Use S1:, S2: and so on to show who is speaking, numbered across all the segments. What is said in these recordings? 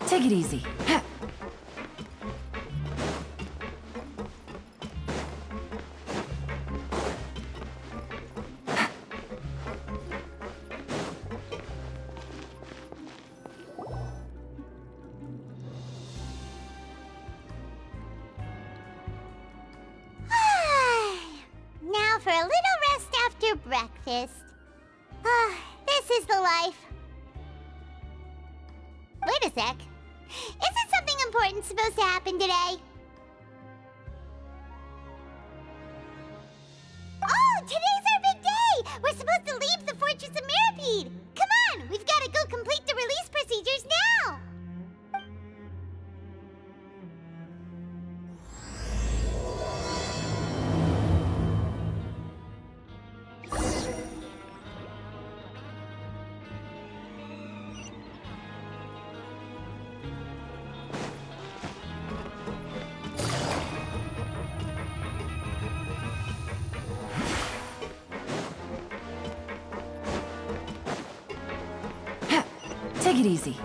S1: Take it easy.
S2: Now for a little rest after breakfast. This is the life. Wait a sec. Isn't something important supposed to happen today? Oh, today's our big day! We're supposed to leave the Fortress of Mirapede! Come on, we've got to go complete the release procedures now!
S1: Take it easy.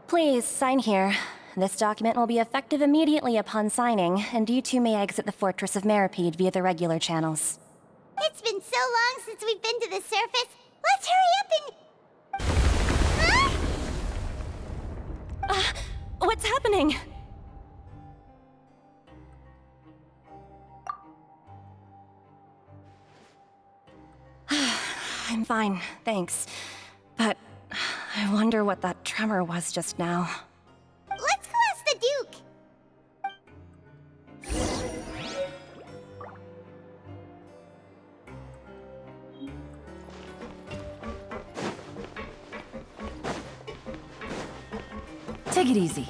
S1: Please, sign here. This document will be effective immediately upon signing, and you two may exit the Fortress of Mirapede via the regular channels.
S2: It's been so long since we've been to the surface. Let's hurry up and... Huh?
S1: What's happening? I'm fine, thanks. But I wonder what that tremor was just now.
S2: Let's go ask the Duke.
S1: Take it easy.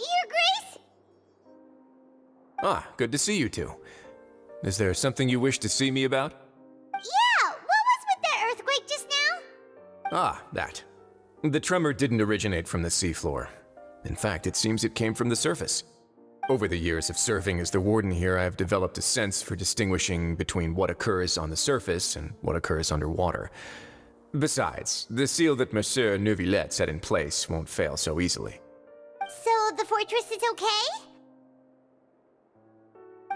S2: Your Grace?
S3: Ah, good to see you two. Is there something you wish to see me about?
S2: Yeah, what was with that earthquake just now?
S3: Ah, that. The tremor didn't originate from the seafloor. In fact, it seems it came from the surface. Over the years of serving as the warden here, I've developed a sense for distinguishing between what occurs on the surface and what occurs underwater. Besides, the seal that Monsieur Neuvillette set in place won't fail so easily.
S2: So the fortress is okay?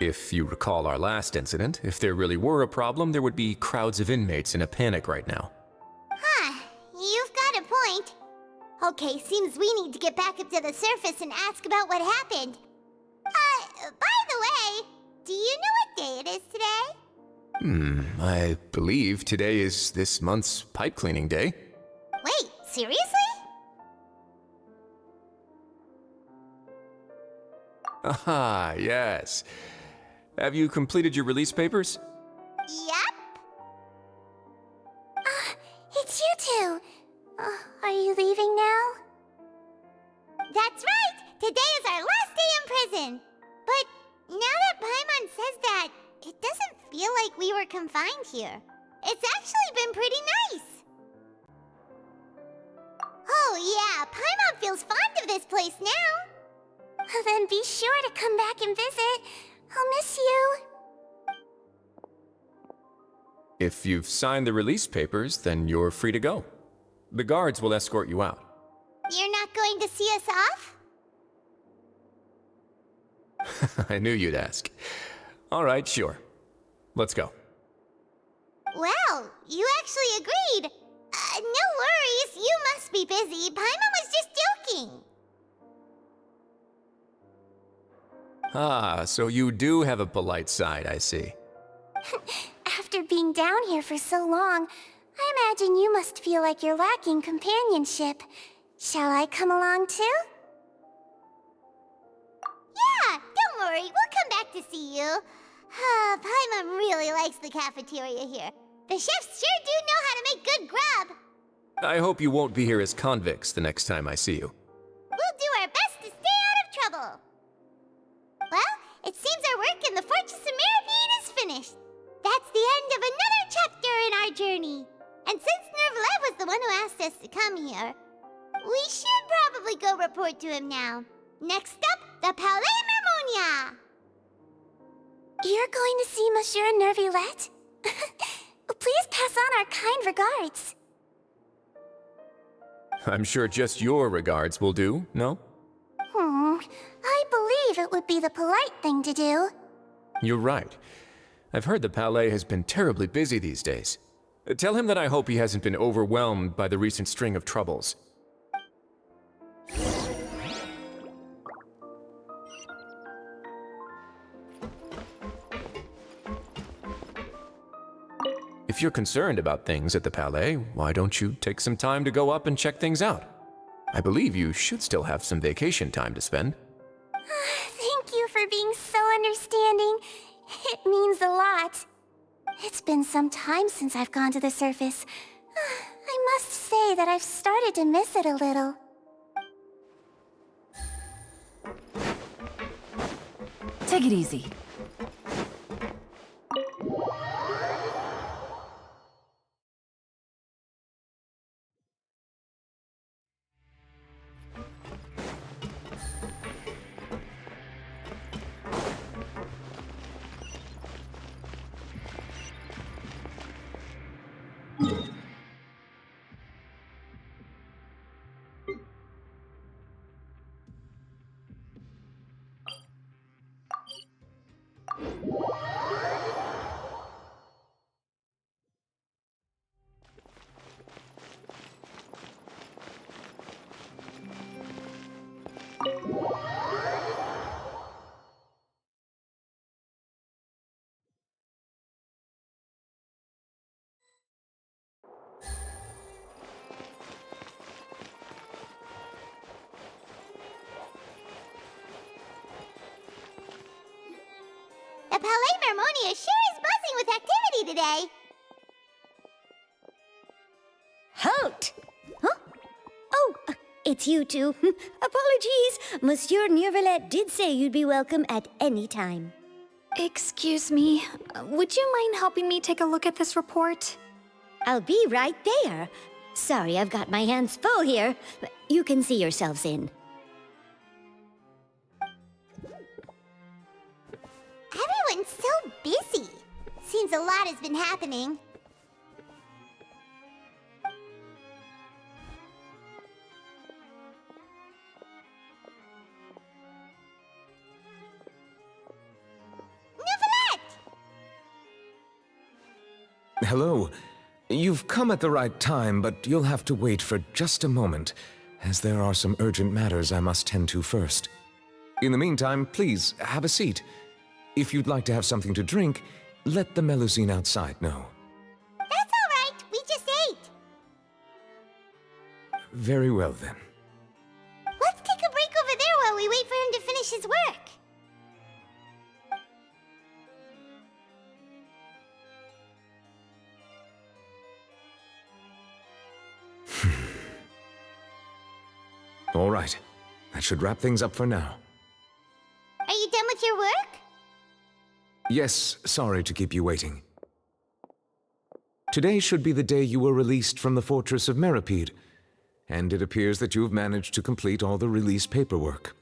S3: If you recall our last incident, if there really were a problem, there would be crowds of inmates in a panic right now.
S2: Huh, you've got a point. Okay, seems we need to get back up to the surface and ask about what happened. By the way, do you know what day it is today?
S3: I believe today is this month's pipe cleaning day.
S2: Wait, seriously?
S3: Aha, yes. Have you completed your release papers?
S2: Yep. It's you two. Are you leaving now? That's right! Today is our last day in prison! But now that Paimon says that, it doesn't feel like we were confined here. It's actually been pretty nice! Oh yeah, Paimon feels fond of this place now! Then be sure to come back and visit. I'll miss you.
S3: If you've signed the release papers, then you're free to go. The guards will escort you out.
S2: You're not going to see us off?
S3: I knew you'd ask. All right, sure. Let's go.
S2: Well, you actually agreed. No worries, you must be busy. Paimon was just joking.
S3: Ah, so you do have a polite side, I see.
S2: After being down here for so long, I imagine you must feel like you're lacking companionship. Shall I come along too? Yeah, don't worry, we'll come back to see you. Paimon really likes the cafeteria here. The chefs sure do know how to make good grub.
S3: I hope you won't be here as convicts the next time I see you.
S2: We'll do our best to stay out of trouble. Well, it seems our work in the Fortress of Meripede is finished. That's the end of another chapter in our journey. And since Nervlev was the one who asked us to come here, we should probably go report to him now. Next up, the Palais Mermonia. You're going to see Monsieur Nervillette? Please pass on our kind regards.
S3: I'm sure just your regards will do, no?
S2: I believe it would be the polite thing to do.
S3: You're right. I've heard the Palais has been terribly busy these days. Tell him that I hope he hasn't been overwhelmed by the recent string of troubles. If you're concerned about things at the Palais, why don't you take some time to go up and check things out? I believe you should still have some vacation time to spend.
S2: Thank you for being so understanding. It means a lot. It's been some time since I've gone to the surface. I must say that I've started to miss it a little.
S4: Take it easy.
S2: The Palais Mermonia sure is buzzing with activity today.
S5: Halt! Huh? Oh, it's you two. Apologies. Monsieur Nervillette did say you'd be welcome at any time.
S6: Excuse me, would you mind helping me take a look at this report?
S5: I'll be right there. Sorry, I've got my hands full here. You can see yourselves in.
S2: Everyone's so busy. Seems a lot has been happening.
S7: Hello. You've come at the right time, but you'll have to wait for just a moment, as there are some urgent matters I must tend to first. In the meantime, please, have a seat. If you'd like to have something to drink, let the Melusine outside know.
S2: That's all right. We just ate.
S7: Very well, then.
S2: Let's take a break over there while we wait for him to finish his work.
S7: All right. That should wrap things up for now.
S2: Are you done with your work?
S7: Yes, sorry to keep you waiting. Today should be the day you were released from the Fortress of Meripede, and it appears that you have managed to complete all the release paperwork.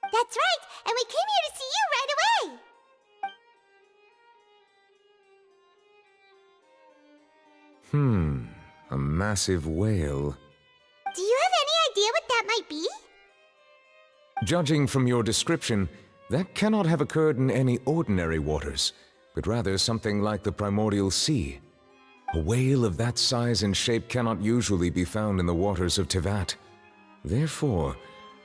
S2: That's right, and we came here to see you right away!
S7: A massive whale.
S2: Do you have any idea what that might be?
S7: Judging from your description, that cannot have occurred in any ordinary waters, but rather something like the primordial sea. A whale of that size and shape cannot usually be found in the waters of Tevat. Therefore,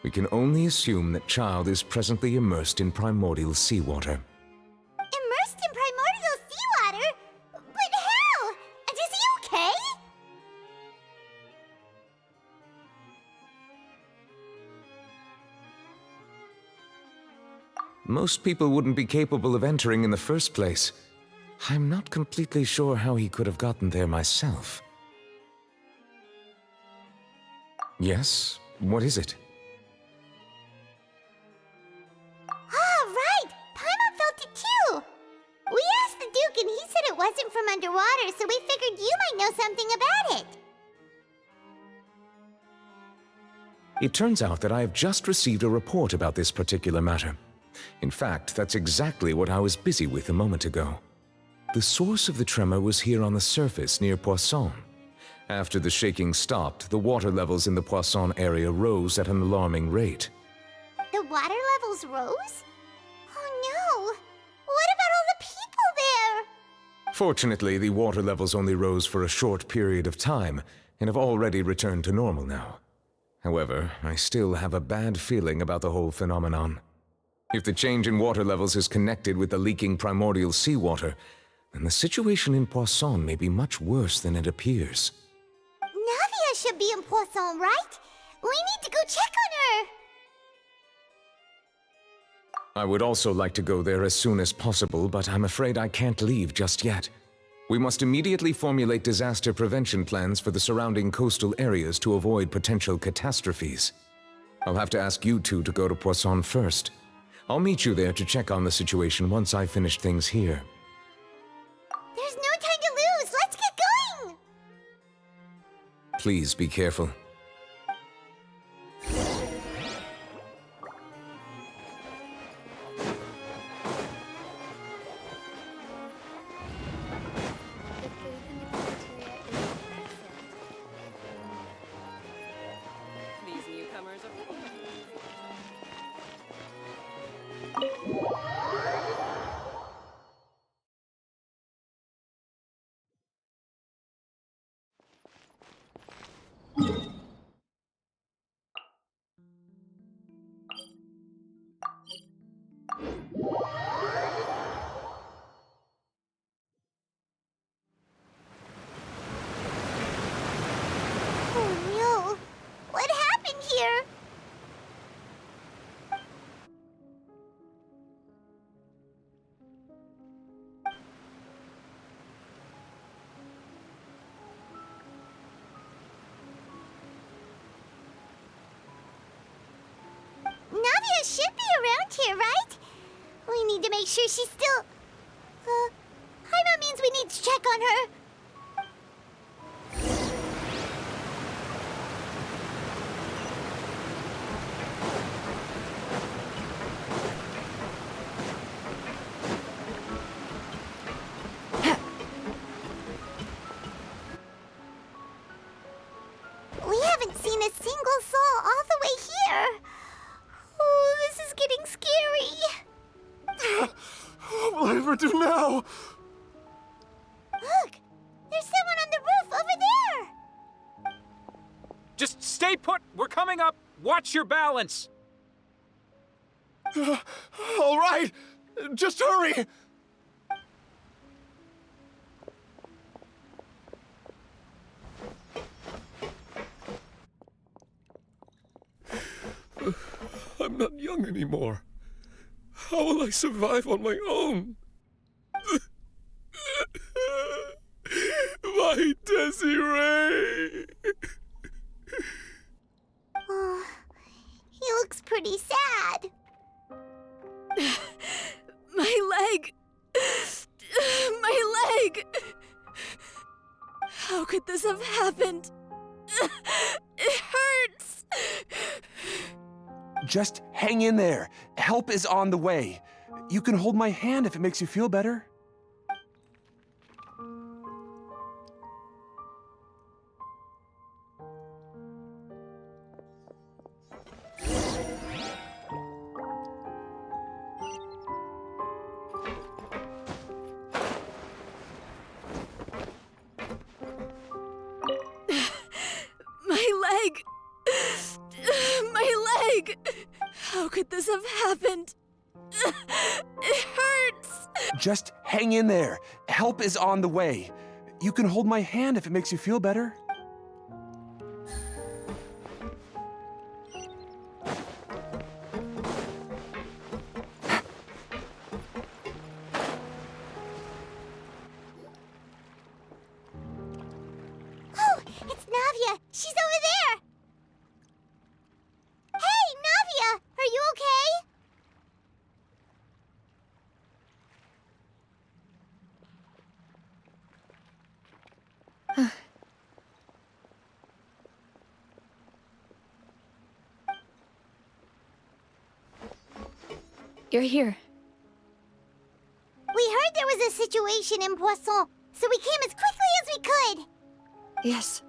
S7: we can only assume that Child is presently immersed in primordial seawater.
S2: Immersed in primordial seawater? But how? And is he okay?
S7: Most people wouldn't be capable of entering in the first place. I'm not completely sure how he could have gotten there myself. Yes? What is it?
S2: Ah, right! Paimon felt it too! We asked the Duke and he said it wasn't from underwater, so we figured you might know something about it.
S7: It turns out that I have just received a report about this particular matter. In fact, that's exactly what I was busy with a moment ago. The source of the tremor was here on the surface near Poisson. After the shaking stopped, the water levels in the Poisson area rose at an alarming rate.
S2: The water levels rose? Oh no! What about all the people there?
S7: Fortunately, the water levels only rose for a short period of time and have already returned to normal now. However, I still have a bad feeling about the whole phenomenon. If the change in water levels is connected with the leaking primordial seawater, then the situation in Poisson may be much worse than it appears.
S2: Navia should be in Poisson, right? We need to go check on her!
S7: I would also like to go there as soon as possible, but I'm afraid I can't leave just yet. We must immediately formulate disaster prevention plans for the surrounding coastal areas to avoid potential catastrophes. I'll have to ask you two to go to Poisson first. I'll meet you there to check on the situation once I've finished things here.
S2: There's no time to lose! Let's get going!
S7: Please be careful.
S4: These newcomers are
S2: Oh no! What happened here? Navia should be around here, right? We need to make sure she's still... Paimon means we need to check on her. We haven't seen a single soul all the way here. Oh, this is getting scary.
S8: What will I ever do now?
S2: Look, there's someone on the roof over there.
S9: Just stay put! We're coming up! Watch your balance!
S8: All right, just hurry! I'm not young anymore. How will I survive on my own? My Desiree!
S2: Oh, pretty sad.
S10: My leg! My leg! How could this have happened? It hurts!
S11: Just hang in there. Help is on the way. You can hold my hand if it makes you feel better.
S10: My leg! My leg! How could this have happened? It hurts!
S11: Just hang in there. Help is on the way. You can hold my hand if it makes you feel better.
S2: Oh, it's Navia! She's over there! Hey, Navia! Are you okay?
S10: You're here.
S2: We heard there was a situation in Poisson, so we came as quickly as we could.
S10: Yes.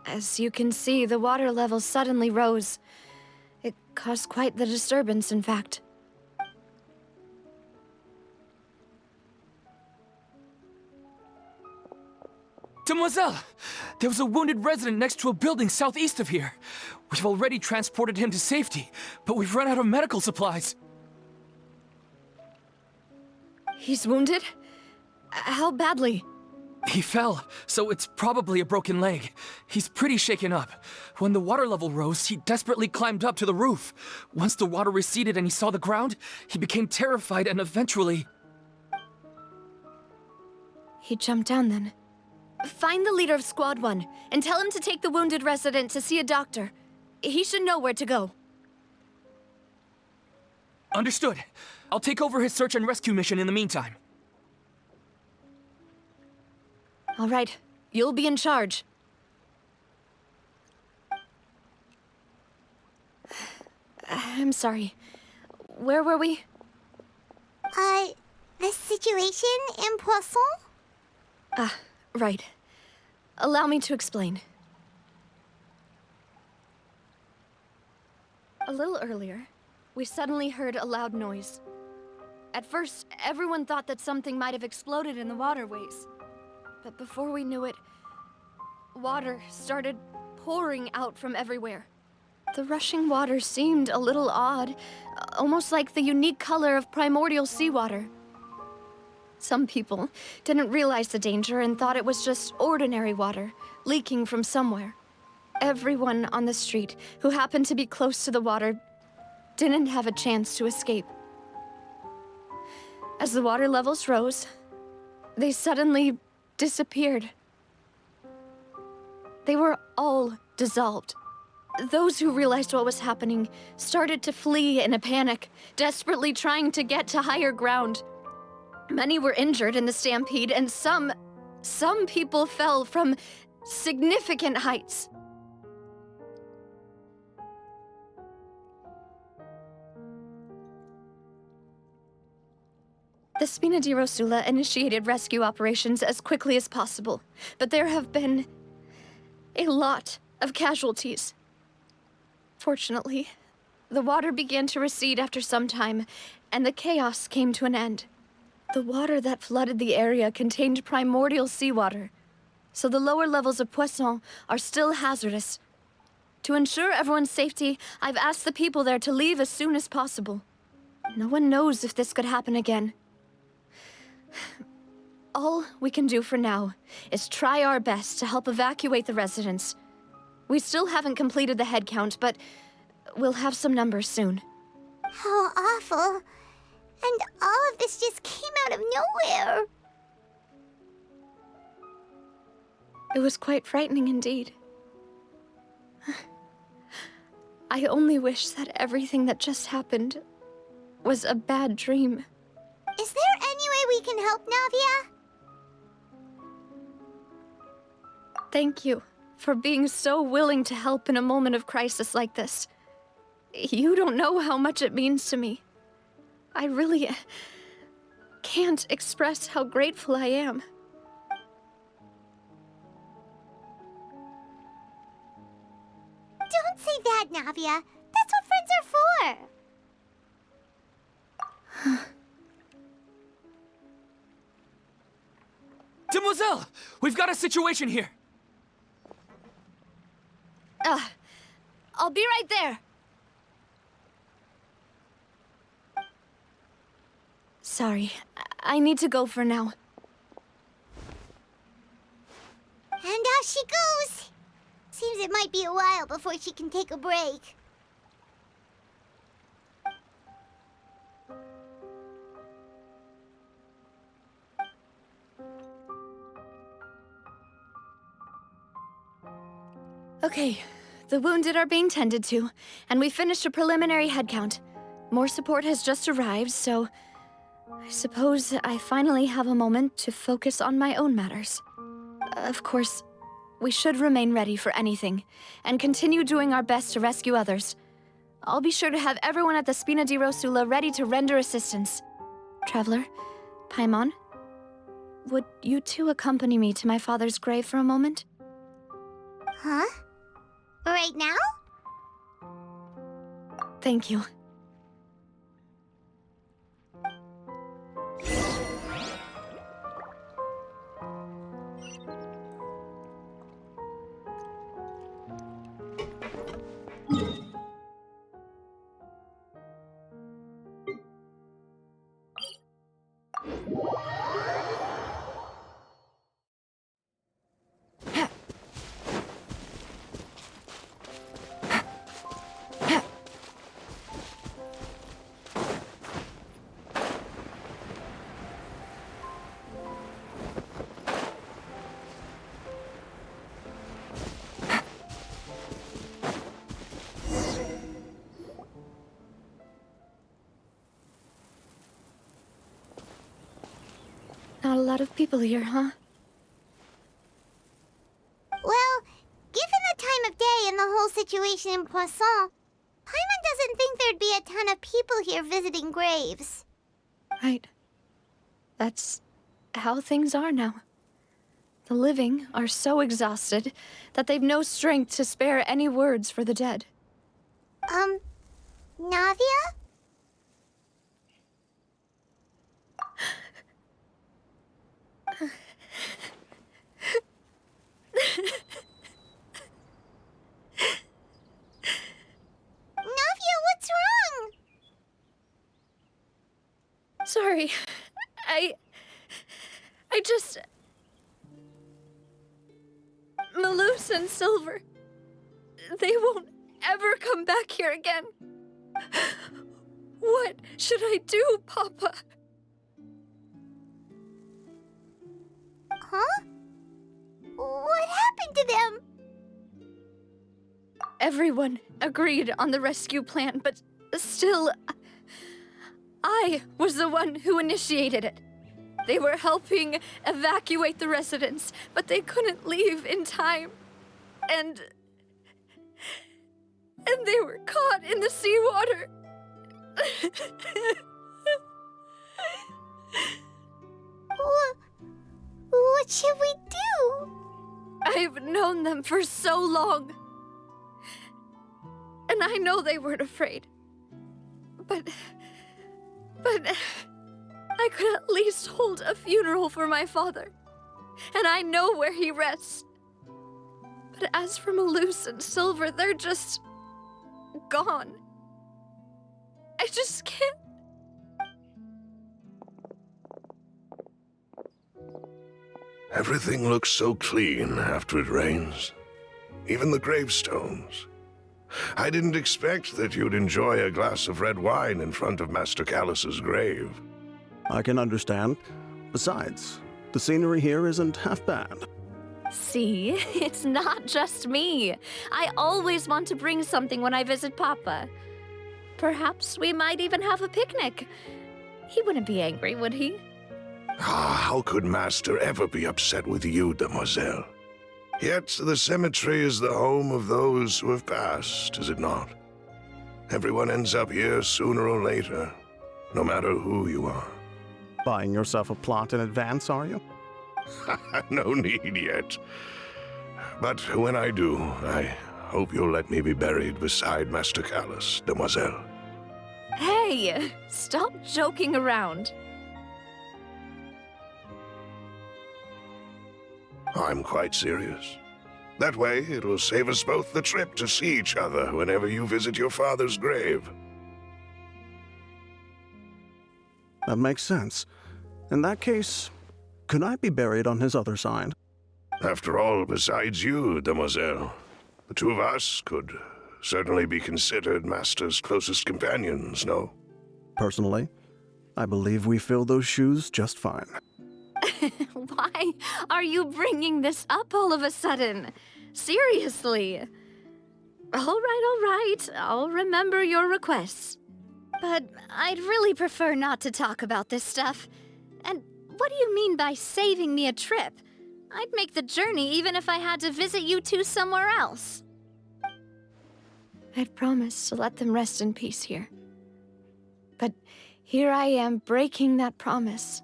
S10: As you can see, the water level suddenly rose. It caused quite the disturbance, in fact.
S12: Demoiselle! There was a wounded resident next to a building southeast of here. We've already transported him to safety, but we've run out of medical supplies.
S10: He's wounded? How badly?
S12: He fell, so it's probably a broken leg. He's pretty shaken up. When the water level rose, he desperately climbed up to the roof. Once the water receded and he saw the ground, he became terrified and eventually...
S10: He jumped down then. Find the leader of Squad 1 and tell him to take the wounded resident to see a doctor. He should know where to go.
S12: Understood. I'll take over his search and rescue mission in the meantime.
S10: All right, you'll be in charge. I'm sorry. Where were we?
S2: The situation in Poisson?
S10: Ah, right. Allow me to explain. A little earlier, we suddenly heard a loud noise. At first, everyone thought that something might have exploded in the waterways. But before we knew it, water started pouring out from everywhere. The rushing water seemed a little odd, almost like the unique color of primordial seawater. Some people didn't realize the danger and thought it was just ordinary water, leaking from somewhere. Everyone on the street who happened to be close to the water didn't have a chance to escape. As the water levels rose, they suddenly disappeared. They were all dissolved. Those who realized what was happening started to flee in a panic, desperately trying to get to higher ground. Many were injured in the stampede, and some people fell from significant heights. The Spina di Rosula initiated rescue operations as quickly as possible, but there have been a lot of casualties. Fortunately, the water began to recede after some time, and the chaos came to an end. The water that flooded the area contained primordial seawater, so the lower levels of Poisson are still hazardous. To ensure everyone's safety, I've asked the people there to leave as soon as possible. No one knows if this could happen again. All we can do for now is try our best to help evacuate the residents. We still haven't completed the head count, but we'll have some numbers soon.
S2: How awful. And all of this just came out of nowhere.
S10: It was quite frightening indeed. I only wish that everything that just happened was a bad dream.
S2: Is there any way we can help, Navia?
S10: Thank you for being so willing to help in a moment of crisis like this. You don't know how much it means to me. I really can't express how grateful I am.
S2: Don't say that, Navia. That's what friends are for.
S12: Demoiselle! We've got a situation here!
S10: I'll be right there. Sorry, I need to go for now.
S2: And off she goes. Seems it might be a while before she can take a break.
S10: Okay, the wounded are being tended to, and we finished a preliminary head count. More support has just arrived, so I suppose I finally have a moment to focus on my own matters. Of course, we should remain ready for anything, and continue doing our best to rescue others. I'll be sure to have everyone at the Spina di Rosula ready to render assistance. Traveler, Paimon, would you two accompany me to my father's grave for a moment?
S2: Huh? Right now?
S10: Thank you. Not a lot of people here, huh?
S2: Well, given the time of day and the whole situation in Poisson, Paimon doesn't think there'd be a ton of people here visiting graves.
S10: Right. That's how things are now. The living are so exhausted that they've no strength to spare any words for the dead.
S2: Navia? Navia, what's wrong?
S10: Sorry. I just... Malus and Silver... They won't ever come back here again. What should I do, Papa?
S2: Huh? What happened to them?
S10: Everyone agreed on the rescue plan, but still... I was the one who initiated it. They were helping evacuate the residents, but they couldn't leave in time. And they were caught in the seawater.
S2: What should we do?
S10: I've known them for so long. And I know they weren't afraid. But I could at least hold a funeral for my father. And I know where he rests. But as for Malus and Silver, they're just... gone. I just can't...
S13: Everything looks so clean after it rains. Even the gravestones. I didn't expect that you'd enjoy a glass of red wine in front of Master Callus's grave.
S14: I can understand. Besides, the scenery here isn't half bad.
S10: See, it's not just me. I always want to bring something when I visit Papa. Perhaps we might even have a picnic. He wouldn't be angry, would he?
S13: How could Master ever be upset with you, demoiselle? Yet the cemetery is the home of those who have passed, is it not? Everyone ends up here sooner or later, no matter who you are.
S14: Buying yourself a plot in advance, are you?
S13: No need yet. But when I do, I hope you'll let me be buried beside Master Callus, demoiselle.
S10: Hey, stop joking around.
S13: I'm quite serious. That way, it will save us both the trip to see each other whenever you visit your father's grave.
S14: That makes sense. In that case, could I be buried on his other side?
S13: After all, besides you, demoiselle, the two of us could certainly be considered Master's closest companions, no?
S14: Personally, I believe we fill those shoes just fine.
S10: Why are you bringing this up all of a sudden? Seriously. All right. I'll remember your requests.
S6: But I'd really prefer not to talk about this stuff. And what do you mean by saving me a trip? I'd make the journey even if I had to visit you two somewhere else.
S10: I'd promised to let them rest in peace here. But here I am breaking that promise.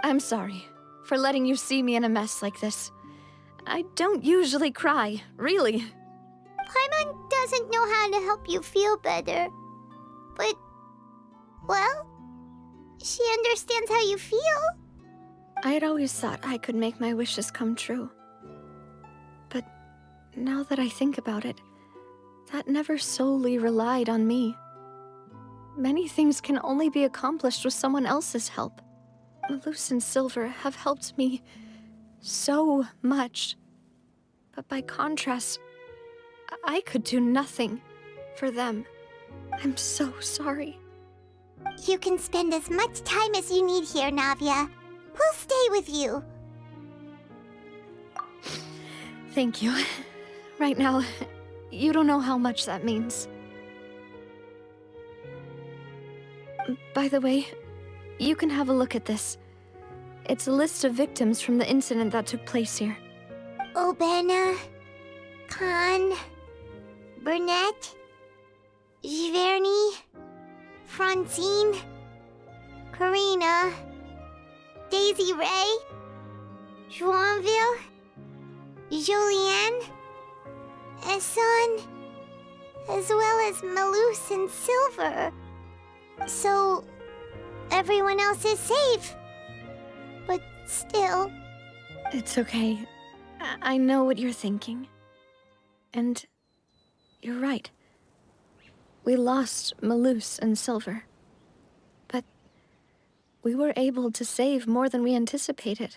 S10: I'm sorry for letting you see me in a mess like this. I don't usually cry, really.
S2: Paimon doesn't know how to help you feel better. But, well, she understands how you feel.
S10: I had always thought I could make my wishes come true. But now that I think about it, that never solely relied on me. Many things can only be accomplished with someone else's help. Malus and Silver have helped me so much. But by contrast, I could do nothing for them. I'm so sorry.
S2: You can spend as much time as you need here, Navia. We'll stay with you.
S10: Thank you. Right now, you don't know how much that means. By the way, you can have a look at this. It's a list of victims from the incident that took place here.
S2: Obena, Khan, Burnett, Giverny, Francine, Karina, Daisy Ray, Joinville, Julianne, Esson, as well as Malus and Silver. So, everyone else is safe. But still...
S10: It's okay. I know what you're thinking. And you're right. We lost Malus and Silver. But we were able to save more than we anticipated.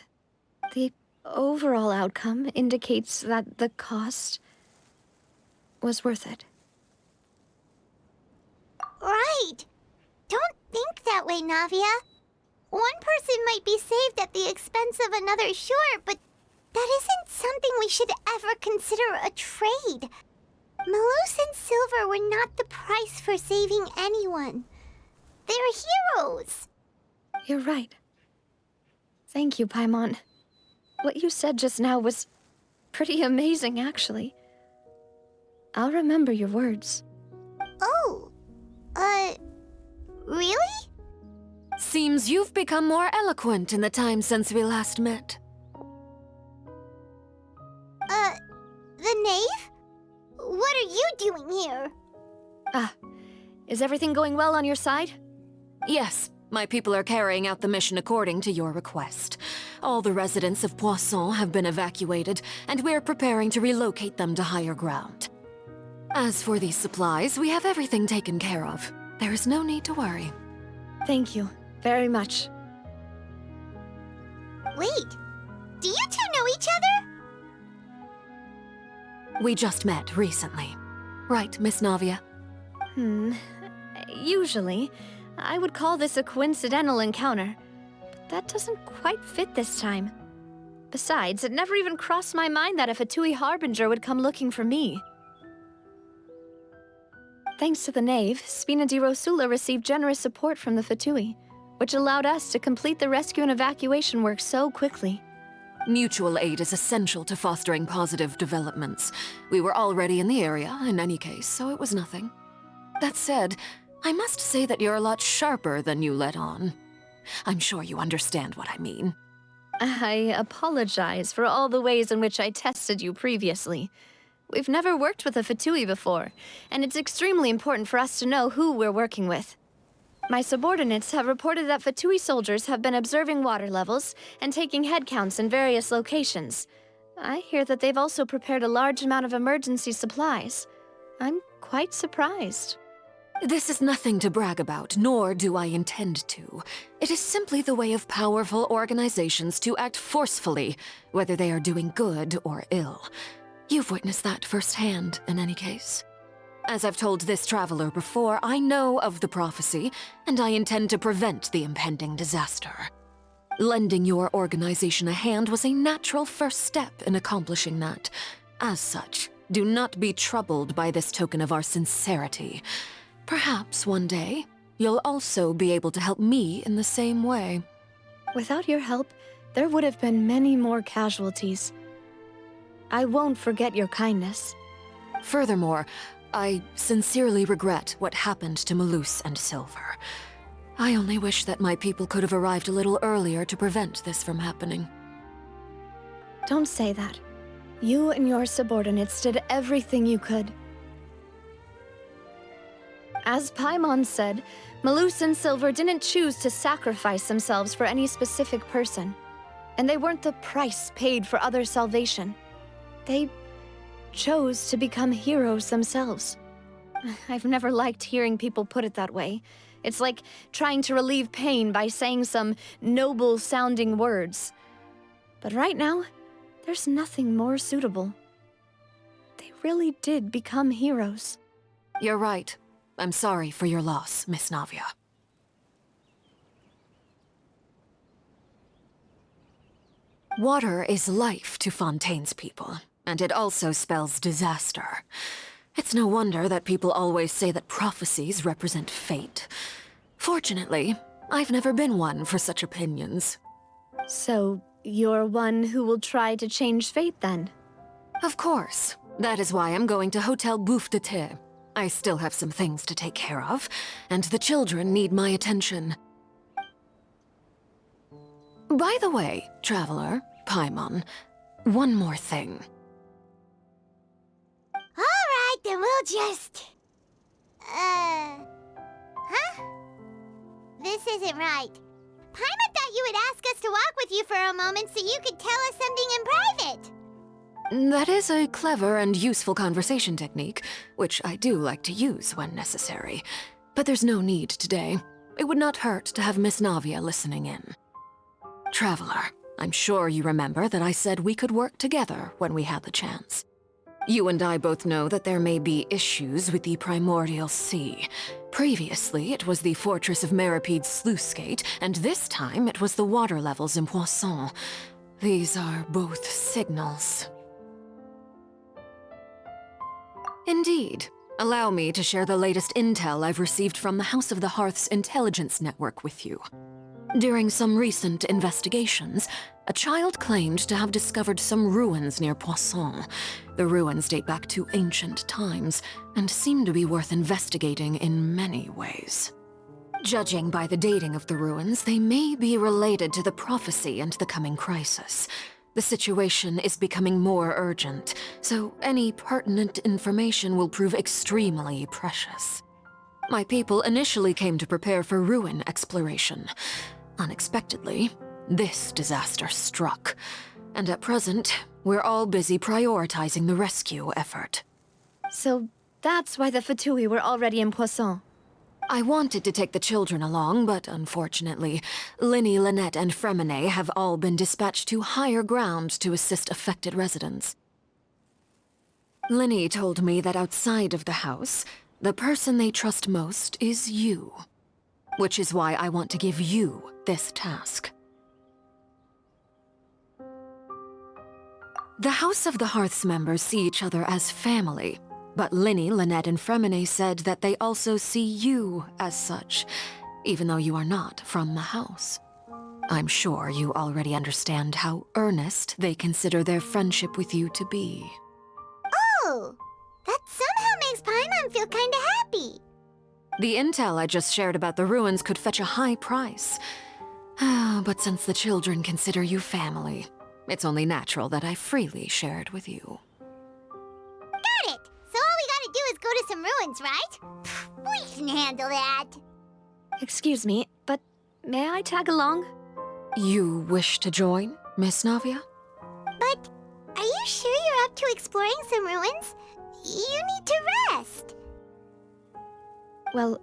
S10: The overall outcome indicates that the cost was worth it.
S2: Right! Don't think that way, Navia. One person might be saved at the expense of another, sure, but that isn't something we should ever consider a trade. Malus and Silver were not the price for saving anyone. They're heroes.
S10: You're right. Thank you, Paimon. What you said just now was pretty amazing, actually. I'll remember your words.
S2: Oh, really?
S4: Seems you've become more eloquent in the time since we last met.
S2: The knave? What are you doing here?
S10: Is everything going well on your side?
S4: Yes, my people are carrying out the mission according to your request. All the residents of Poisson have been evacuated, and we're preparing to relocate them to higher ground. As for these supplies, we have everything taken care of. There is no need to worry.
S10: Thank you very much.
S2: Wait, do you two know each other?
S4: We just met recently. Right, Miss Navia?
S10: Usually, I would call this a coincidental encounter. But that doesn't quite fit this time. Besides, it never even crossed my mind that a Fatui Harbinger would come looking for me. Thanks to the Knave, Spina di Rosula received generous support from the Fatui, which allowed us to complete the rescue and evacuation work so quickly.
S4: Mutual aid is essential to fostering positive developments. We were already in the area, in any case, so it was nothing. That said, I must say that you're a lot sharper than you let on. I'm sure you understand what I mean.
S10: I apologize for all the ways in which I tested you previously. We've never worked with a Fatui before, and it's extremely important for us to know who we're working with. My subordinates have reported that Fatui soldiers have been observing water levels and taking head counts in various locations. I hear that they've also prepared a large amount of emergency supplies. I'm quite surprised.
S4: This is nothing to brag about, nor do I intend to. It is simply the way of powerful organizations to act forcefully, whether they are doing good or ill. You've witnessed that firsthand, in any case. As I've told this traveler before, I know of the prophecy, and I intend to prevent the impending disaster. Lending your organization a hand was a natural first step in accomplishing that. As such, do not be troubled by this token of our sincerity. Perhaps one day, you'll also be able to help me in the same way.
S10: Without your help, there would have been many more casualties. I won't forget your kindness.
S4: Furthermore, I sincerely regret what happened to Malus and Silver. I only wish that my people could have arrived a little earlier to prevent this from happening.
S10: Don't say that. You and your subordinates did everything you could. As Paimon said, Malus and Silver didn't choose to sacrifice themselves for any specific person, and they weren't the price paid for other salvation. They chose to become heroes themselves. I've never liked hearing people put it that way. It's like trying to relieve pain by saying some noble-sounding words. But right now, there's nothing more suitable. They really did become heroes.
S4: You're right. I'm sorry for your loss, Miss Navia. Water is life to Fontaine's people, and it also spells disaster. It's no wonder that people always say that prophecies represent fate. Fortunately, I've never been one for such opinions.
S10: So, you're one who will try to change fate, then?
S4: Of course. That is why I'm going to Hotel Bouffe de Thé. I still have some things to take care of, and the children need my attention. By the way, Traveler, Paimon, one more thing.
S2: Alright, then we'll just... Huh? This isn't right. Paimon thought you would ask us to walk with you for a moment so you could tell us something in private.
S4: That is a clever and useful conversation technique, which I do like to use when necessary. But there's no need today. It would not hurt to have Miss Navia listening in. Traveler, I'm sure you remember that I said we could work together when we had the chance. You and I both know that there may be issues with the Primordial Sea. Previously, it was the Fortress of Meripede's sluice gate, and this time it was the water levels in Poisson. These are both signals. Indeed. Allow me to share the latest intel I've received from the House of the Hearth's intelligence network with you. During some recent investigations, a child claimed to have discovered some ruins near Poisson. The ruins date back to ancient times, and seem to be worth investigating in many ways. Judging by the dating of the ruins, they may be related to the prophecy and the coming crisis. The situation is becoming more urgent, so any pertinent information will prove extremely precious. My people initially came to prepare for ruin exploration. Unexpectedly, this disaster struck, and at present, we're all busy prioritizing the rescue effort.
S10: So that's why the Fatui were already in Poisson.
S4: I wanted to take the children along, but unfortunately, Linny, Lynette, and Fremine have all been dispatched to higher ground to assist affected residents. Linny told me that outside of the house, the person they trust most is you. Which is why I want to give you this task. The House of the Hearth's members see each other as family, but Linny, Lynette, and Fremine said that they also see you as such, even though you are not from the house. I'm sure you already understand how earnest they consider their friendship with you to be.
S2: Oh, that somehow makes Paimon feel kinda happy.
S4: The intel I just shared about the ruins could fetch a high price. But since the children consider you family, it's only natural that I freely share it with you.
S2: Got it! So all we gotta do is go to some ruins, right? We can handle that.
S10: Excuse me, but may I tag along?
S4: You wish to join, Miss Navia?
S2: But are you sure you're up to exploring some ruins? You need to rest.
S10: Well,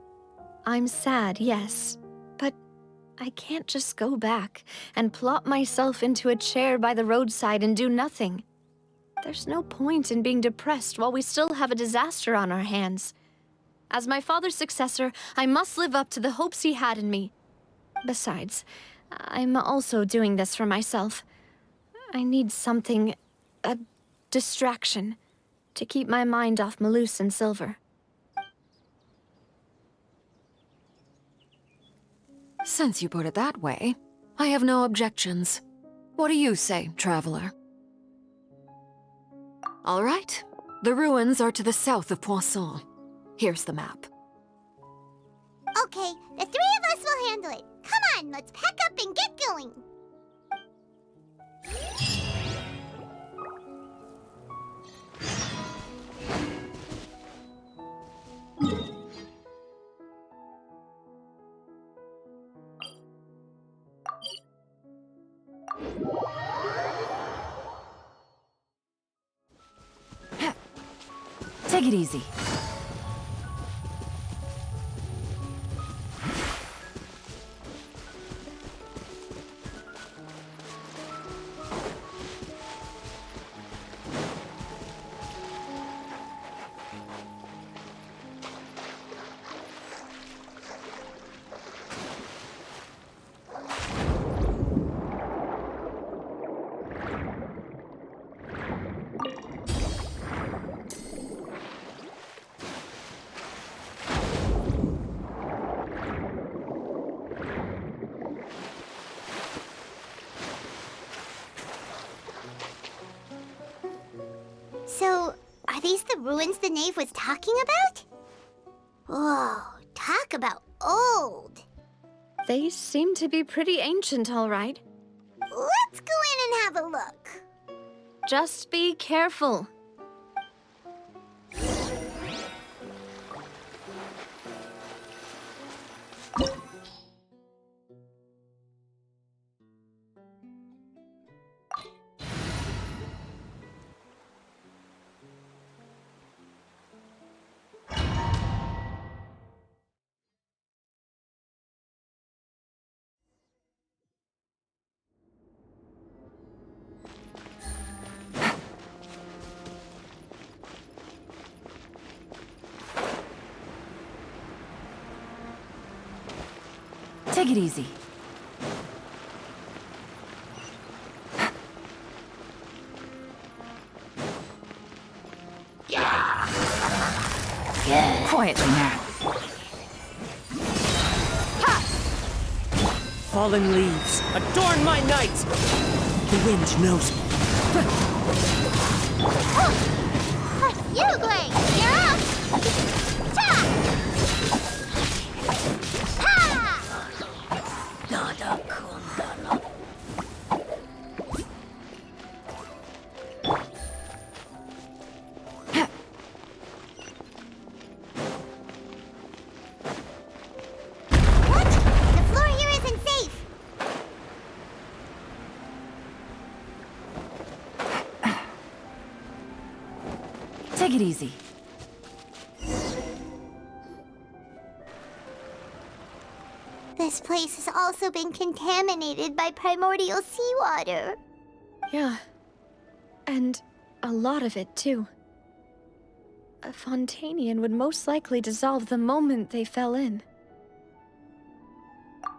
S10: I'm sad, yes, but I can't just go back and plop myself into a chair by the roadside and do nothing. There's no point in being depressed while we still have a disaster on our hands. As my father's successor, I must live up to the hopes he had in me. Besides, I'm also doing this for myself. I need something, a distraction, to keep my mind off Malus and Silver.
S4: Since you put it that way, I have no objections. What do you say, traveler? All right. The ruins are to the south of Poisson. Here's the map.
S2: Okay, the three of us will handle it. Come on, let's pack up and get going.
S1: Take it easy.
S2: So, are these the ruins the knave was talking about? Whoa, talk about old.
S10: They seem to be pretty ancient, all right.
S2: Let's go in and have a look.
S10: Just be careful.
S1: Take it easy.
S15: Quietly now. Ha! Fallen leaves, adorn my night! The wind knows me.
S2: Uruguay, you're up! Ta! Ha!
S5: Nada condala.
S2: What? The floor here isn't safe.
S1: Take it easy.
S2: This place has also been contaminated by primordial seawater.
S10: Yeah. And a lot of it, too. A Fontanian would most likely dissolve the moment they fell in.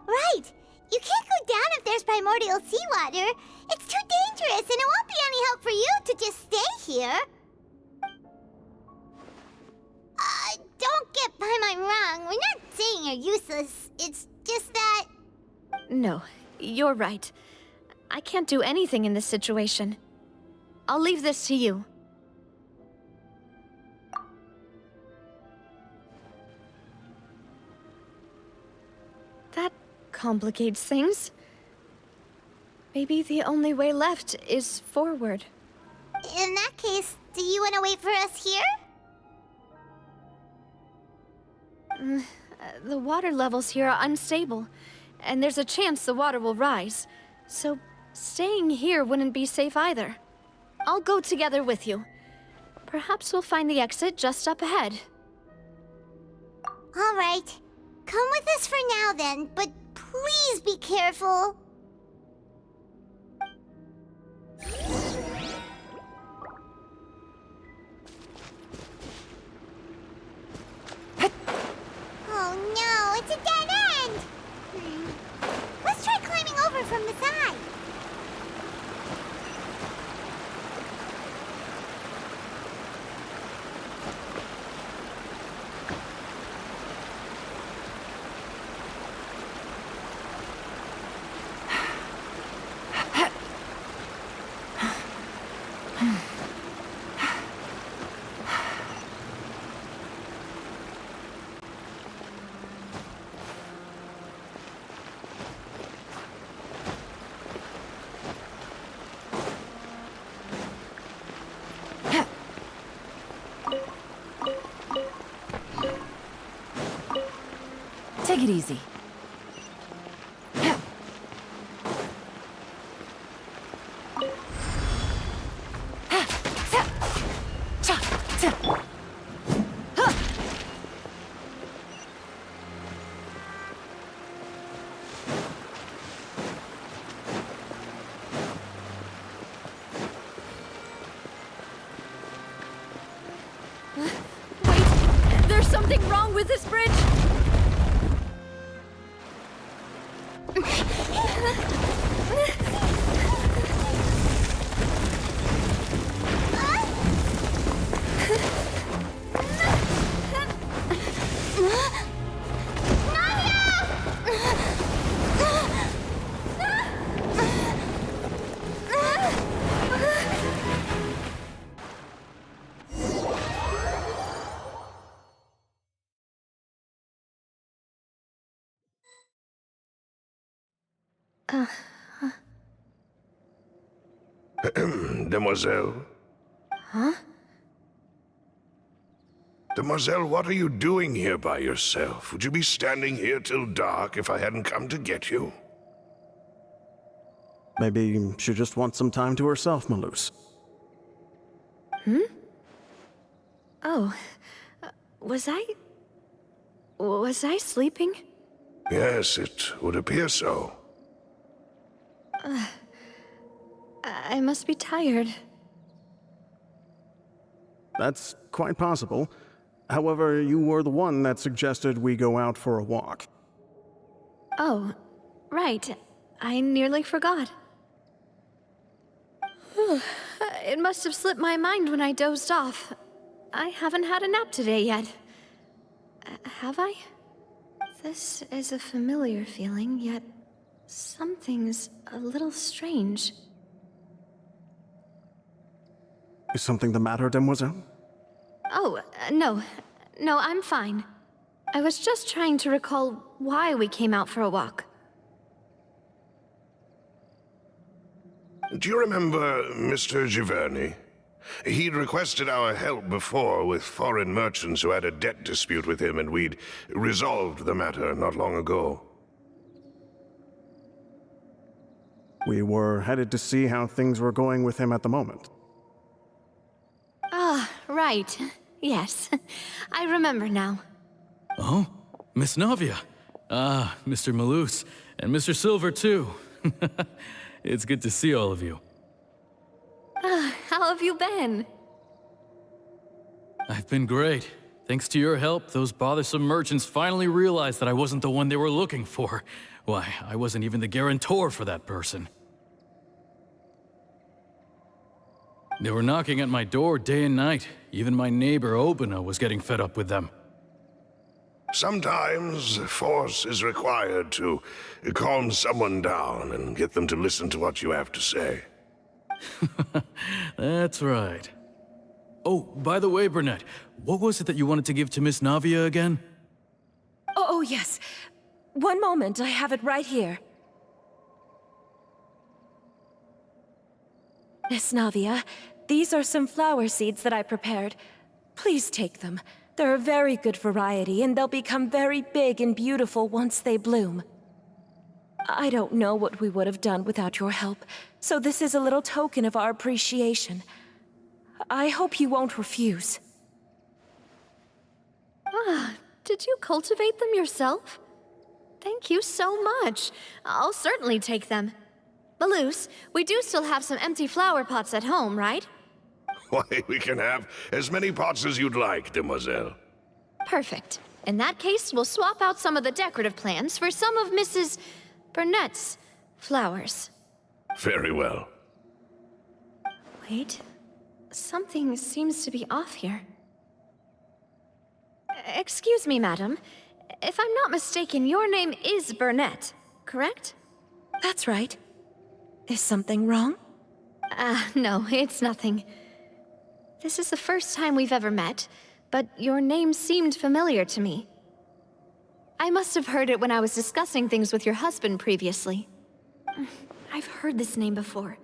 S2: Right! You can't go down if there's primordial seawater. It's too dangerous, and it won't be any help for you to just stay here. Don't get by my wrong. We're not saying you're useless. It's just that...
S10: No, you're right. I can't do anything in this situation. I'll leave this to you. That complicates things. Maybe the only way left is forward.
S2: In that case, do you want to wait for us here?
S10: The water levels here are unstable, and there's a chance the water will rise. So staying here wouldn't be safe either. I'll go together with you. Perhaps we'll find the exit just up ahead.
S2: All right. Come with us for now then, but please be careful. Oh no, it's a dead end! Let's try climbing over from the side.
S1: Take it easy.
S10: Wait, there's something wrong with this bridge!
S13: Demoiselle?
S10: Huh?
S13: Demoiselle, what are you doing here by yourself? Would you be standing here till dark if I hadn't come to get you?
S14: Maybe she just wants some time to herself, Malus.
S10: Oh, was I sleeping?
S13: Yes, it would appear so.
S10: I must be tired.
S14: That's quite possible. However, you were the one that suggested we go out for a walk.
S10: Oh, right. I nearly forgot. It must have slipped my mind when I dozed off. I haven't had a nap today yet. Have I? This is a familiar feeling, yet something's a little strange.
S14: Is something the matter, Demoiselle?
S10: Oh, no. No, I'm fine. I was just trying to recall why we came out for a walk.
S13: Do you remember Mr. Giverny? He'd requested our help before with foreign merchants who had a debt dispute with him, and we'd resolved the matter not long ago.
S14: We were headed to see how things were going with him at the moment.
S10: Ah, right. Yes. I remember now.
S16: Oh, Miss Navia. Ah, Mr. Malus, and Mr. Silver, too. It's good to see all of you.
S10: How have you been?
S16: I've been great, Thanks to your help, those bothersome merchants finally realized that I wasn't the one they were looking for. Why, I wasn't even the guarantor for that person. They were knocking at my door day and night. Even my neighbor, Obina, was getting fed up with them.
S13: Sometimes force is required to calm someone down and get them to listen to what you have to say.
S16: That's right. Oh, by the way, Burnett, what was it that you wanted to give to Miss Navia again?
S17: Oh, yes. One moment, I have it right here. Miss Navia, these are some flower seeds that I prepared. Please take them. They're a very good variety, and they'll become very big and beautiful once they bloom. I don't know what we would have done without your help, so this is a little token of our appreciation. I hope you won't refuse.
S10: Ah, did you cultivate them yourself? Thank you so much. I'll certainly take them. Malus, we do still have some empty flower pots at home, right?
S13: Why, we can have as many pots as you'd like, demoiselle.
S10: Perfect. In that case, we'll swap out some of the decorative plants for some of Mrs. Burnett's flowers.
S13: Very well.
S10: Wait. Something seems to be off here. Excuse me, madam. If I'm not mistaken, your name is Burnett, correct?
S17: That's right. Is something wrong?
S10: No, it's nothing. This is the first time we've ever met, but your name seemed familiar to me. I must have heard it when I was discussing things with your husband previously. I've heard this name before.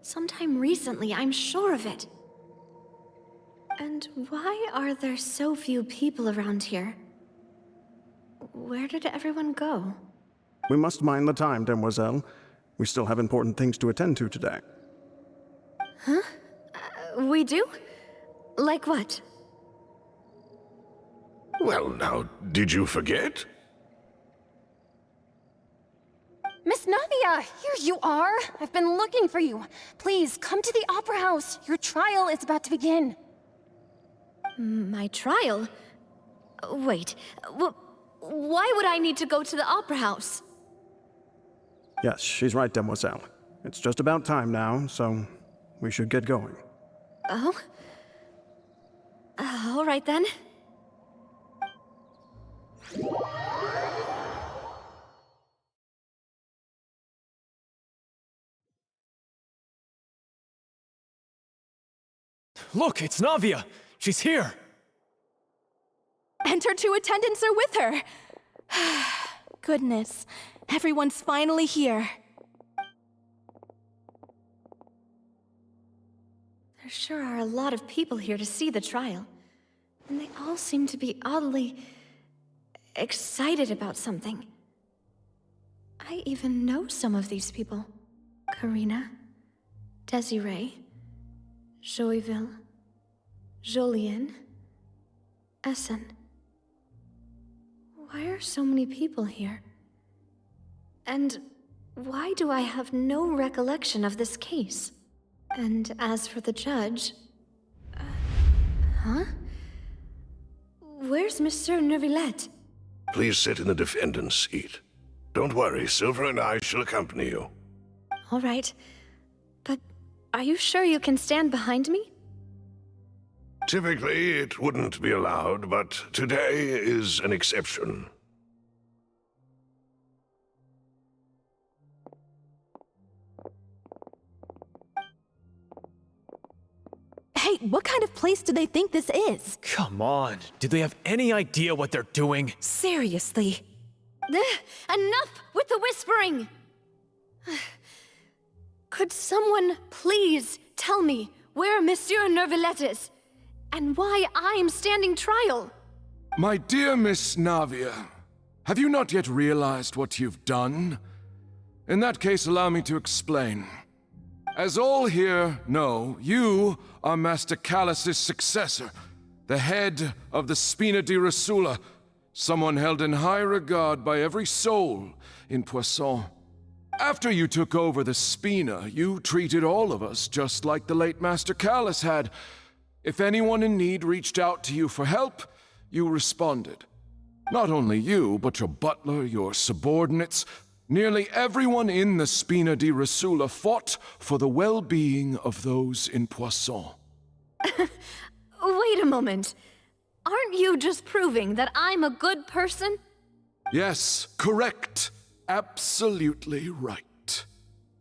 S10: Sometime recently, I'm sure of it. And why are there so few people around here? Where did everyone go?
S14: We must mind the time, demoiselle. We still have important things to attend to today.
S10: Huh? We do? Like what?
S13: Well, now, did you forget?
S1: Miss Navia, here you are. I've been looking for you. Please, come to the Opera House. Your trial is about to begin.
S10: My trial? Wait, why would I need to go to the Opera House?
S14: Yes, she's right, demoiselle. It's just about time now, so we should get going.
S10: Oh? All right then.
S12: Look, it's Navia! She's here!
S17: And her two attendants are with her! Goodness, everyone's finally here.
S10: There sure are a lot of people here to see the trial. And they all seem to be oddly excited about something. I even know some of these people. Karina, Desiree, Joyville, Jolien, Essen. Why are so many people here? And why do I have no recollection of this case? And as for the judge... huh? Where's Monsieur Neuvillette?
S13: Please sit in the defendant's seat. Don't worry, Silver and I shall accompany you.
S10: All right. But are you sure you can stand behind me?
S13: Typically, it wouldn't be allowed, but today is an exception.
S17: Hey, what kind of place do they think this is?
S18: Come on, do they have any idea what they're doing?
S17: Seriously.
S10: Enough with the whispering! Could someone please tell me where Monsieur Neuvillette is? And why I'm standing trial?
S8: My dear Miss Navia, have you not yet realized what you've done? In that case, allow me to explain. As all here know, you are Master Callus's successor, the head of the Spina di Rosula, someone held in high regard by every soul in Poisson. After you took over the Spina, you treated all of us just like the late Master Callus had. If anyone in need reached out to you for help, you responded. Not only you, but your butler, your subordinates, nearly everyone in the Spina di Rasula fought for the well-being of those in Poisson.
S10: Wait a moment. Aren't you just proving that I'm a good person?
S8: Yes, correct. Absolutely right.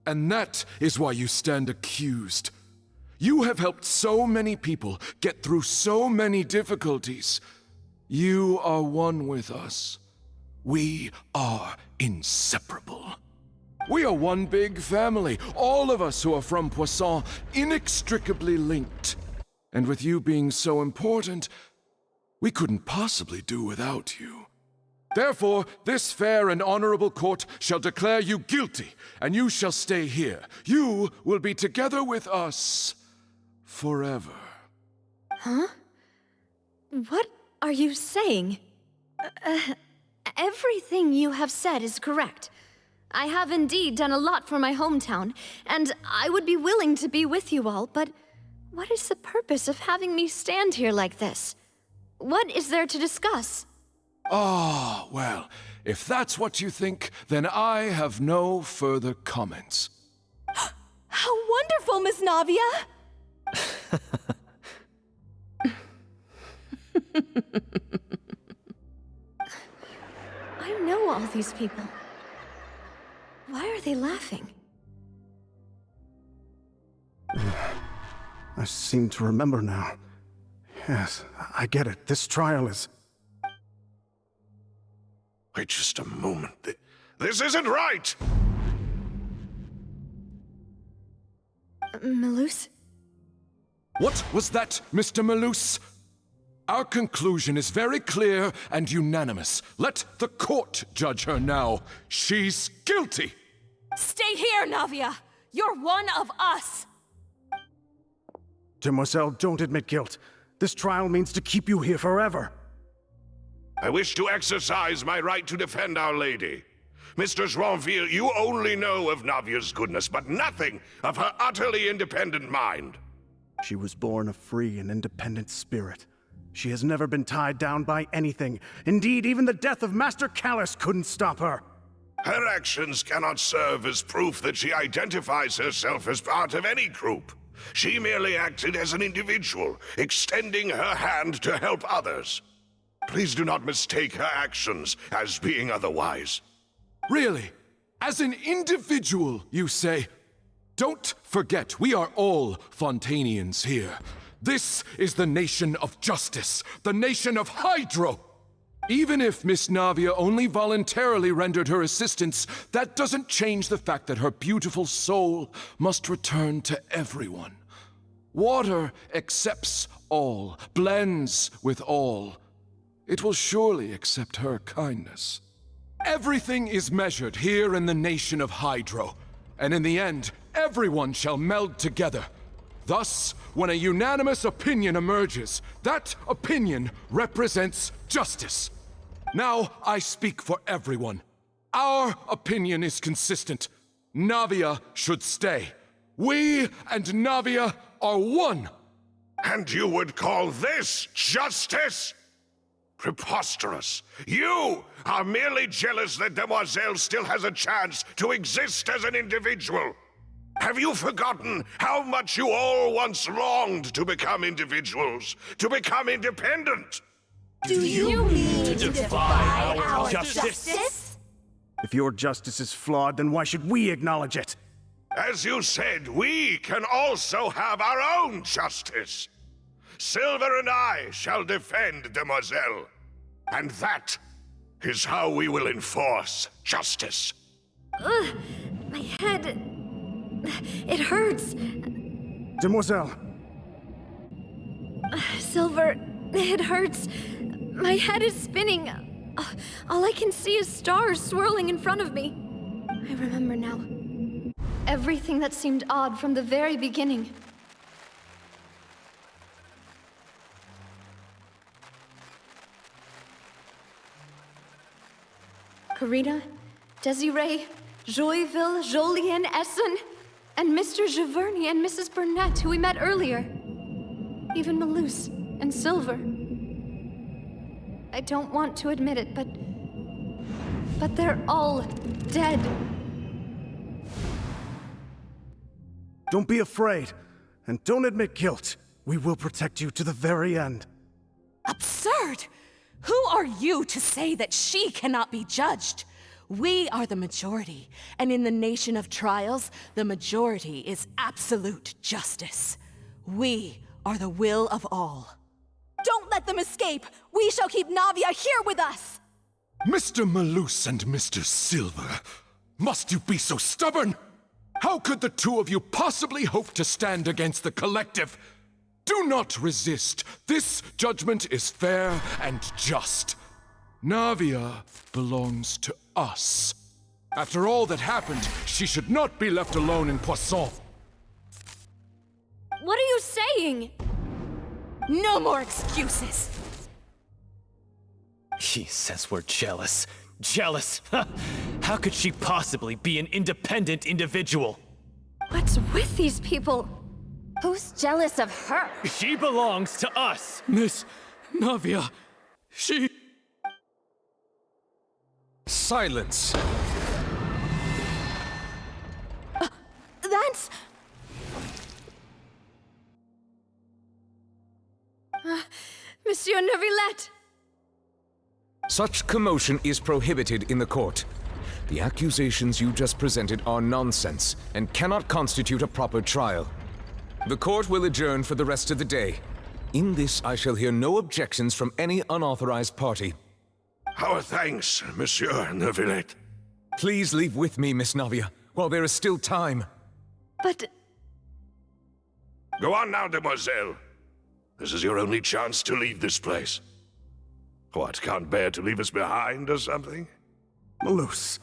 S8: And that is why you stand accused. You have helped so many people get through so many difficulties. You are one with us. We are inseparable. We are one big family, all of us who are from Poisson, inextricably linked. And with you being so important, we couldn't possibly do without you. Therefore, this fair and honorable court shall declare you guilty, and you shall stay here. You will be together with us forever.
S10: Huh? What are you saying? Everything you have said is correct. I have indeed done a lot for my hometown, and I would be willing to be with you all, but what is the purpose of having me stand here like this? What is there to discuss?
S8: Ah, well, if that's what you think, then I have no further comments.
S17: How wonderful, Miss Navia!
S10: I know all these people. Why are they laughing?
S14: I seem to remember now. Yes, I get it. This trial is...
S13: Wait just a moment. This isn't right!
S10: Malus?
S8: What was that, Mr. Malus? Our conclusion is very clear and unanimous. Let the court judge her now. She's guilty!
S17: Stay here, Navia! You're one of us!
S14: Demoiselle, don't admit guilt. This trial means to keep you here forever.
S13: I wish to exercise my right to defend Our Lady. Mr. Joinville, you only know of Navia's goodness, but nothing of her utterly independent mind.
S14: She was born a free and independent spirit. She has never been tied down by anything. Indeed, even the death of Master Callus couldn't stop her.
S13: Her actions cannot serve as proof that she identifies herself as part of any group. She merely acted as an individual, extending her hand to help others. Please do not mistake her actions as being otherwise.
S8: Really? As an individual, you say? Don't forget, we are all Fontanians here. This is the nation of justice, the nation of Hydro. Even if Miss Navia only voluntarily rendered her assistance, that doesn't change the fact that her beautiful soul must return to everyone. Water accepts all, blends with all. It will surely accept her kindness. Everything is measured here in the nation of Hydro, and in the end, everyone shall meld together. Thus, when a unanimous opinion emerges, that opinion represents justice. Now I speak for everyone. Our opinion is consistent. Navia should stay. We and Navia are one.
S13: And you would call this justice? Preposterous. You are merely jealous that Demoiselle still has a chance to exist as an individual. Have you forgotten how much you all once longed to become individuals, to become independent?
S2: Do you mean
S18: to defy our
S2: justice?
S14: If your justice is flawed, then why should we acknowledge it?
S13: As you said, we can also have our own justice. Silver and I shall defend Demoiselle. And that is how we will enforce justice.
S10: Ugh, my head... It hurts.
S14: Demoiselle!
S10: Silver, it hurts. My head is spinning. All I can see is stars swirling in front of me. I remember now. Everything that seemed odd from the very beginning. Karina, Desiree, Joyville, Jolien, Essen, and Mr. Giverny and Mrs. Burnett, who we met earlier. Even Malus and Silver. I don't want to admit it, but they're all dead.
S14: Don't be afraid, and don't admit guilt. We will protect you to the very end.
S19: Absurd! Who are you to say that she cannot be judged? We are the majority, and in the nation of trials, the majority is absolute justice. We are the will of all.
S20: Don't let them escape! We shall keep Navia here with us!
S8: Mr. Malus and Mr. Silver, must you be so stubborn? How could the two of you possibly hope to stand against the collective? Do not resist. This judgment is fair and just. Navia belongs to us. After all that happened, she should not be left alone in Poisson.
S10: What are you saying?
S19: No more excuses!
S18: He says we're jealous. Jealous? How could she possibly be an independent individual?
S10: What's with these people?
S1: Who's jealous of her?
S18: She belongs to us!
S12: Miss Navia, she...
S7: Silence!
S10: That's... Monsieur Neuvillette!
S7: Such commotion is prohibited in the court. The accusations you just presented are nonsense and cannot constitute a proper trial. The court will adjourn for the rest of the day. In this, I shall hear no objections from any unauthorized party.
S13: Our thanks, Monsieur Neuvillette.
S7: Please leave with me, Miss Navia, while there is still time.
S10: But...
S13: Go on now, demoiselle. This is your only chance to leave this place. What, can't bear to leave us behind or something?
S14: Malus.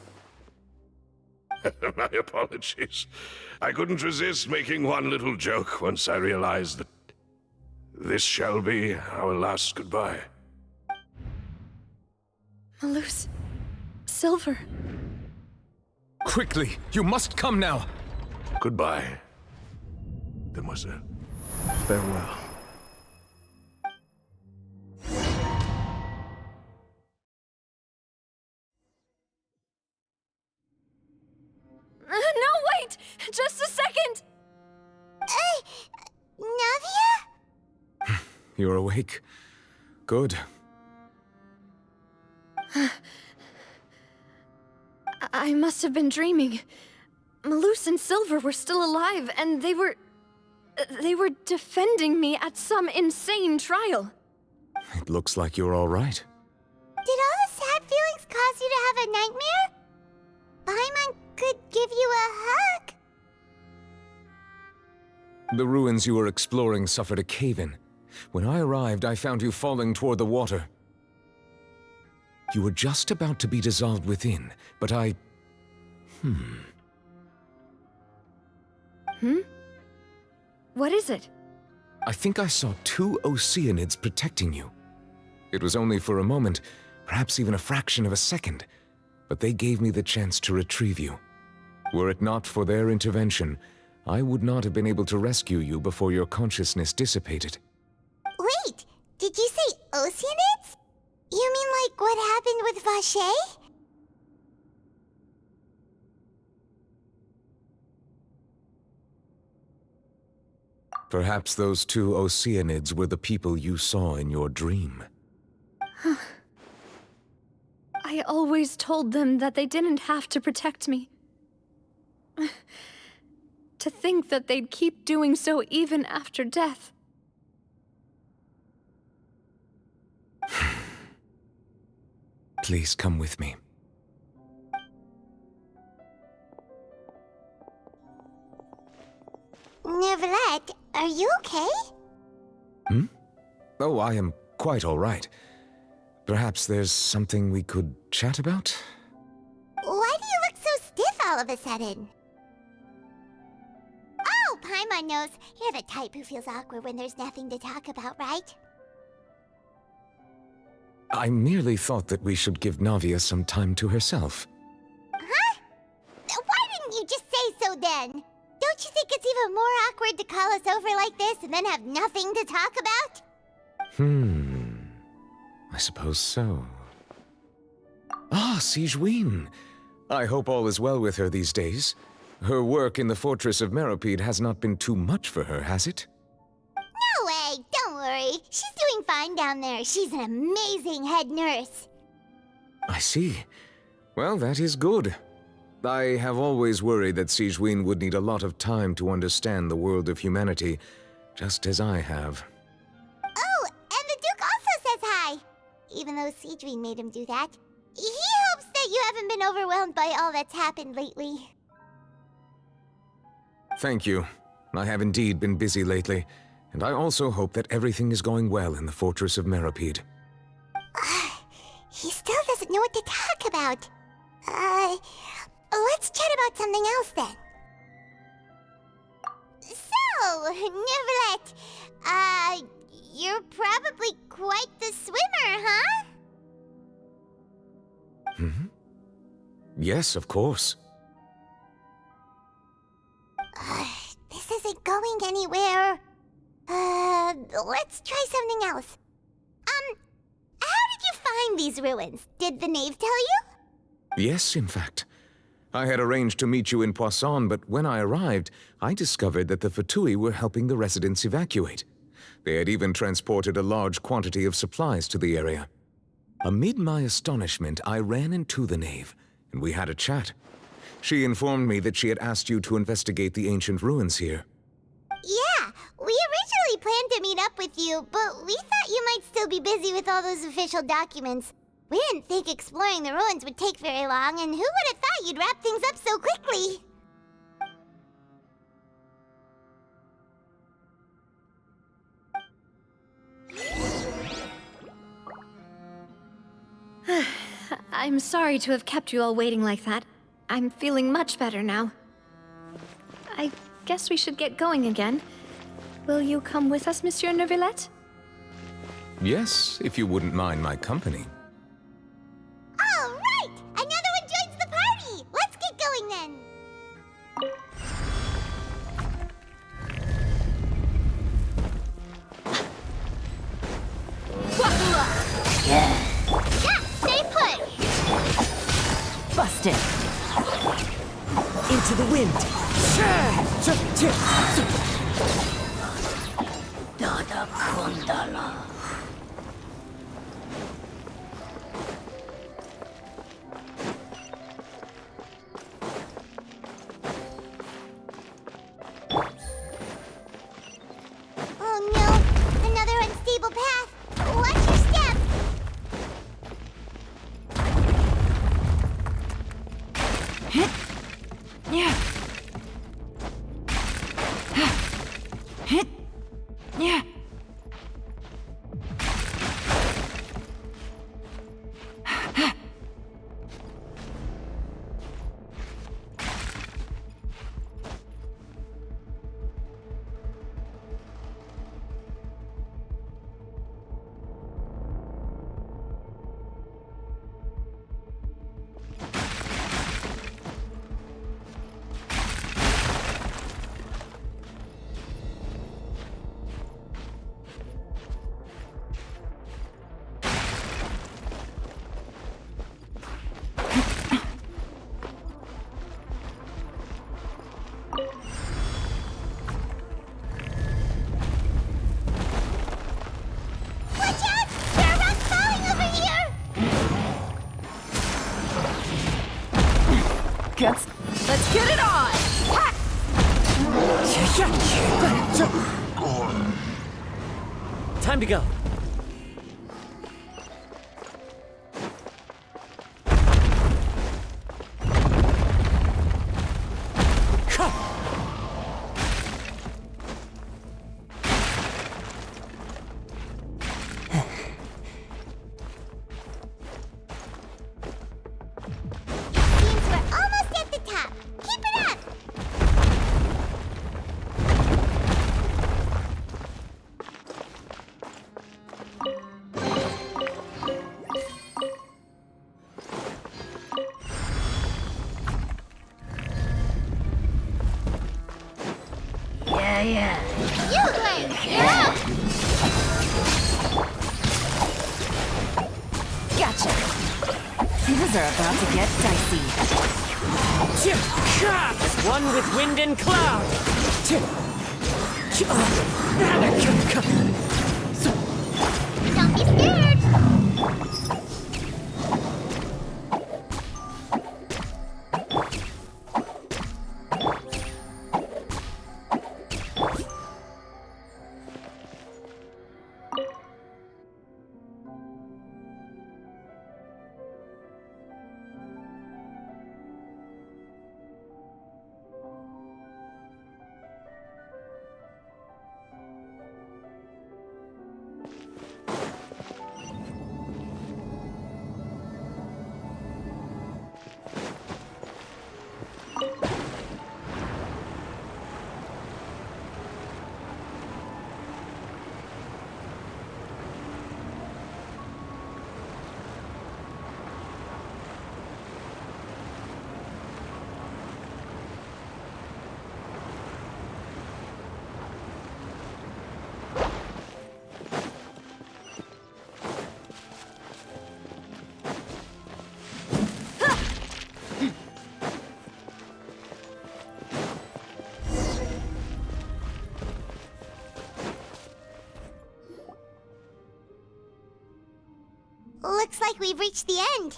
S13: My apologies. I couldn't resist making one little joke once I realized that this shall be our last goodbye.
S10: Malus... Silver...
S7: Quickly! You must come now!
S13: Goodbye, demoiselle.
S14: Farewell.
S10: No, wait! Just a second!
S2: Navia?
S7: You're awake. Good.
S10: I must have been dreaming. Malus and Silver were still alive, and they were defending me at some insane trial.
S7: It looks like you're all right.
S2: Did all the sad feelings cause you to have a nightmare? Paimon could give you a hug.
S7: The ruins you were exploring suffered a cave-in. When I arrived, I found you falling toward the water. You were just about to be dissolved within, but I...
S10: What is it?
S7: I think I saw 2 Oceanids protecting you. It was only for a moment, perhaps even a fraction of a second, but they gave me the chance to retrieve you. Were it not for their intervention, I would not have been able to rescue you before your consciousness dissipated.
S2: Wait, did you say Oceanids? You mean like what happened with Vacher?
S7: Perhaps those 2 Oceanids were the people you saw in your dream.
S10: I always told them that they didn't have to protect me. To think that they'd keep doing so even after death.
S7: Please come with me.
S2: Neuvillette, are you okay?
S7: Oh, I am quite all right. Perhaps there's something we could chat about?
S2: Why do you look so stiff all of a sudden? Oh, Paimon knows. You're the type who feels awkward when there's nothing to talk about, right?
S7: I merely thought that we should give Navia some time to herself.
S2: Huh? Why didn't you just say so then? Don't you think it's even more awkward to call us over like this and then have nothing to talk about?
S7: I I suppose so. Ah, Sigewinne. I hope all is well with her these days. Her work in the Fortress of Meropide has not been too much for her, has it?
S2: No way, don't worry. She's doing fine down there. She's an amazing head nurse.
S7: I see. Well, that is good. I have always worried that Sigewinne would need a lot of time to understand the world of humanity, just as I have.
S2: Oh, and the Duke also says hi. Even though Sigewinne made him do that. He hopes that you haven't been overwhelmed by all that's happened lately.
S7: Thank you. I have indeed been busy lately, and I also hope that everything is going well in the Fortress of Meropide.
S2: He still doesn't know what to talk about. Let's chat about something else then. So, Neverlet, you're probably quite the swimmer, huh?
S7: Mm-hmm. Yes, of course.
S2: This isn't going anywhere. Let's try something else. How did you find these ruins? Did the knave tell you?
S7: Yes, in fact. I had arranged to meet you in Poisson, but when I arrived, I discovered that the Fatui were helping the residents evacuate. They had even transported a large quantity of supplies to the area. Amid my astonishment, I ran into the knave, and we had a chat. She informed me that she had asked you to investigate the ancient ruins here.
S2: Yeah, we originally planned to meet up with you, but we thought you might still be busy with all those official documents. We didn't think exploring the ruins would take very long, and who would have thought you'd wrap things up so quickly?
S10: I'm sorry to have kept you all waiting like that. I'm feeling much better now. I guess we should get going again. Will you come with us, Monsieur Neuvillette?
S7: Yes, if you wouldn't mind my company.
S2: All right! Another one joins the party! Let's get going then!
S1: Yeah.
S2: Yeah, stay put!
S15: Busted! Into the wind! Dada Kundala.
S2: Oh no! Another unstable path! Watch your step!
S15: Yeah. Yeah. Let's get it on! Time to go.
S2: Yeah. You, Glenn, you're up!
S1: Things are about to get dicey.
S15: As one with wind and cloud.
S2: Don't be scared! Looks like we've reached the end.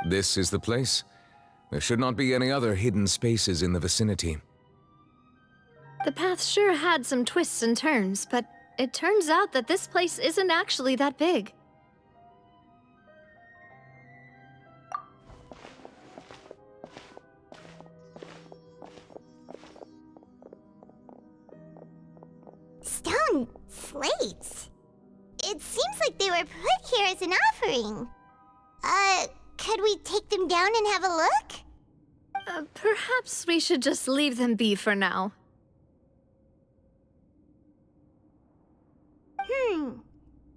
S7: This is the place. There should not be any other hidden spaces in the vicinity.
S6: The path sure had some twists and turns, but it turns out that this place isn't actually that big.
S2: Stone slates? It seems like they were put here as an offering. Could we take them down and have a look?
S6: Perhaps we should just leave them be for now.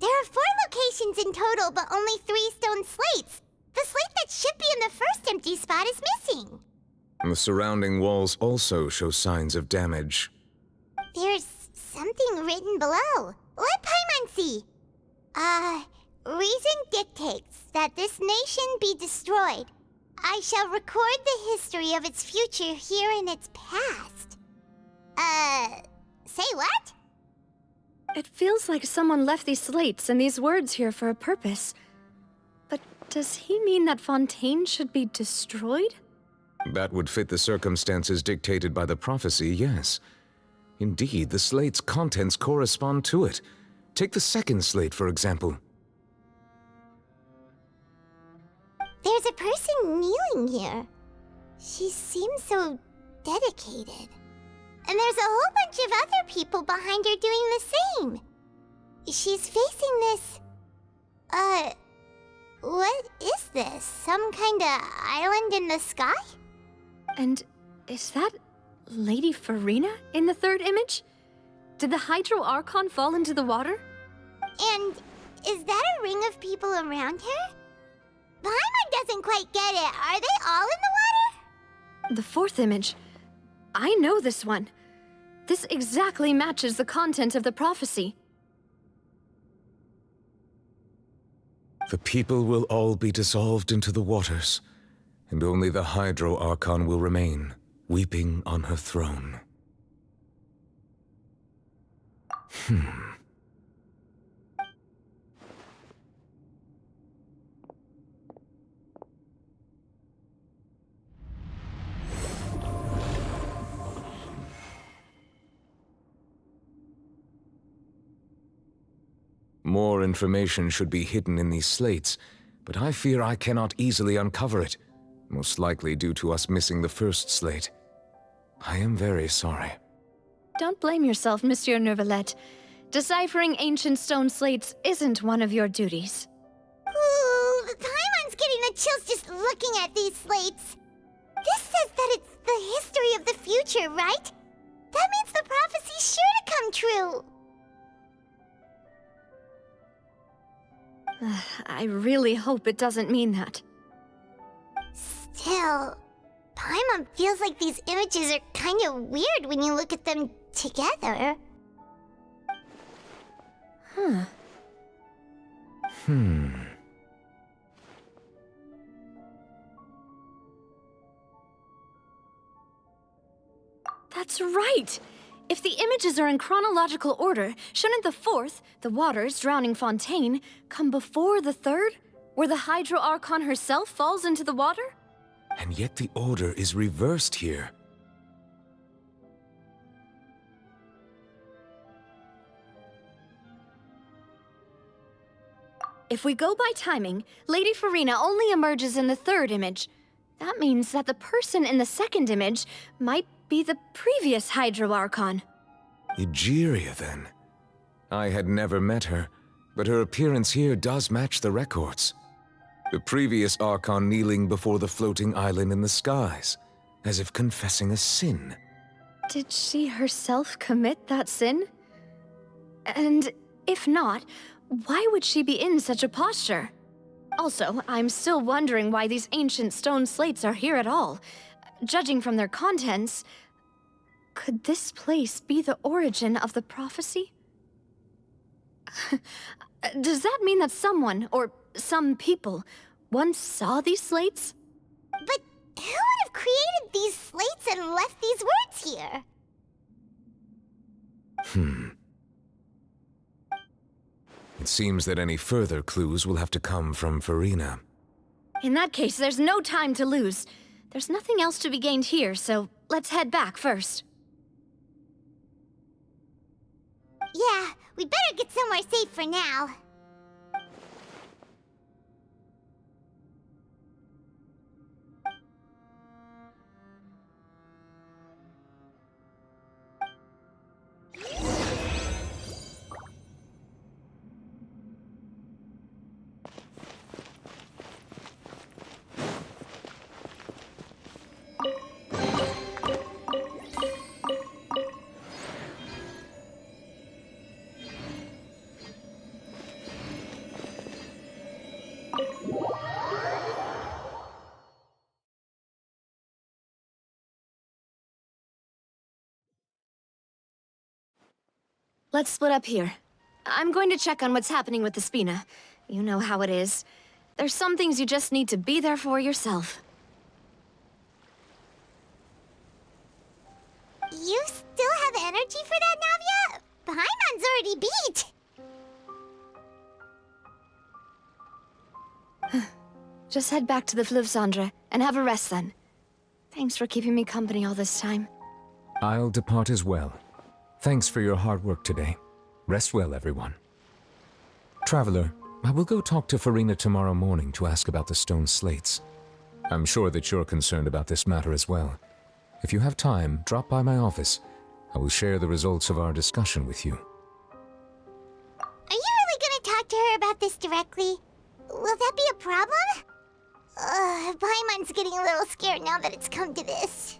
S2: There are 4 locations in total, but only 3 stone slates. The slate that should be in the first empty spot is missing.
S7: The surrounding walls also show signs of damage.
S2: There's something written below. Let Paimon see. Reason dictates that this nation be destroyed. I shall record the history of its future here in its past. Say what?
S6: It feels like someone left these slates and these words here for a purpose. But does he mean that Fontaine should be destroyed?
S7: That would fit the circumstances dictated by the prophecy, yes. Indeed, the slate's contents correspond to it. Take the second slate, for example.
S2: There's a person kneeling here. She seems so dedicated. And there's a whole bunch of other people behind her doing the same. She's facing this... what is this? Some kind of island in the sky?
S6: And is that Lady Farina in the third image? Did the Hydro Archon fall into the water?
S2: And is that a ring of people around her? Paimon doesn't quite get it. Are they all in the water?
S6: The fourth image. I know this one. This exactly matches the content of the prophecy.
S7: The people will all be dissolved into the waters, and only the Hydro Archon will remain, weeping on her throne. More information should be hidden in these slates, but I fear I cannot easily uncover it, most likely due to us missing the first slate. I am very sorry.
S6: Don't blame yourself, Monsieur Neuvillette. Deciphering ancient stone slates isn't one of your duties.
S2: Ooh, Paimon's getting the chills just looking at these slates. This says that it's the history of the future, right? That means the prophecy's sure to come true.
S6: I really hope it doesn't mean that.
S2: Still, Paimon feels like these images are kind of weird when you look at them together.
S10: That's right! If the images are in chronological order, shouldn't the fourth, the waters drowning Fontaine, come before the third, where the Hydro Archon herself falls into the water?
S7: And yet the order is reversed here.
S10: If we go by timing, Lady Farina only emerges in the third image. That means that the person in the second image might be the previous Hydro Archon.
S7: Egeria, then. I had never met her, but her appearance here does match the records. The previous Archon kneeling before the floating island in the skies, as if confessing a sin.
S10: Did she herself commit that sin? And if not, why would she be in such a posture? Also, I'm still wondering why these ancient stone slates are here at all. Judging from their contents, could this place be the origin of the prophecy? Does that mean that someone, or some people, once saw these slates?
S2: But who would have created these slates and left these words here?
S7: It seems that any further clues will have to come from Farina.
S10: In that case, there's no time to lose. There's nothing else to be gained here, so let's head back first.
S2: Yeah, we better get somewhere safe for now.
S10: Let's split up here. I'm going to check on what's happening with the Spina. You know how it is. There's some things you just need to be there for yourself.
S2: You still have energy for that, Navia? Paimon's already beat!
S10: Just head back to the Fleuve Cendre and have a rest then. Thanks for keeping me company all this time.
S7: I'll depart as well. Thanks for your hard work today. Rest well, everyone. Traveler, I will go talk to Farina tomorrow morning to ask about the stone slates. I'm sure that you're concerned about this matter as well. If you have time, drop by my office. I will share the results of our discussion with you.
S2: Are you really gonna talk to her about this directly? Will that be a problem? Paimon's getting a little scared now that it's come to this.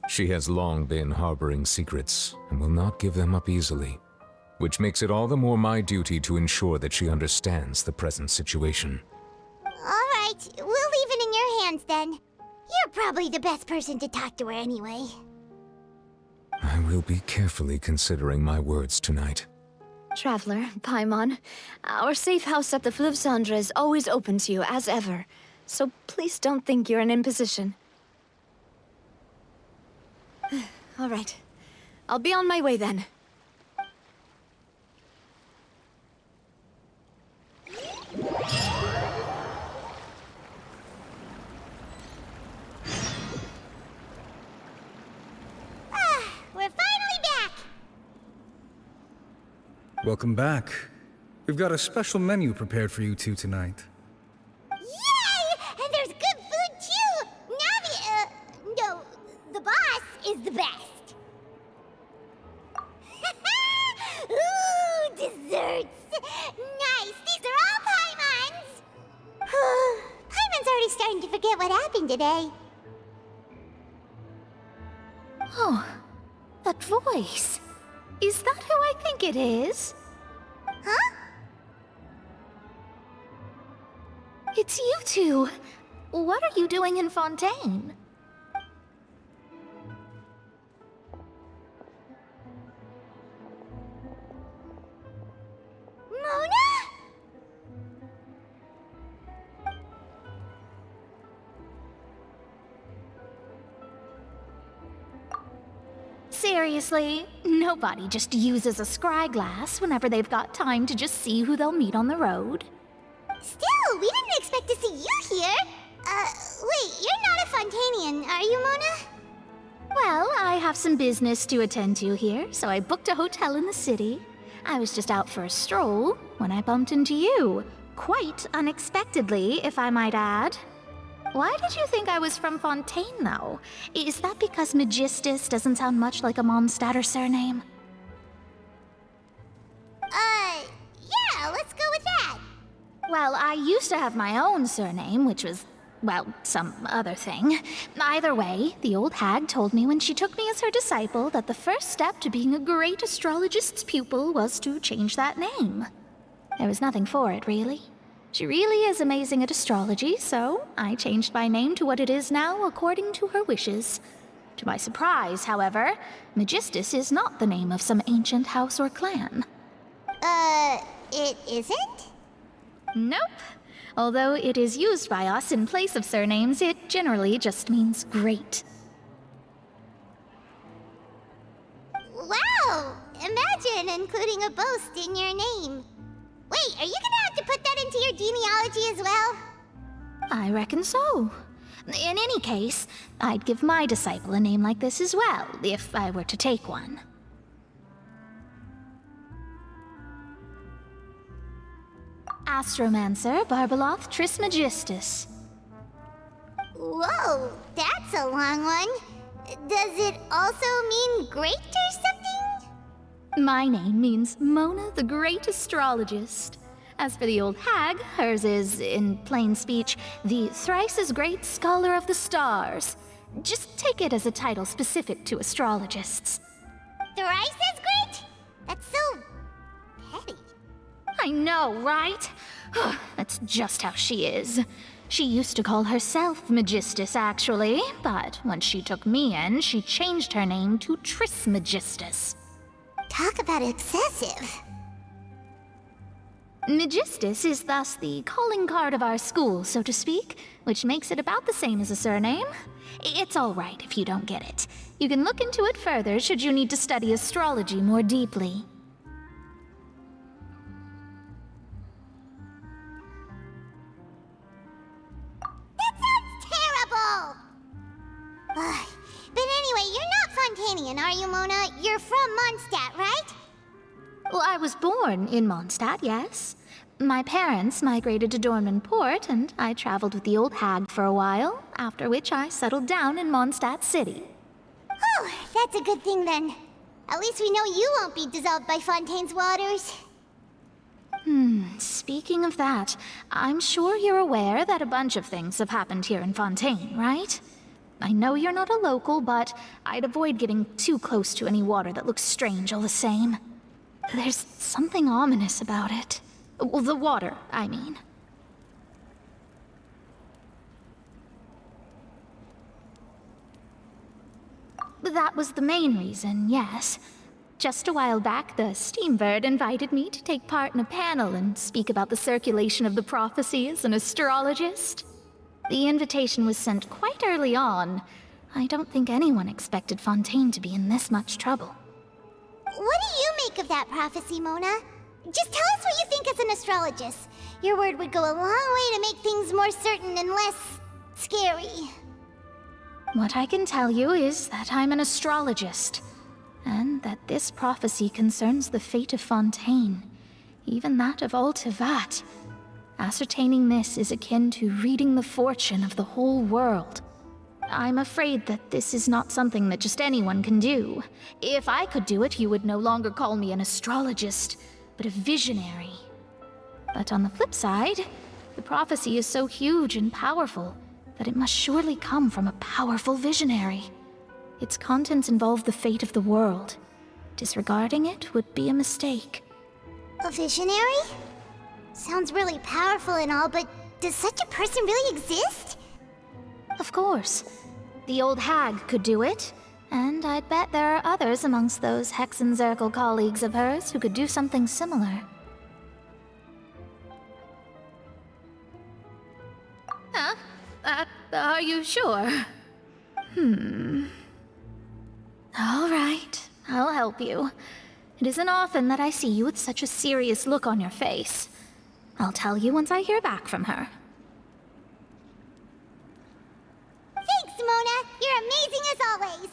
S7: She has long been harboring secrets and will not give them up easily, which makes it all the more my duty to ensure that she understands the present situation.
S2: Alright, we'll leave it in your hands then. You're probably the best person to talk to her anyway.
S7: I will be carefully considering my words tonight.
S10: Traveler, Paimon, our safe house at the Fleuve Cendre is always open to you as ever, so please don't think you're an imposition. All right. I'll be on my way then.
S2: We're finally back!
S21: Welcome back. We've got a special menu prepared for you two tonight.
S2: Yay! And there's good food too! Navi, no, the boss is the best. Ooh, desserts! Nice! These are all Paimon's! Paimon's already starting to forget what happened today.
S6: Oh, that voice. Is that who I think it is?
S2: Huh?
S6: It's you two. What are you doing in Fontaine?
S2: Mona?
S6: seriously, nobody just uses a scry glass whenever they've got time to just see who they'll meet on the road.
S2: Still, we didn't expect to see you here. Wait, you're not a Fontanian, are you, Mona?
S6: Well, I have some business to attend to here, so I booked a hotel in the city. I was just out for a stroll when I bumped into you. Quite unexpectedly, if I might add. Why did you think I was from Fontaine, though? Is that because Magistus doesn't sound much like a Mondstadter surname?
S2: Yeah, let's go with that.
S6: Well, I used to have my own surname, which was, well, some other thing. Either way, the old hag told me when she took me as her disciple that the first step to being a great astrologist's pupil was to change that name. There was nothing for it, really. She really is amazing at astrology, so I changed my name to what it is now according to her wishes. To my surprise, however, Magistus is not the name of some ancient house or clan.
S2: It isn't?
S6: Nope. Although it is used by us in place of surnames, it generally just means great.
S2: Wow! Imagine including a boast in your name. Wait, are you gonna have to put that into your genealogy as well?
S6: I reckon so. In any case, I'd give my disciple a name like this as well, if I were to take one. Astromancer Barbeloth Trismegistus.
S2: Whoa, that's a long one. Does it also mean great or something?
S6: My name means Mona the Great Astrologist. As for the old hag, hers is, in plain speech, the thrice as great Scholar of the Stars. Just take it as a title specific to astrologists.
S2: Thrice as great? That's so petty.
S6: I know, right? That's just how she is. She used to call herself Magistus, actually, but when she took me in, she changed her name to Trismegistus.
S2: Talk about excessive.
S6: Magistus is thus the calling card of our school, so to speak, which makes it about the same as a surname. It's all right if you don't get it. You can look into it further should you need to study astrology more deeply.
S2: That sounds terrible! But anyway, you're not Fontanian, are you, Mona? You're from Mondstadt, right?
S6: Well, I was born in Mondstadt, yes. My parents migrated to Dornman Port, and I traveled with the old hag for a while, after which I settled down in Mondstadt City.
S2: Oh, that's a good thing then. At least we know you won't be dissolved by Fontaine's waters.
S6: Speaking of that, I'm sure you're aware that a bunch of things have happened here in Fontaine, right? I know you're not a local, but I'd avoid getting too close to any water that looks strange all the same. There's something ominous about it. Well, the water, I mean. That was the main reason, yes. Just a while back, the Steambird invited me to take part in a panel and speak about the circulation of the prophecy as an astrologist. The invitation was sent quite early on. I don't think anyone expected Fontaine to be in this much trouble.
S2: What do you make of that prophecy, Mona? Just tell us what you think as an astrologist. Your word would go a long way to make things more certain and less scary.
S6: What I can tell you is that I'm an astrologist, and that this prophecy concerns the fate of Fontaine, even that of all Tevat. Ascertaining this is akin to reading the fortune of the whole world. I'm afraid that this is not something that just anyone can do. If I could do it, you would no longer call me an astrologist, but a visionary. But on the flip side, the prophecy is so huge and powerful that it must surely come from a powerful visionary. Its contents involve the fate of the world. Disregarding it would be a mistake.
S2: A visionary? Sounds really powerful and all, but does such a person really exist?
S6: Of course. The old hag could do it, and I'd bet there are others amongst those Hexenzirkel colleagues of hers who could do something similar. Huh? Are you sure? All right, I'll help you. It isn't often that I see you with such a serious look on your face. I'll tell you once I hear back from her.
S2: Thanks, Mona. You're amazing as always.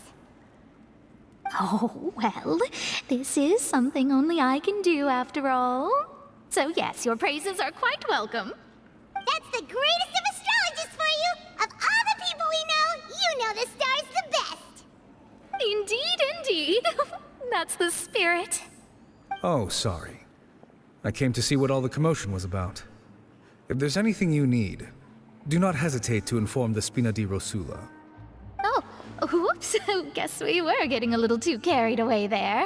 S6: Oh, well, this is something only I can do after all. So yes, your praises are quite welcome.
S2: That's the greatest of astrologists for you! Of all the people we know, you know the star's the best!
S6: Indeed, indeed. That's the spirit.
S21: Oh, sorry. I came to see what all the commotion was about. If there's anything you need, do not hesitate to inform the Spina di Rosula.
S6: Oh, whoops. Guess we were getting a little too carried away there.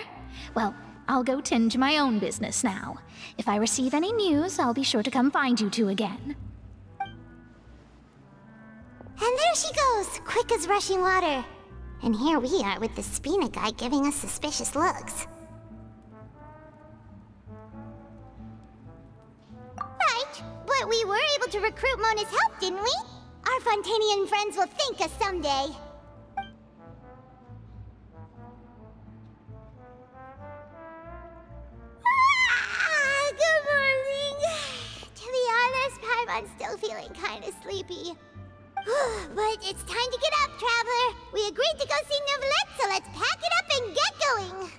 S6: Well, I'll go tend to my own business now. If I receive any news, I'll be sure to come find you two again.
S2: And there she goes, quick as rushing water. And here we are with the Spina guy giving us suspicious looks. Right, but we were able to recruit Mona's help, didn't we? Our Fontanian friends will thank us someday. Good morning. To be honest, I'm still feeling kind of sleepy. But it's time to get up, Traveler. We agreed to go see Neuvillette, so let's pack it up and get going.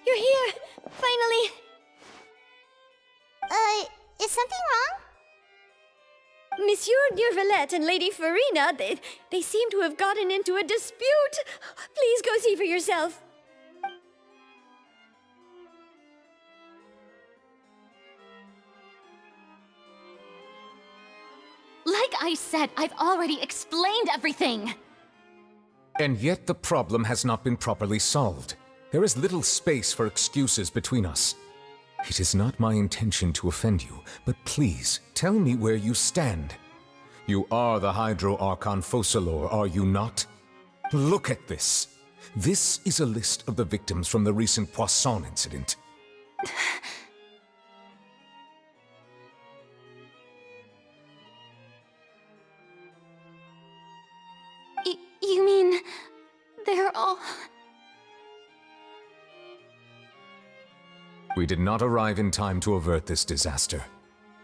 S5: You're here! Finally!
S2: Is something wrong?
S5: Monsieur Neuvillette and Lady Farina, they seem to have gotten into a dispute. Please go see for yourself.
S4: Like I said, I've already explained everything!
S7: And yet the problem has not been properly solved. There is little space for excuses between us. It is not my intention to offend you, but please, tell me where you stand. You are the Hydro Archon Focalor, are you not? Look at this. This is a list of the victims from the recent Poisson incident.
S4: You mean... they're all...
S7: We did not arrive in time to avert this disaster,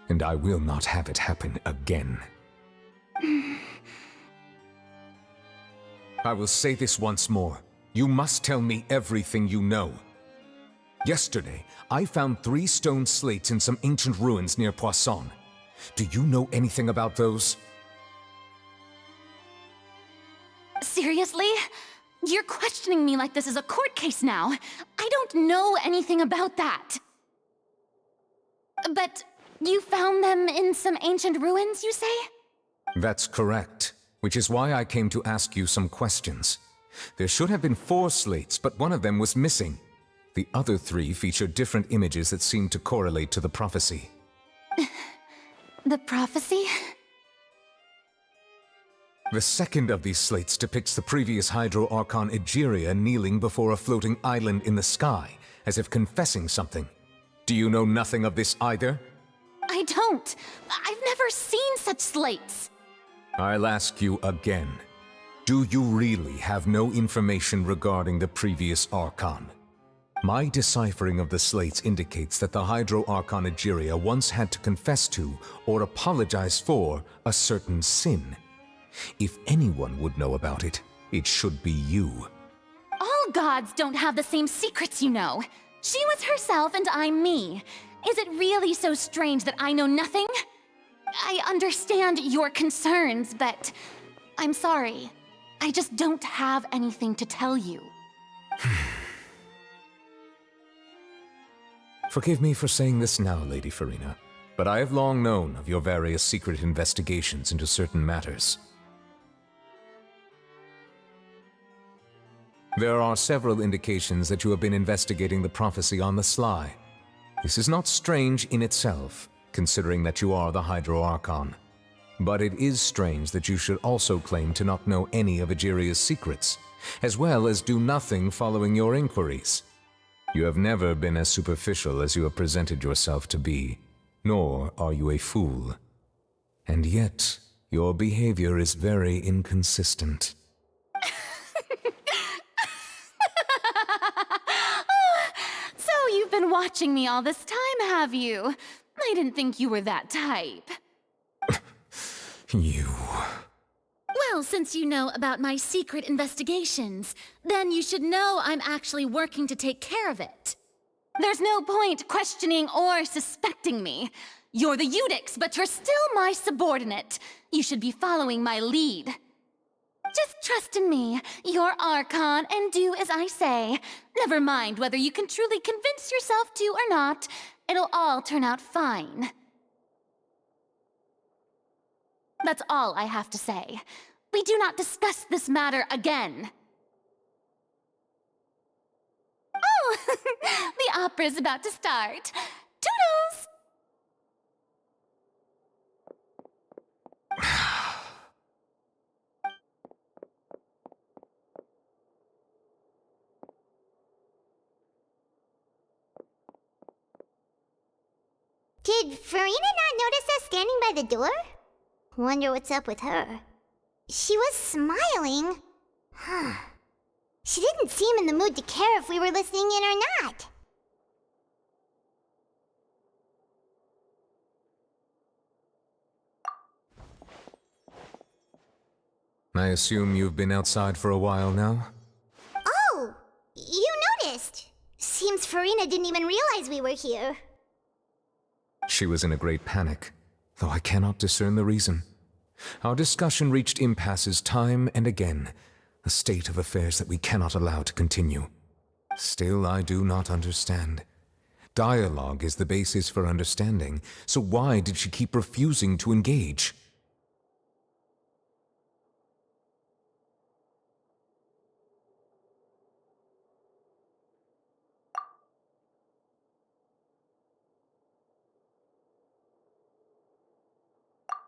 S7: and I will not have it happen again. I will say this once more. You must tell me everything you know. Yesterday, I found 3 stone slates in some ancient ruins near Poisson. Do you know anything about those?
S4: Seriously? You're questioning me like this is a court case now. I don't know anything about that. But you found them in some ancient ruins, you say?
S7: That's correct, which is why I came to ask you some questions. There should have been 4 slates, but one of them was missing. The other 3 featured different images that seemed to correlate to the prophecy.
S4: The prophecy?
S7: The second of these slates depicts the previous Hydro Archon Egeria kneeling before a floating island in the sky, as if confessing something. Do you know nothing of this either?
S4: I don't. I've never seen such slates.
S7: I'll ask you again. Do you really have no information regarding the previous Archon? My deciphering of the slates indicates that the Hydro Archon Egeria once had to confess to, or apologize for, a certain sin. If anyone would know about it, it should be you.
S4: All gods don't have the same secrets, you know. She was herself and I'm me. Is it really so strange that I know nothing?
S10: I understand your concerns, but I'm sorry. I just don't have anything to tell you.
S7: Forgive me for saying this now, Lady Farina, but I have long known of your various secret investigations into certain matters. There are several indications that you have been investigating the prophecy on the sly. This is not strange in itself, considering that you are the Hydro Archon. But it is strange that you should also claim to not know any of Egeria's secrets, as well as do nothing following your inquiries. You have never been as superficial as you have presented yourself to be, nor are you a fool. And yet, your behavior is very inconsistent.
S10: So you've been watching me all this time, have you? I didn't think you were that type.
S7: You...
S3: Well, since you know about my secret investigations, then you should know I'm actually working to take care of it.
S10: There's no point questioning or suspecting me. You're the Eudix, but you're still my subordinate. You should be following my lead. Just trust in me, your Archon, and do as I say. Never mind whether you can truly convince yourself to or not. It'll all turn out fine. That's all I have to say. We do not discuss this matter again. Oh, the opera's about to start. Toodles!
S2: Did Farina not notice us standing by the door? Wonder what's up with her. She was smiling. Huh. She didn't seem in the mood to care if we were listening in or not.
S7: I assume you've been outside for a while now?
S2: Oh! You noticed! Seems Farina didn't even realize we were here.
S7: She was in a great panic, though I cannot discern the reason. Our discussion reached impasses time and again, a state of affairs that we cannot allow to continue. Still, I do not understand. Dialogue is the basis for understanding, so why did she keep refusing to engage?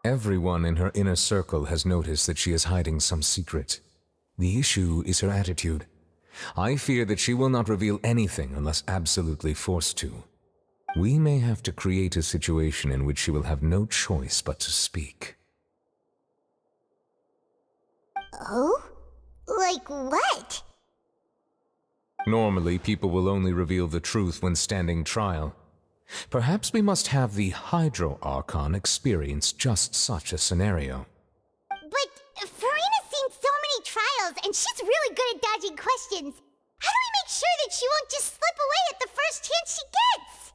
S7: Everyone in her inner circle has noticed that she is hiding some secret. The issue is her attitude. I fear that she will not reveal anything unless absolutely forced to. We may have to create a situation in which she will have no choice but to speak.
S2: Oh? Like what?
S7: Normally, people will only reveal the truth when standing trial. Perhaps we must have the Hydro Archon experience just such a scenario.
S2: But Farina's seen so many trials, and she's really good at dodging questions. How do we make sure that she won't just slip away at the first chance she gets?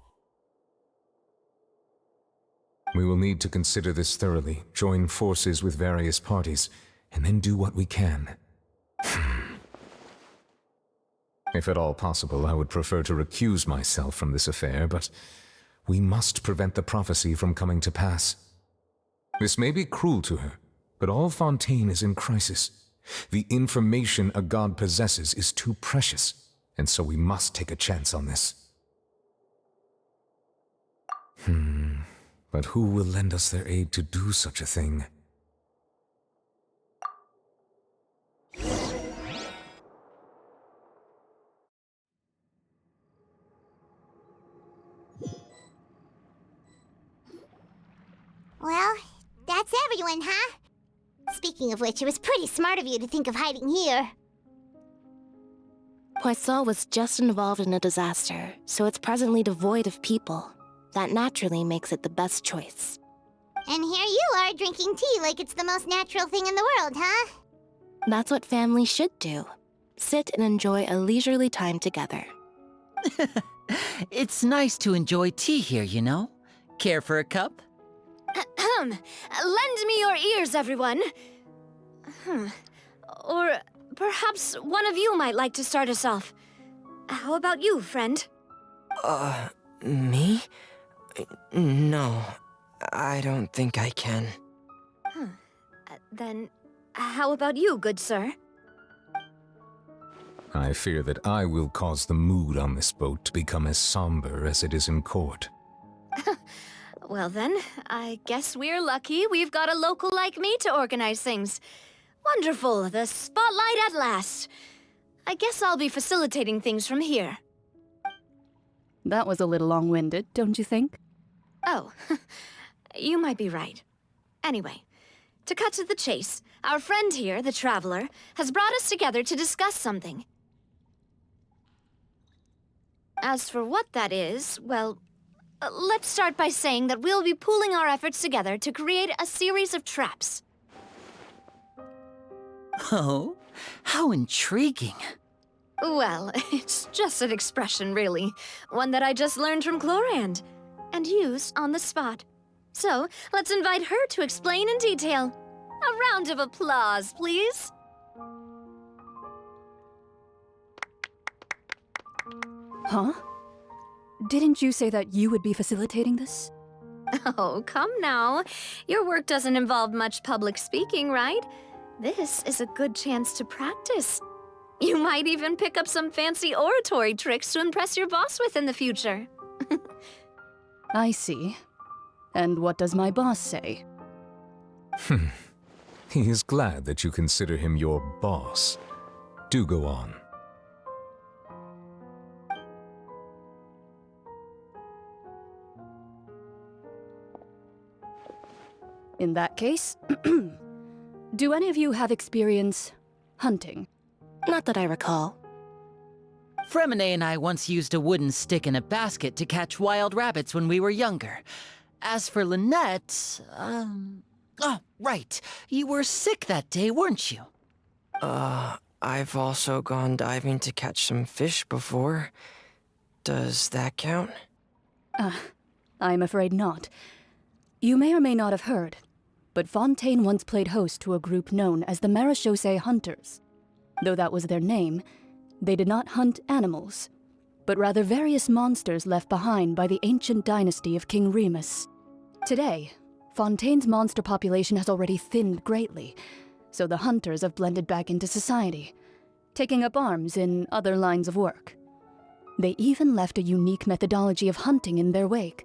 S7: We will need to consider this thoroughly, join forces with various parties, and then do what we can. If at all possible, I would prefer to recuse myself from this affair, but we must prevent the prophecy from coming to pass. This may be cruel to her, but all Fontaine is in crisis. The information a god possesses is too precious, and so we must take a chance on this. But who will lend us their aid to do such a thing?
S2: Well, that's everyone, huh? Speaking of which, it was pretty smart of you to think of hiding here.
S22: Poisson was just involved in a disaster, so it's presently devoid of people. That naturally makes it the best choice.
S2: And here you are drinking tea like it's the most natural thing in the world, huh?
S22: That's what family should do. Sit and enjoy a leisurely time together.
S23: It's nice to enjoy tea here, you know? Care for a cup?
S10: Lend me your ears, everyone. Or perhaps one of you might like to start us off. How about you, friend?
S9: Me? No, I don't think I can.
S10: Then, how about you, good sir?
S7: I fear that I will cause the mood on this boat to become as somber as it is in court.
S10: Well then, I guess we're lucky we've got a local like me to organize things. Wonderful, the spotlight at last. I guess I'll be facilitating things from here.
S11: That was a little long-winded, don't you think?
S10: Oh, you might be right. Anyway, to cut to the chase, our friend here, the Traveler, has brought us together to discuss something. As for what that is, well, let's start by saying that we'll be pooling our efforts together to create a series of traps.
S23: Oh, how intriguing.
S10: Well, it's just an expression, really. One that I just learned from Chlorand, and used on the spot. So, let's invite her to explain in detail. A round of applause, please.
S11: Huh? Didn't you say that you would be facilitating this?
S10: Oh, come now. Your work doesn't involve much public speaking, right? This is a good chance to practice. You might even pick up some fancy oratory tricks to impress your boss with in the future.
S11: I see. And what does my boss say?
S7: He is glad that you consider him your boss. Do go on.
S11: In that case, do any of you have experience hunting?
S22: Not that I recall.
S15: Fremine and I once used a wooden stick in a basket to catch wild rabbits when we were younger. As for Lynette, oh, right. You were sick that day, weren't you?
S9: I've also gone diving to catch some fish before. Does that count?
S11: I'm afraid not. You may or may not have heard, but Fontaine once played host to a group known as the Marechaussee Hunters. Though that was their name, they did not hunt animals, but rather various monsters left behind by the ancient dynasty of King Remus. Today, Fontaine's monster population has already thinned greatly, so the hunters have blended back into society, taking up arms in other lines of work. They even left a unique methodology of hunting in their wake.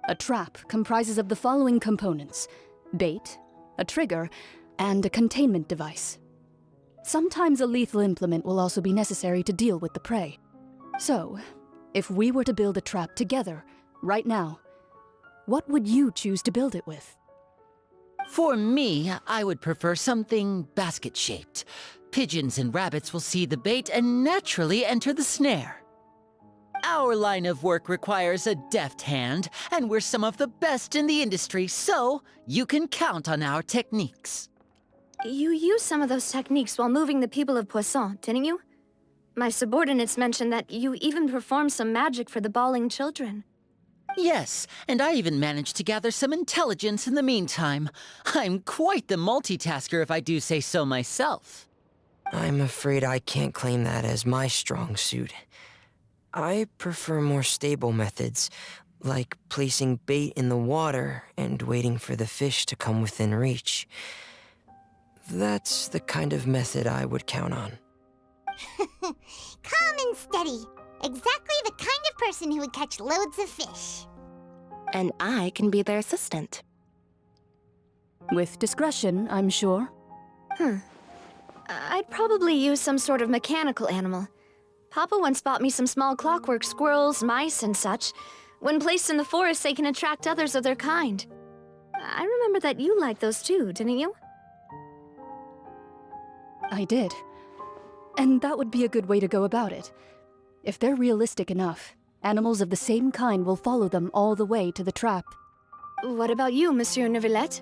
S11: A trap comprises of the following components: bait, a trigger, and a containment device. Sometimes a lethal implement will also be necessary to deal with the prey. So, if we were to build a trap together, right now, what would you choose to build it with?
S15: For me, I would prefer something basket-shaped. Pigeons and rabbits will see the bait and naturally enter the snare. Our line of work requires a deft hand, and we're some of the best in the industry, so you can count on our techniques.
S10: You used some of those techniques while moving the people of Poisson, didn't you? My subordinates mentioned that you even performed some magic for the bawling children.
S15: Yes, and I even managed to gather some intelligence in the meantime. I'm quite the multitasker if I do say so myself.
S9: I'm afraid I can't claim that as my strong suit. I prefer more stable methods, like placing bait in the water and waiting for the fish to come within reach. That's the kind of method I would count on.
S2: Calm and steady. Exactly the kind of person who would catch loads of fish.
S22: And I can be their assistant.
S11: With discretion, I'm sure.
S10: I'd probably use some sort of mechanical animal. Papa once bought me some small clockwork squirrels, mice, and such. When placed in the forest, they can attract others of their kind. I remember that you liked those too, didn't you?
S11: I did. And that would be a good way to go about it. If they're realistic enough, animals of the same kind will follow them all the way to the trap.
S10: What about you, Monsieur Neuvillette?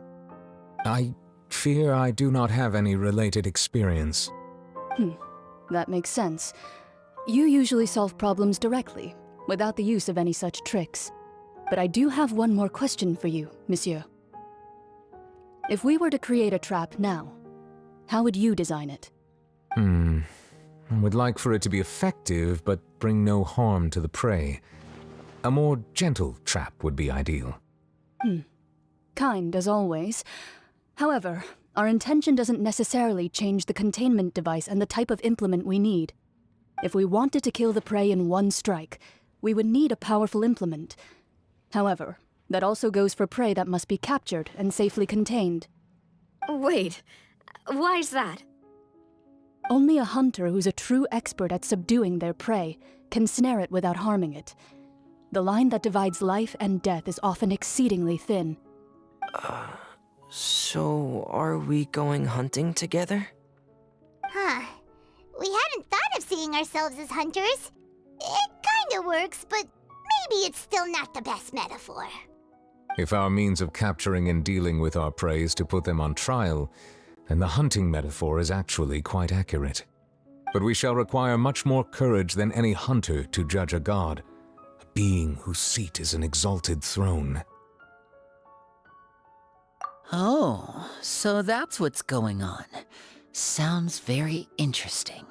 S7: I fear I do not have any related experience.
S11: That makes sense. You usually solve problems directly, without the use of any such tricks. But I do have one more question for you, monsieur. If we were to create a trap now, how would you design it?
S7: I would like for it to be effective, but bring no harm to the prey. A more gentle trap would be ideal.
S11: Kind, as always. However, our intention doesn't necessarily change the containment device and the type of implement we need. If we wanted to kill the prey in one strike, we would need a powerful implement. However, that also goes for prey that must be captured and safely contained.
S10: Wait, why's that?
S11: Only a hunter who's a true expert at subduing their prey can snare it without harming it. The line that divides life and death is often exceedingly thin.
S9: So are we going hunting together?
S2: Huh. We hadn't thought of seeing ourselves as hunters. It kinda works, but maybe it's still not the best metaphor.
S7: If our means of capturing and dealing with our prey is to put them on trial, then the hunting metaphor is actually quite accurate. But we shall require much more courage than any hunter to judge a god, a being whose seat is an exalted throne.
S15: Oh, so that's what's going on. Sounds very interesting.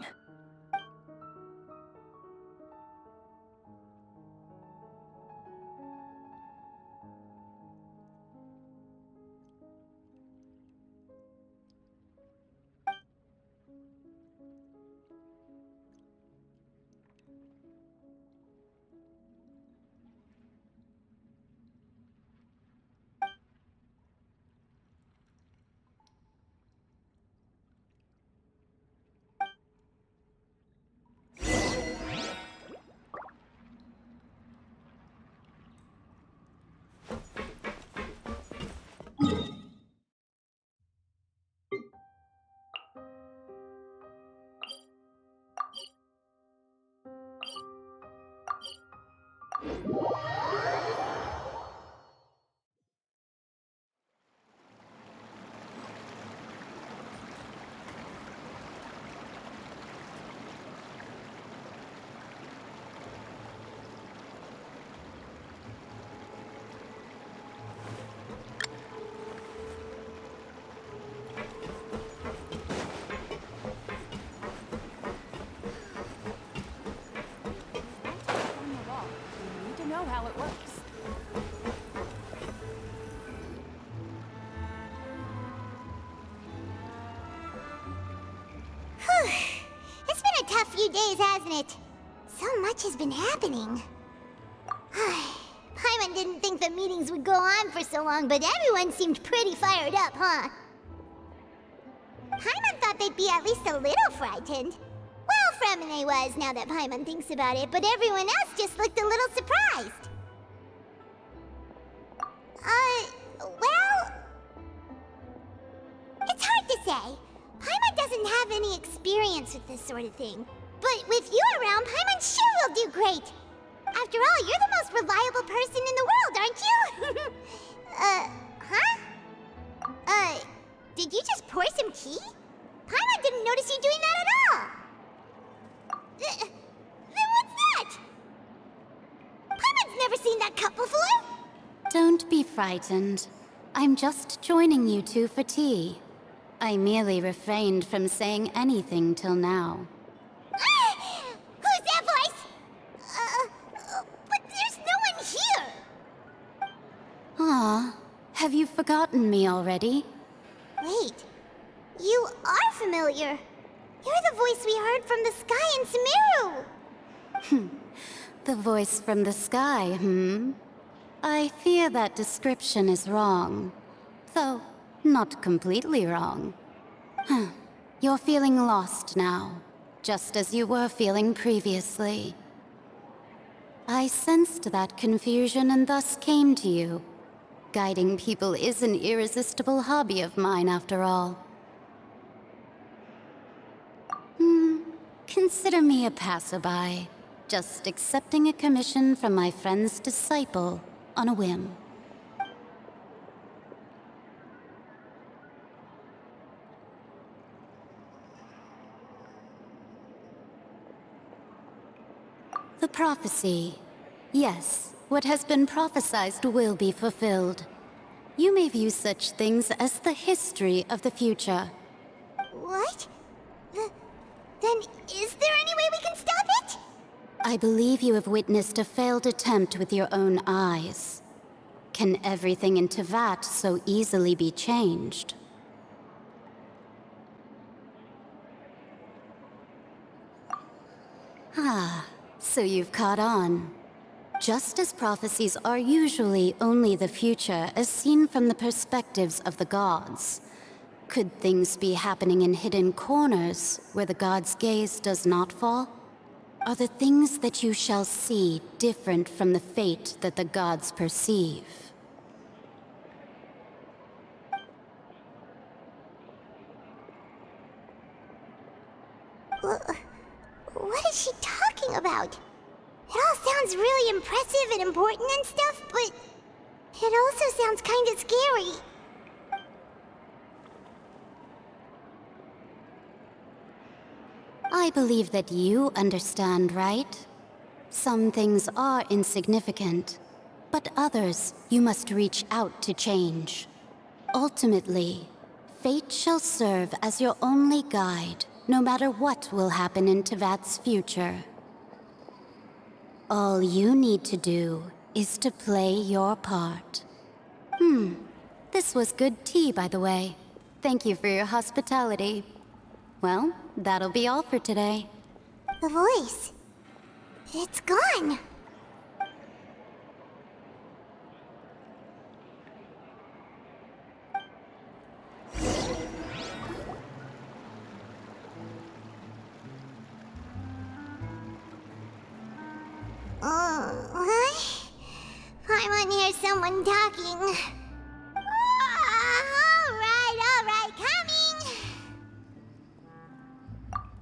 S10: How it works.
S2: It's been a tough few days, hasn't it? So much has been happening. Paimon didn't think the meetings would go on for so long, but everyone seemed pretty fired up, huh? Paimon thought they'd be at least a little frightened. Well, Fremine was, now that Paimon thinks about it, but everyone else just looked a little surprised. Well... It's hard to say. Paimon doesn't have any experience with this sort of thing. But with you around, Paimon sure will do great. After all, you're the most reliable person in the world, aren't you? Huh? Did you just pour some tea? Paimon didn't notice you doing that at all. Then what's that? Paimon's never seen that cup before.
S16: Don't be frightened. I'm just joining you two for tea. I merely refrained from saying anything till now.
S2: Who's that voice? But there's no one here.
S16: Ah, have you forgotten me already?
S2: Wait, you are familiar. You're the voice we heard from the sky in Sumeru.
S16: The voice from the sky, I fear that description is wrong. Though, not completely wrong. You're feeling lost now, just as you were feeling previously. I sensed that confusion and thus came to you. Guiding people is an irresistible hobby of mine, after all. Consider me a passerby, just accepting a commission from my friend's disciple on a whim. The prophecy. Yes, what has been prophesized will be fulfilled. You may view such things as the history of the future.
S2: What? Then is there any way we can stop it?
S16: I believe you have witnessed a failed attempt with your own eyes. Can everything in Tevat so easily be changed? Ah, so you've caught on. Just as prophecies are usually only the future as seen from the perspectives of the gods, could things be happening in hidden corners where the gods' gaze does not fall? Are the things that you shall see different from the fate that the gods perceive?
S2: What is she talking about? It all sounds really impressive and important and stuff, but it also sounds kinda scary.
S16: I believe that you understand, right? Some things are insignificant, but others you must reach out to change. Ultimately, fate shall serve as your only guide, no matter what will happen in Tevat's future. All you need to do is to play your part. This was good tea, by the way. Thank you for your hospitality. Well, that'll be all for today.
S2: The voice. It's gone. What? I want to hear someone talking. All right, coming!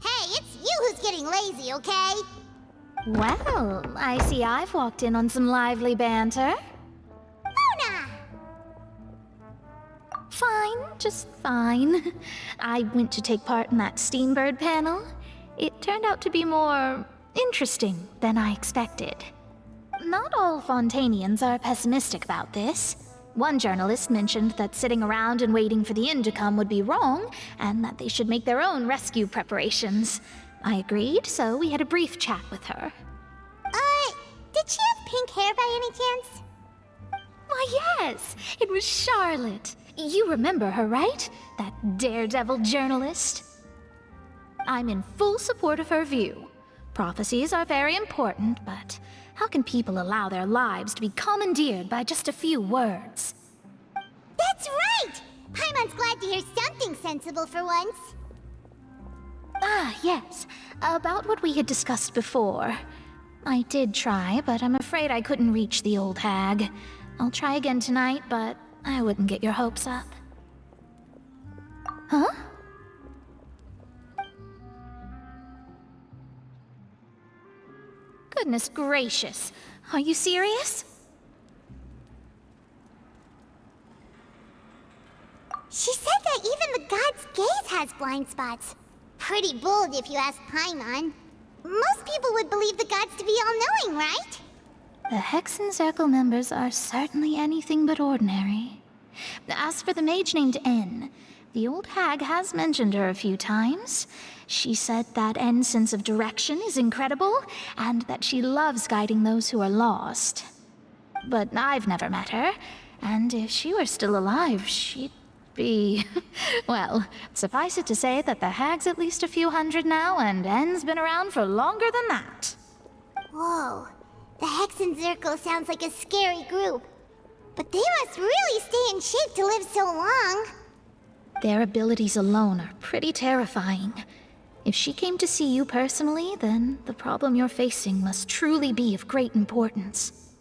S2: Hey, it's you who's getting lazy, okay?
S6: Well, I see I've walked in on some lively banter.
S2: Luna!
S6: Fine, just fine. I went to take part in that Steambird panel. It turned out to be more interesting than I expected. Not all Fontainians are pessimistic about this. One journalist mentioned that sitting around and waiting for the end to come would be wrong, and that they should make their own rescue preparations. I agreed, so we had a brief chat with her.
S2: Did she have pink hair by any chance?
S6: Why, yes! It was Charlotte. You remember her, right? That daredevil journalist? I'm in full support of her view. Prophecies are very important, but how can people allow their lives to be commandeered by just a few words?
S2: That's right! Paimon's glad to hear something sensible for once.
S6: Ah, yes. About what we had discussed before. I did try, but I'm afraid I couldn't reach the old hag. I'll try again tonight, but I wouldn't get your hopes up. Huh? Goodness gracious. Are you serious?
S2: She said that even the god's gaze has blind spots. Pretty bold if you ask Paimon. Most people would believe the gods to be all-knowing, right?
S6: The Hexen Circle members are certainly anything but ordinary. As for the mage named N, the old hag has mentioned her a few times. She said that N's sense of direction is incredible, and that she loves guiding those who are lost. But I've never met her, and if she were still alive, she'd be... well, suffice it to say that the hag's at least a few hundred now, and N's been around for longer than that.
S2: Whoa. The Hexen Circle sounds like a scary group. But they must really stay in shape to live so long.
S6: Their abilities alone are pretty terrifying. If she came to see you personally, then the problem you're facing must truly be of great importance.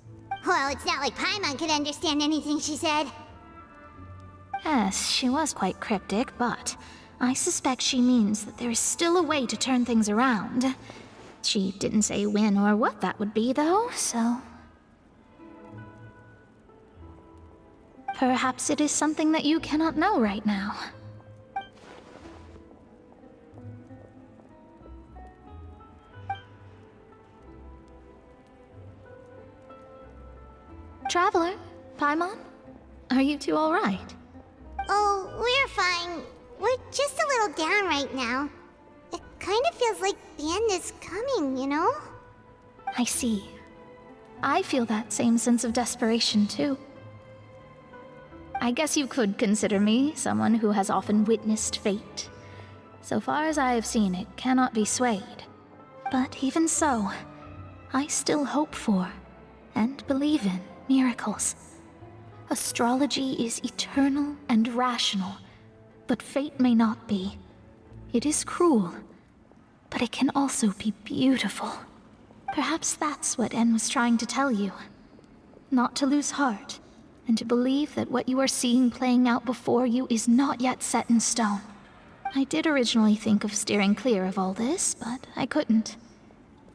S2: Well, it's not like Paimon could understand anything she said.
S6: Yes, she was quite cryptic, but I suspect she means that there is still a way to turn things around. She didn't say when or what that would be, though, so... perhaps it is something that you cannot know right now. Traveler, Paimon? Are you two alright?
S2: Oh, we're fine. We're just a little down right now. It kind of feels like the end is coming, you know?
S6: I see. I feel that same sense of desperation, too. I guess you could consider me someone who has often witnessed fate. So far as I have seen, it cannot be swayed. But even so, I still hope for, and believe in, miracles. Astrology is eternal and rational, but fate may not be. It is cruel, but it can also be beautiful. Perhaps that's what En was trying to tell you. Not to lose heart, and to believe that what you are seeing playing out before you is not yet set in stone. I did originally think of steering clear of all this, but I couldn't.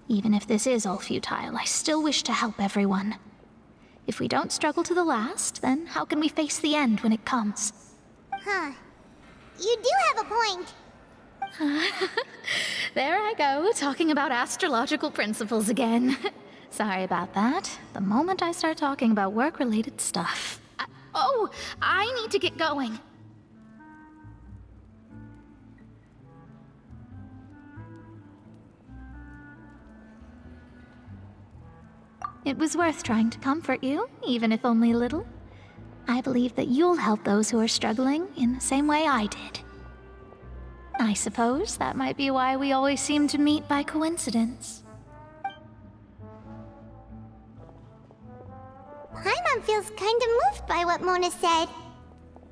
S6: Even if this is all futile, I still wish to help everyone. If we don't struggle to the last, then how can we face the end when it comes?
S2: Huh. You do have a point.
S6: There I go, talking about astrological principles again. Sorry about that. The moment I start talking about work-related stuff. I need to get going. It was worth trying to comfort you, even if only a little. I believe that you'll help those who are struggling in the same way I did. I suppose that might be why we always seem to meet by coincidence.
S2: Paimon feels kind of moved by what Mona said,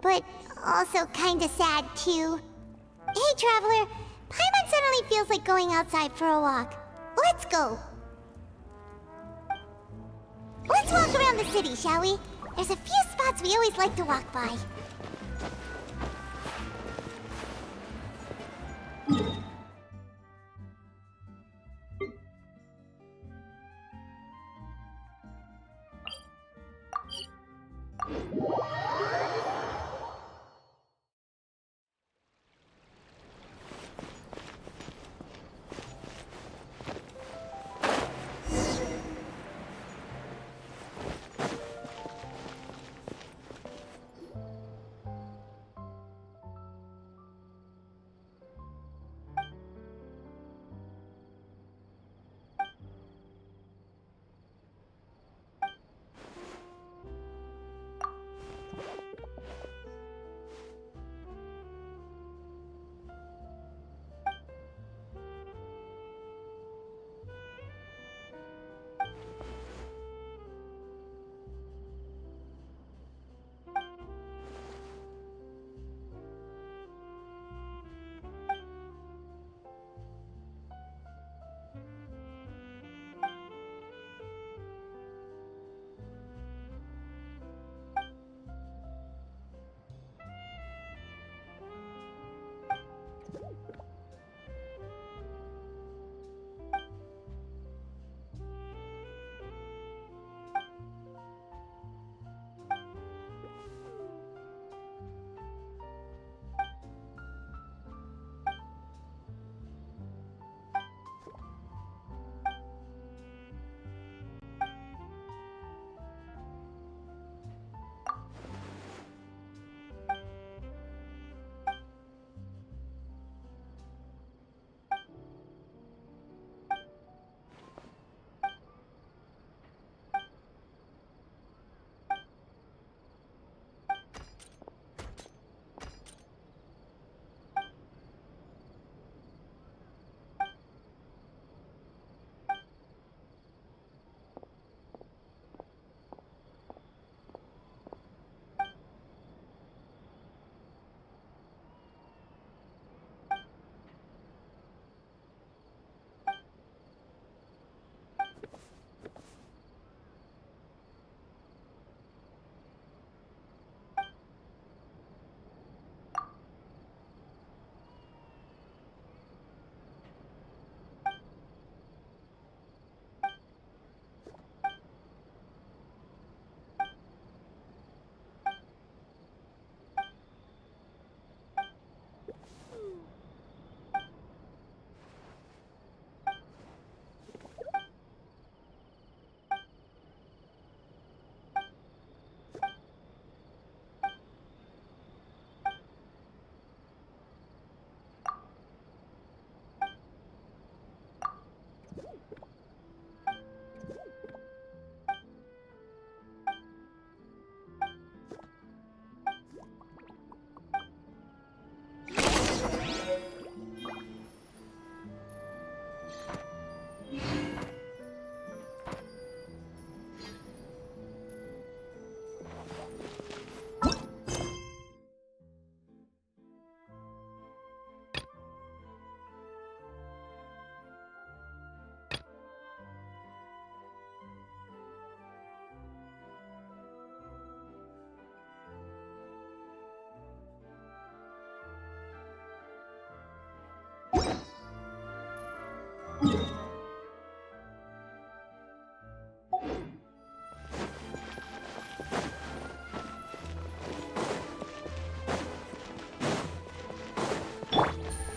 S2: but also kind of sad too. Hey, Traveler, Paimon suddenly feels like going outside for a walk. Let's go. Let's walk around the city, shall we? There's a few spots we always like to walk by.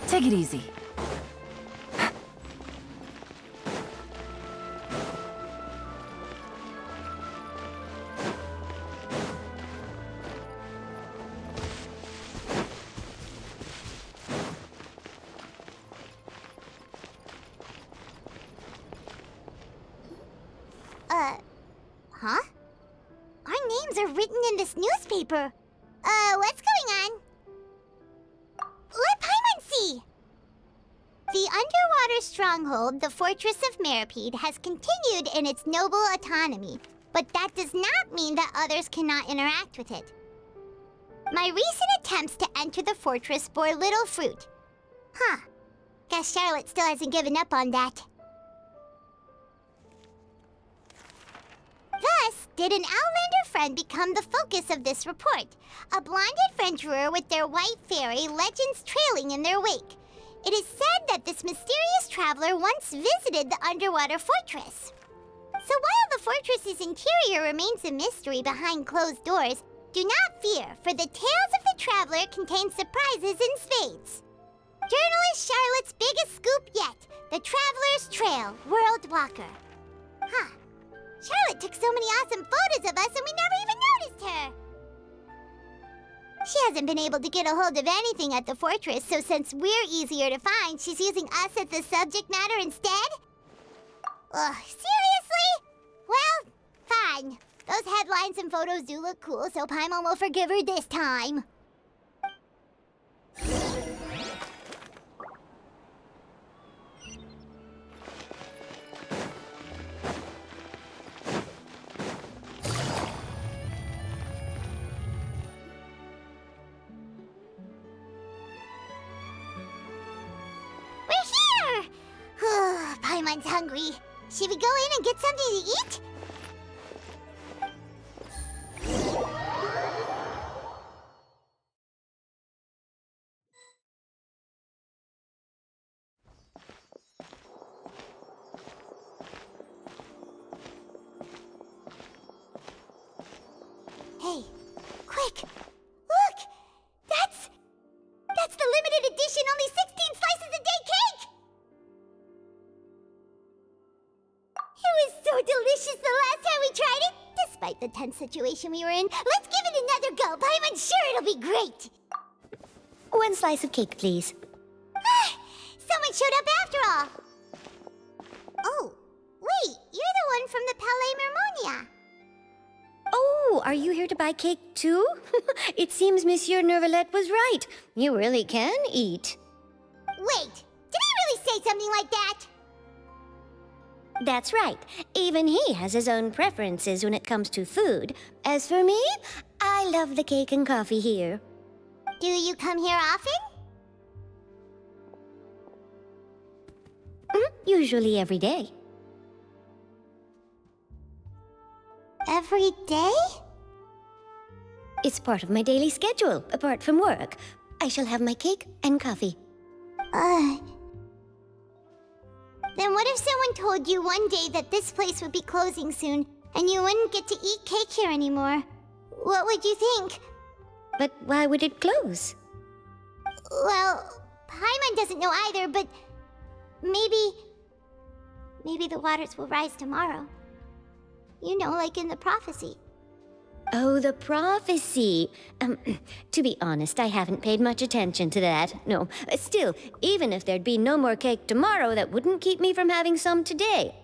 S11: Take it easy.
S2: Huh? Our names are written in this newspaper. What's going on? Let Paimon see! The underwater stronghold, the Fortress of Meripede, has continued in its noble autonomy, but that does not mean that others cannot interact with it. My recent attempts to enter the fortress bore little fruit. Huh. Guess Charlotte still hasn't given up on that. Thus, did an Outlander friend become the focus of this report? A blonde adventurer with their white fairy, legends trailing in their wake. It is said that this mysterious traveler once visited the underwater fortress. So while the fortress's interior remains a mystery behind closed doors, do not fear, for the tales of the traveler contain surprises in spades. Journalist Charlotte's biggest scoop yet, the Traveler's Trail, World Walker. Huh. Charlotte took so many awesome photos of us and we never even noticed her! She hasn't been able to get a hold of anything at the fortress, so since we're easier to find, she's using us as the subject matter instead? Ugh, seriously? Well, fine. Those headlines and photos do look cool, so Paimon will forgive her this time. Paimon's hungry. Should we go in and get something to eat? Hey, quick! Look! That's the limited edition, only 16 slices a day cake! It was so delicious the last time we tried it! Despite the tense situation we were in, let's give it another go! Paimon's sure it'll be great!
S5: 1 slice of cake, please.
S2: Someone showed up after all! Oh, wait, you're the one from the Palais Mermonia.
S5: Oh, are you here to buy cake too? It seems Monsieur Neuvillette was right. You really can eat.
S2: Wait, did he really say something like that?
S5: That's right. Even he has his own preferences when it comes to food. As for me, I love the cake and coffee here.
S2: Do you come here often?
S5: Usually every day.
S2: Every day?
S5: It's part of my daily schedule, apart from work. I shall have my cake and coffee.
S2: Then what if someone told you one day that this place would be closing soon, and you wouldn't get to eat cake here anymore? What would you think?
S5: But why would it close?
S2: Well, Paimon doesn't know either, but maybe the waters will rise tomorrow. You know, like in the prophecy.
S5: Oh, the prophecy. To be honest, I haven't paid much attention to that. No, still, even if there'd be no more cake tomorrow, that wouldn't keep me from having some today.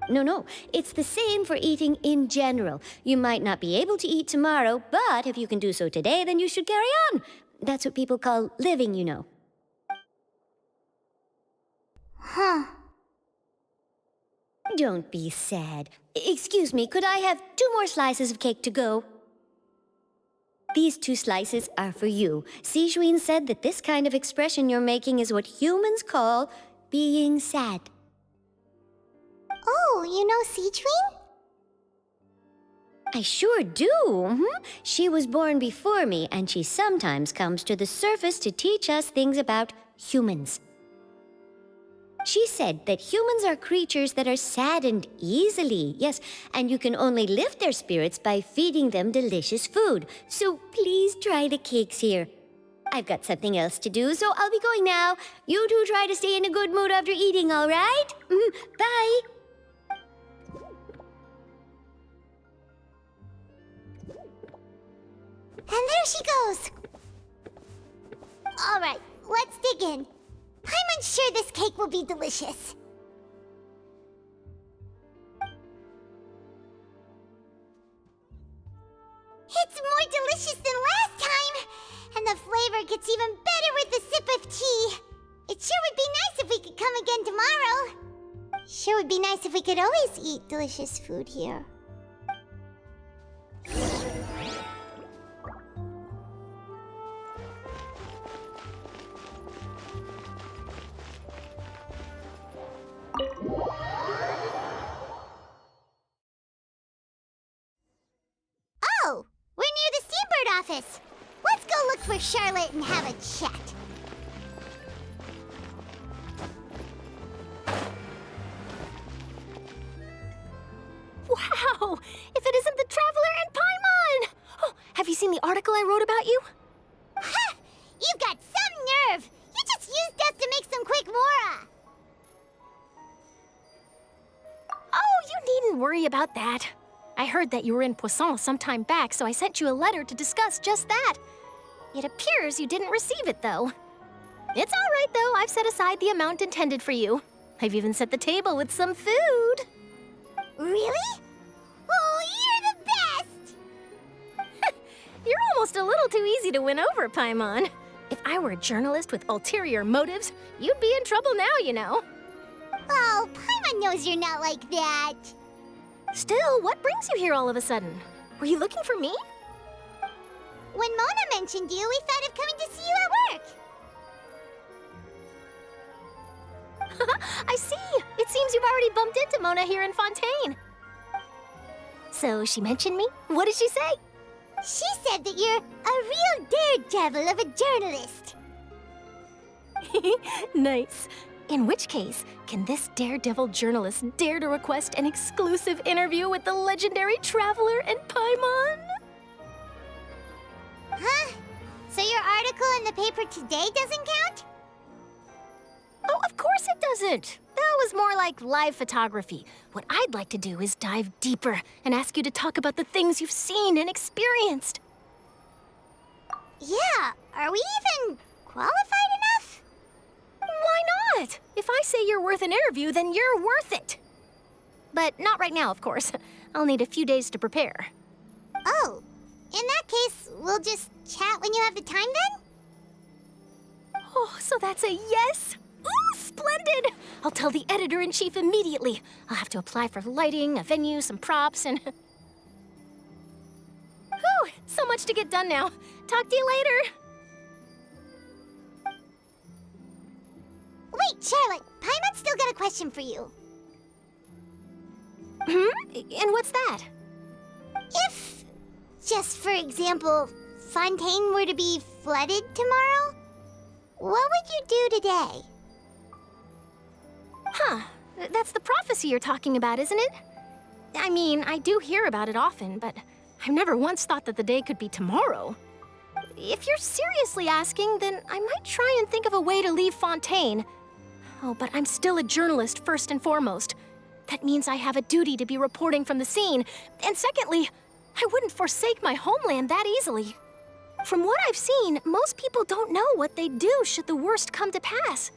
S5: No, it's the same for eating in general. You might not be able to eat tomorrow, but if you can do so today, then you should carry on. That's what people call living, you know.
S2: Huh.
S5: Don't be sad. Excuse me, could I have 2 more slices of cake to go? These 2 slices are for you. Sijuin said that this kind of expression you're making is what humans call being sad.
S2: Oh, you know Sijuin?
S5: I sure do. She was born before me, and she sometimes comes to the surface to teach us things about humans. She said that humans are creatures that are saddened easily, yes, and you can only lift their spirits by feeding them delicious food. So please try the cakes here. I've got something else to do, so I'll be going now. You two try to stay in a good mood after eating, all right? Bye.
S2: And there she goes. All right, let's dig in. I'm sure this cake will be delicious. It's more delicious than last time, and the flavor gets even better with a sip of tea. It sure would be nice if we could come again tomorrow. Sure would be nice if we could always eat delicious food here. Oh, we're near the Steambird office. Let's go look for Charlotte and have a chat.
S8: Wow! If it isn't the Traveler and Paimon! Oh, have you seen the article I wrote about you?
S2: Ha! You've got some nerve! You just used us to make some quick mora!
S8: Oh, you needn't worry about that. I heard that you were in Poisson some time back, so I sent you a letter to discuss just that. It appears you didn't receive it, though. It's all right, though. I've set aside the amount intended for you. I've even set the table with some food.
S2: Really? Oh, you're the best!
S8: You're almost a little too easy to win over, Paimon. If I were a journalist with ulterior motives, you'd be in trouble now, you know.
S2: Oh, Paimon knows you're not like that.
S8: Still, what brings you here all of a sudden? Were you looking for me?
S2: When Mona mentioned you, we thought of coming to see you at work.
S8: I see! It seems you've already bumped into Mona here in Fontaine. So she mentioned me? What did she say?
S2: She said that you're a real daredevil of a journalist.
S8: Nice. In which case, can this daredevil journalist dare to request an exclusive interview with the legendary Traveler and Paimon?
S2: Huh? So your article in the paper today doesn't count?
S8: Oh, of course it doesn't. That was more like live photography. What I'd like to do is dive deeper and ask you to talk about the things you've seen and experienced.
S2: Yeah, are we even qualified enough?
S8: Why not? If I say you're worth an interview, then you're worth it. But not right now, of course. I'll need a few days to prepare.
S2: Oh, in that case, we'll just chat when you have the time then?
S8: Oh, so that's a yes? Ooh, splendid! I'll tell the editor-in-chief immediately. I'll have to apply for lighting, a venue, some props, and... Whew, so much to get done now. Talk to you later.
S2: Wait, Charlotte, Paimon's still got a question for you.
S8: And what's that?
S2: If, just for example, Fontaine were to be flooded tomorrow, what would you do today?
S8: Huh, that's the prophecy you're talking about, isn't it? I mean, I do hear about it often, but I've never once thought that the day could be tomorrow. If you're seriously asking, then I might try and think of a way to leave Fontaine. Oh, but I'm still a journalist first and foremost. That means I have a duty to be reporting from the scene. And secondly, I wouldn't forsake my homeland that easily. From what I've seen, most people don't know what they'd do should the worst come to pass.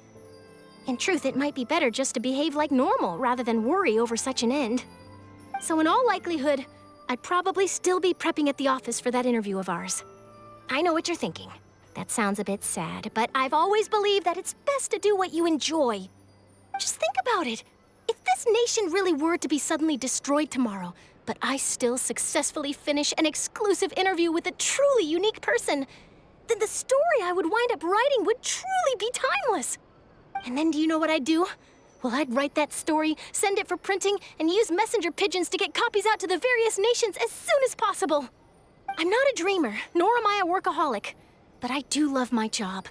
S8: In truth, it might be better just to behave like normal rather than worry over such an end. So in all likelihood, I'd probably still be prepping at the office for that interview of ours. I know what you're thinking. That sounds a bit sad, but I've always believed that it's best to do what you enjoy. Just think about it. If this nation really were to be suddenly destroyed tomorrow, but I still successfully finish an exclusive interview with a truly unique person, then the story I would wind up writing would truly be timeless. And then do you know what I'd do? Well, I'd write that story, send it for printing, and use messenger pigeons to get copies out to the various nations as soon as possible. I'm not a dreamer, nor am I a workaholic, but I do love my job,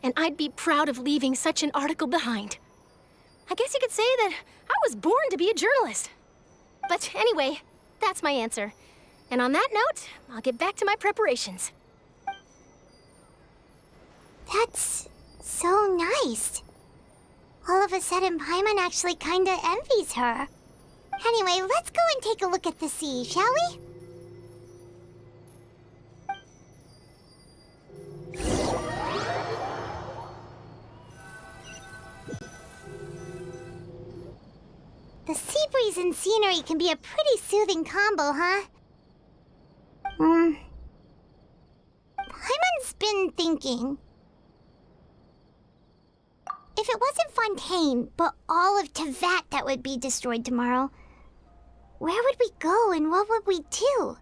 S8: and I'd be proud of leaving such an article behind. I guess you could say that I was born to be a journalist. But anyway, that's my answer. And on that note, I'll get back to my preparations.
S2: Christ! All of a sudden, Paimon actually kinda envies her. Anyway, let's go and take a look at the sea, shall we? The sea breeze and scenery can be a pretty soothing combo, huh? Paimon's been thinking. If it wasn't Fontaine, but all of Tevat that would be destroyed tomorrow, where would we go and what would we do?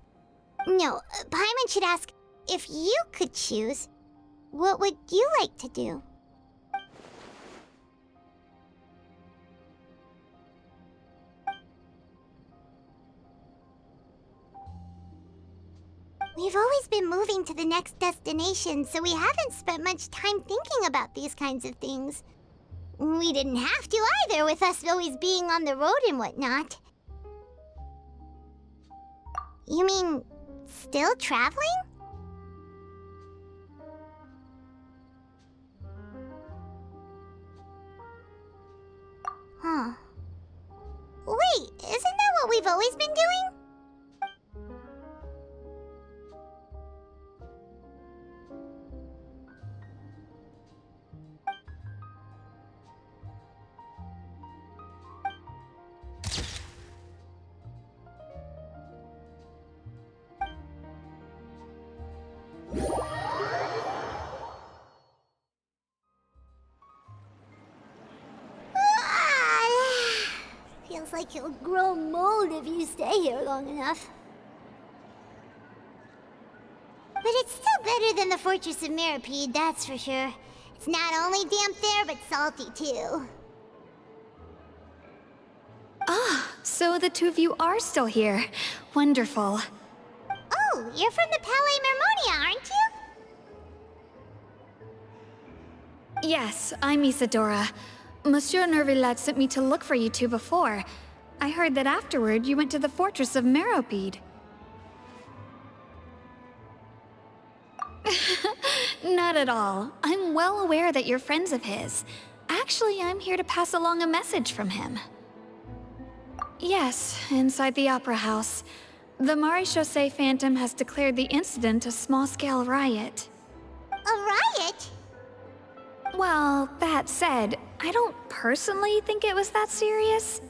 S2: No, Paimon should ask, if you could choose, what would you like to do? We've always been moving to the next destination, so we haven't spent much time thinking about these kinds of things. We didn't have to either, with us always being on the road and whatnot. You mean, still traveling? Huh. Wait, isn't that what we've always been doing? Feels like you'll grow mold if you stay here long enough. But it's still better than the Fortress of Meripede, that's for sure. It's not only damp there, but salty too.
S8: Ah, so the two of you are still here. Wonderful.
S2: Oh, you're from the Palais Mermonia, aren't you?
S8: Yes, I'm Isadora. Monsieur Nervillat sent me to look for you two before. I heard that afterward you went to the Fortress of Meripede. Not at all. I'm well aware that you're friends of his. Actually, I'm here to pass along a message from him. Yes, inside the Opera House. The Maréchaussée Phantom has declared the incident a small-scale riot.
S2: A riot?
S8: Well, that said, I don't personally think it was that serious.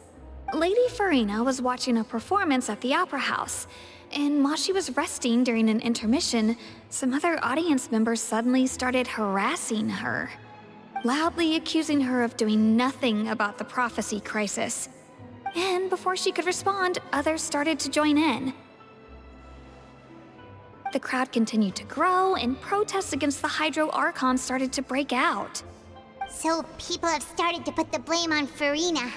S8: Lady Farina was watching a performance at the Opera House, and while she was resting during an intermission, some other audience members suddenly started harassing her, loudly accusing her of doing nothing about the prophecy crisis. And before she could respond, others started to join in. The crowd continued to grow, and protests against the Hydro Archon started to break out.
S2: So people have started to put the blame on Farina.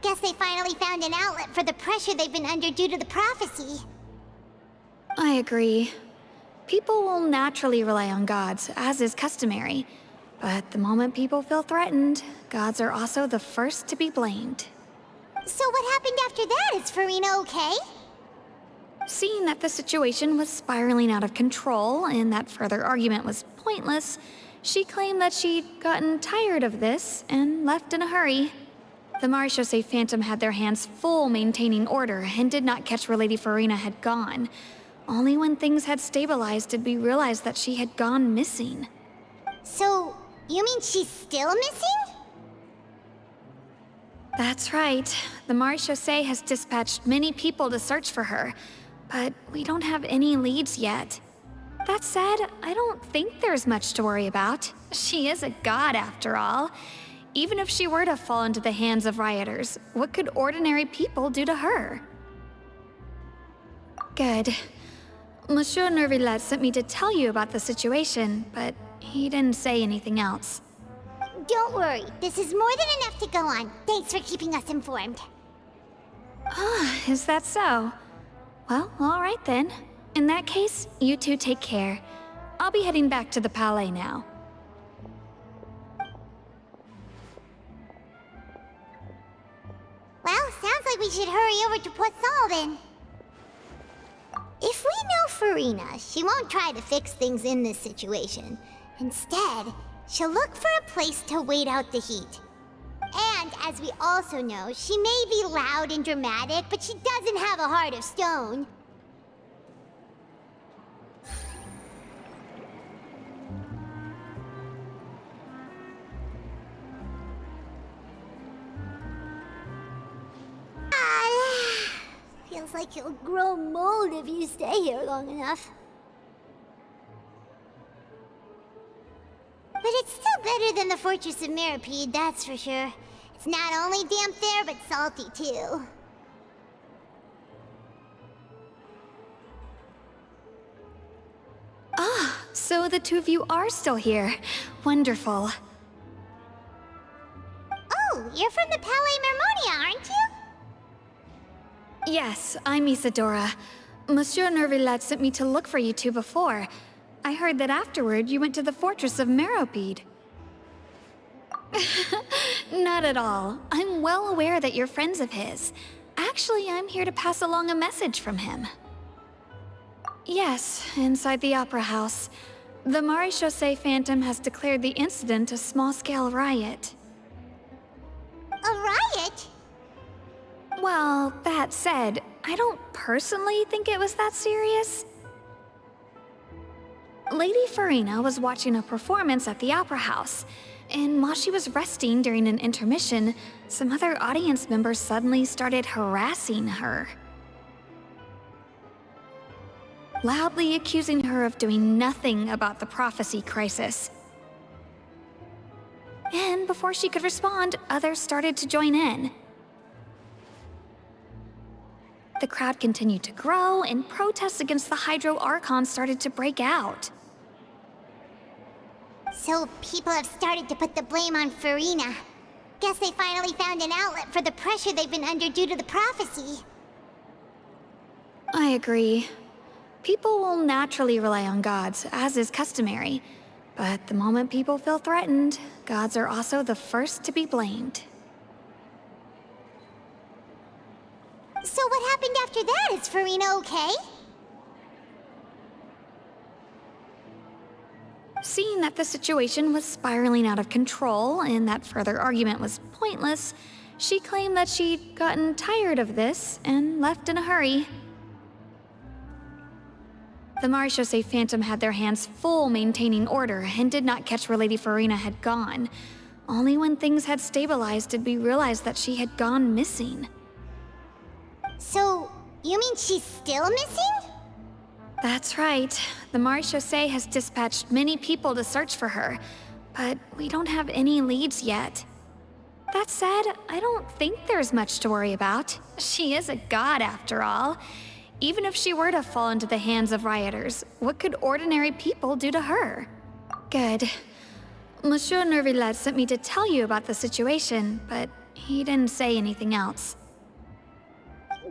S2: Guess they finally found an outlet for the pressure they've been under due to the prophecy.
S8: I agree. People will naturally rely on gods, as is customary. But the moment people feel threatened, gods are also the first to be blamed.
S2: So what happened after that? Is Farina okay?
S8: Seeing that the situation was spiraling out of control and that further argument was pointless, she claimed that she'd gotten tired of this and left in a hurry. The Maréchaussée Phantom had their hands full maintaining order and did not catch where Lady Farina had gone. Only when things had stabilized did we realize that she had gone missing.
S2: So, you mean she's still missing?
S8: That's right. The Maréchaussée has dispatched many people to search for her, but we don't have any leads yet. That said, I don't think there's much to worry about. She is a god after all. Even if she were to fall into the hands of rioters, what could ordinary people do to her? Good. Monsieur Nervillat sent me to tell you about the situation, but he didn't say anything else.
S2: Don't worry, this is more than enough to go on. Thanks for keeping us informed.
S8: Ah, is that so? Well, all right then. In that case, you two take care. I'll be heading back to the Palais now.
S2: Well, sounds like we should hurry over to Poisson then. If we know Farina, she won't try to fix things in this situation. Instead, she'll look for a place to wait out the heat. And as we also know, she may be loud and dramatic, but she doesn't have a heart of stone. Feels like you'll grow mold if you stay here long enough. But it's still better than the Fortress of Meripede, that's for sure. It's not only damp there, but salty too.
S8: Ah, so the two of you are still here. Wonderful.
S2: Oh, you're from the Palais Mermonia, aren't you?
S8: Yes, I'm Isadora. Monsieur Nervillet sent me to look for you two before. I heard that afterward you went to the Fortress of Meropide. Not at all. I'm well aware that you're friends of his. Actually, I'm here to pass along a message from him. Yes, inside the Opera House. The Maréchaussée Phantom has declared the incident a small-scale riot.
S2: A riot?
S8: Well, that said, I don't personally think it was that serious. Lady Farina was watching a performance at the Opera House, and while she was resting during an intermission, some other audience members suddenly started harassing her. Loudly accusing her of doing nothing about the prophecy crisis. And before she could respond, others started to join in. The crowd continued to grow, and protests against the Hydro Archon started to break out.
S2: So people have started to put the blame on Farina. Guess they finally found an outlet for the pressure they've been under due to the prophecy.
S8: I agree. People will naturally rely on gods, as is customary. But the moment people feel threatened, gods are also the first to be blamed.
S2: So what happened after that? Is Farina okay?
S8: Seeing that the situation was spiraling out of control and that further argument was pointless, she claimed that she'd gotten tired of this and left in a hurry. The Maréchaussée Phantom had their hands full maintaining order and did not catch where Lady Farina had gone. Only when things had stabilized did we realize that she had gone missing.
S2: So, you mean she's still missing?
S8: That's right. The Maréchaussée has dispatched many people to search for her, but we don't have any leads yet. That said, I don't think there's much to worry about. She is a god after all. Even if she were to fall into the hands of rioters, what could ordinary people do to her? Good. Monsieur Nervillet sent me to tell you about the situation, but he didn't say anything else.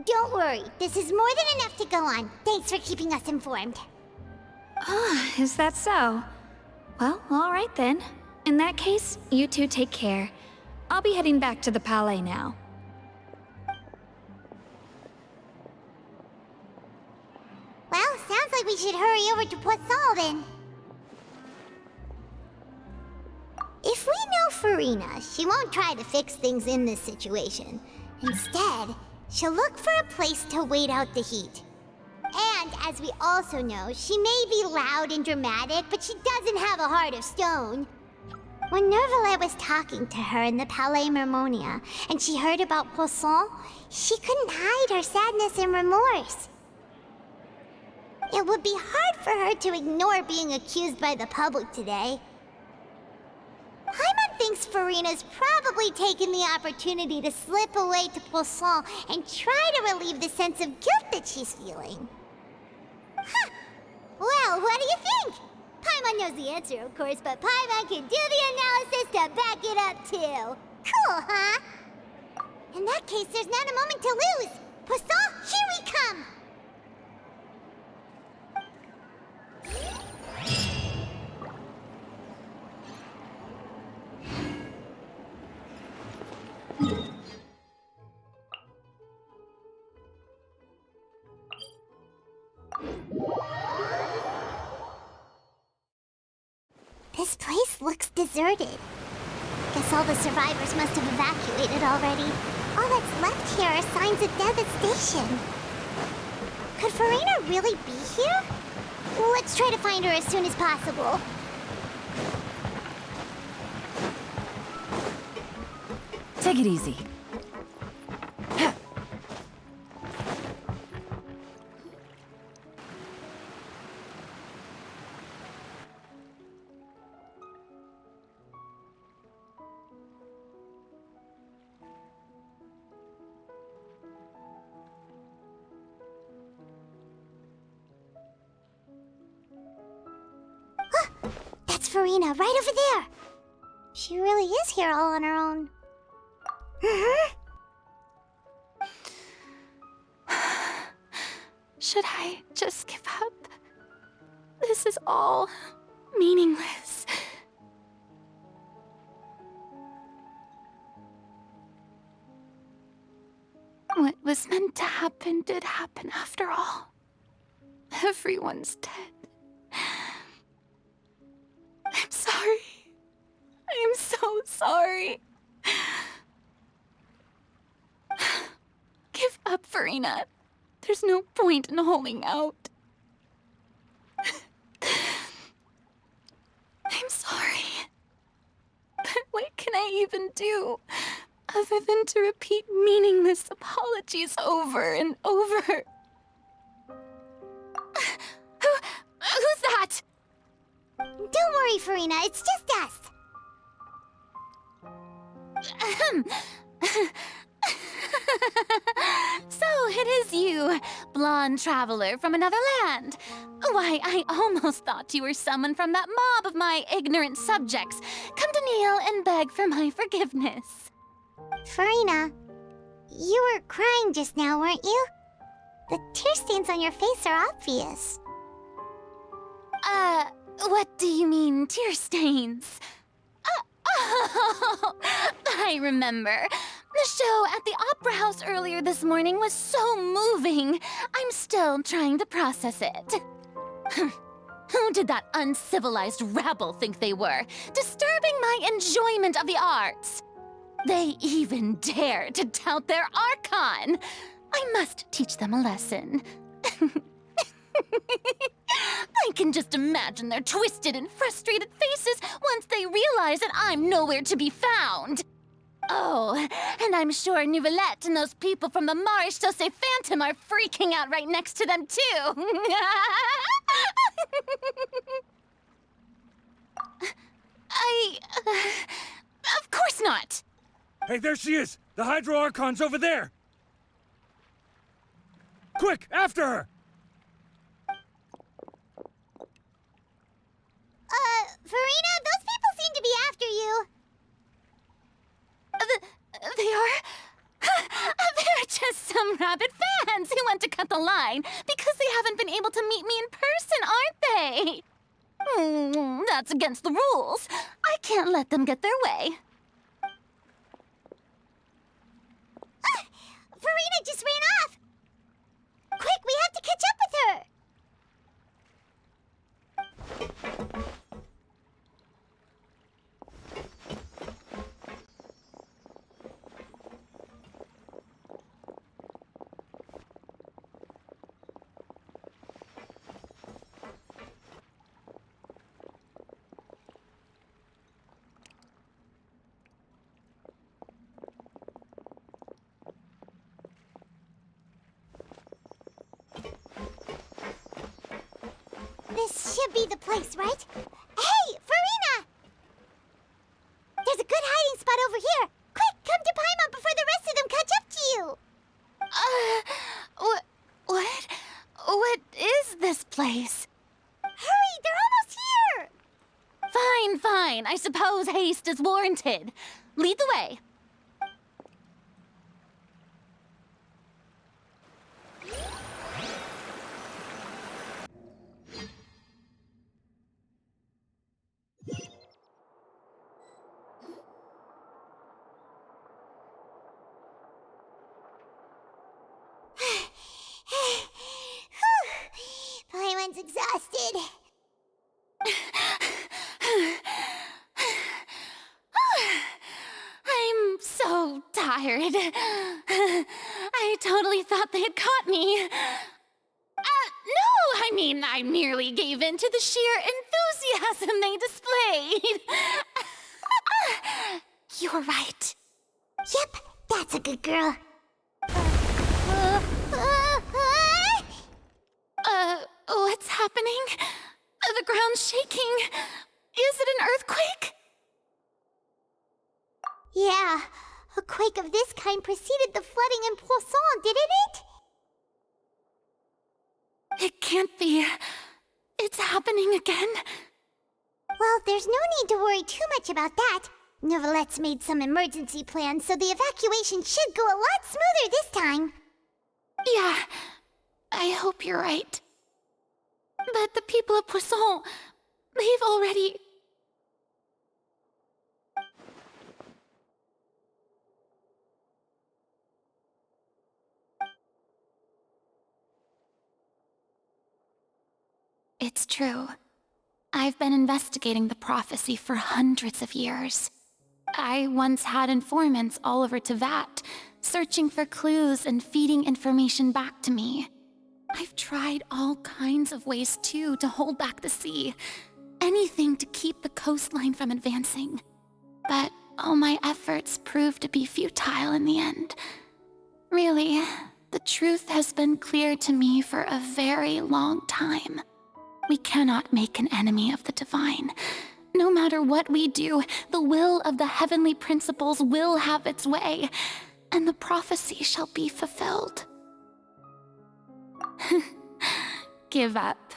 S2: Don't worry, this is more than enough to go on. Thanks for keeping us informed.
S8: Ah, is that so? Well, all right then. In that case, you two take care. I'll be heading back to the Palais now.
S2: Well, sounds like we should hurry over to Poisson then. If we know Farina, she won't try to fix things in this situation. Instead, she'll look for a place to wait out the heat. And as we also know, she may be loud and dramatic, but she doesn't have a heart of stone. When Nervillet was talking to her in the Palais Mermonia, and she heard about Poisson, she couldn't hide her sadness and remorse. It would be hard for her to ignore being accused by the public today. Paimon thinks Farina's probably taken the opportunity to slip away to Poisson and try to relieve the sense of guilt that she's feeling. Huh. Well, what do you think? Paimon knows the answer, of course, but Paimon can do the analysis to back it up, too. Cool, huh? In that case, there's not a moment to lose. Poisson, here we come! This place looks deserted. Guess all the survivors must have evacuated already. All that's left here are signs of devastation. Could Farina really be here? Let's try to find her as soon as possible.
S11: Take it easy.
S2: That's Farina, right over there. She really is here all on her own.
S6: Should I just give up? This is all meaningless. What was meant to happen did happen after all. Everyone's dead. I'm sorry. I am so sorry. Give up, Farina. There's no point in holding out. I'm sorry. But what can I even do other than to repeat meaningless apologies over and over? Who's that?
S2: Don't worry, Farina. It's just us.
S3: So it is you, blonde traveler from another land. Why, I almost thought you were someone from that mob of my ignorant subjects, come to kneel and beg for my forgiveness.
S2: Farina, you were crying just now, weren't you? The tear stains on your face are obvious.
S3: What do you mean, tear stains? Oh, I remember. The show at the Opera House earlier this morning was so moving. I'm still trying to process it. Who did that uncivilized rabble think they were, disturbing my enjoyment of the arts? They even dare to tout their Archon. I must teach them a lesson. I can just imagine their twisted and frustrated faces once they realize that I'm nowhere to be found. Oh, and I'm sure Nouvellette and those people from the Maréchaussée Phantom are freaking out right next to them, too. Of course not.
S17: Hey, there she is! The Hydro Archon's over there! Quick, after her!
S2: Farina, those people seem to be after you.
S3: They are? They're just some rabid fans who want to cut the line because they haven't been able to meet me in person, aren't they? That's against the rules. I can't let them get their way.
S2: Farina just ran off! Quick, we have to catch up with her! This should be the place, right? Hey, Farina! There's a good hiding spot over here. Quick, come to Paimon before the rest of them catch up to you.
S3: What is this place?
S2: Hurry, they're almost here!
S3: Fine. I suppose haste is warranted. Lead the way.
S2: Paimon's exhausted.
S3: tired. I totally thought they had caught me. No, I mean, I merely gave in to the sheer enthusiasm they displayed.
S2: You were right. Yep, that's a good girl.
S3: What's happening? The ground's shaking. Is it an earthquake?
S2: Yeah, a quake of this kind preceded the flooding in Poisson, didn't it?
S3: It can't be. It's happening again.
S2: Well, there's no need to worry too much about that. Neverlette's made some emergency plans, so the evacuation should go a lot smoother this time.
S3: Yeah, I hope you're right. But the people of Poisson, they've already... It's true. I've been investigating the prophecy for hundreds of years. I once had informants all over Tevat, searching for clues and feeding information back to me. I've tried all kinds of ways, too, to hold back the sea. Anything to keep the coastline from advancing. But all my efforts proved to be futile in the end. Really, the truth has been clear to me for a very long time. We cannot make an enemy of the divine. No matter what we do, the will of the heavenly principles will have its way, and the prophecy shall be fulfilled. Give up.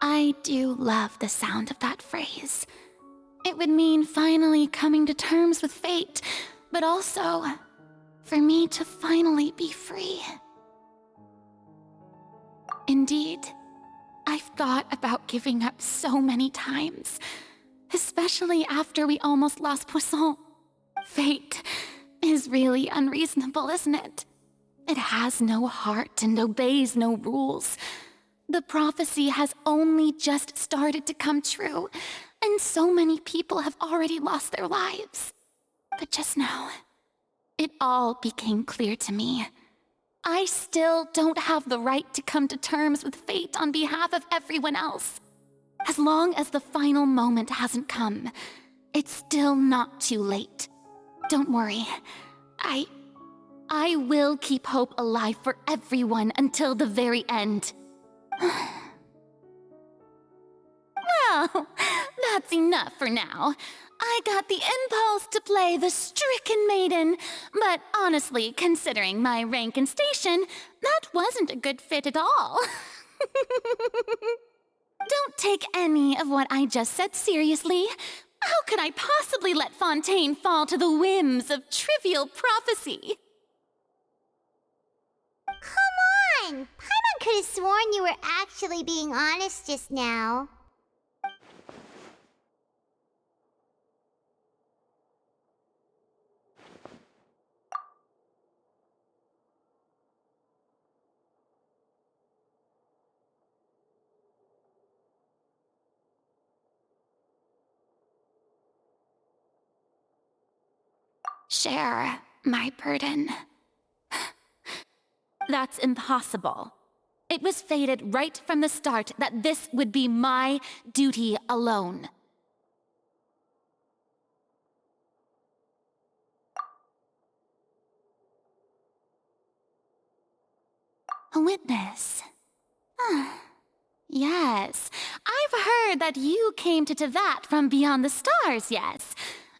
S3: I do love the sound of that phrase. It would mean finally coming to terms with fate, but also for me to finally be free. Indeed, I've thought about giving up so many times, especially after we almost lost Poisson. Fate is really unreasonable, isn't it? It has no heart and obeys no rules. The prophecy has only just started to come true, and so many people have already lost their lives. But just now, it all became clear to me. I still don't have the right to come to terms with fate on behalf of everyone else. As long as the final moment hasn't come, it's still not too late. Don't worry. I will keep hope alive for everyone until the very end. Well, that's enough for now. I got the impulse to play the stricken maiden, but honestly, considering my rank and station, that wasn't a good fit at all. Don't take any of what I just said seriously. How could I possibly let Fontaine fall to the whims of trivial prophecy?
S2: Come on! Paimon could have sworn you were actually being honest just now.
S3: Share my burden. That's impossible. It was fated right from the start that this would be my duty alone. A witness. Yes, I've heard that you came to Tevat from beyond the stars, yes.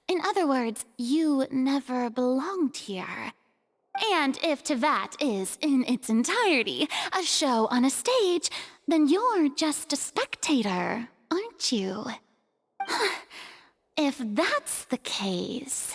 S3: In other words, you never belonged here. And if Tevat is, in its entirety, a show on a stage, then you're just a spectator, aren't you? If that's the case...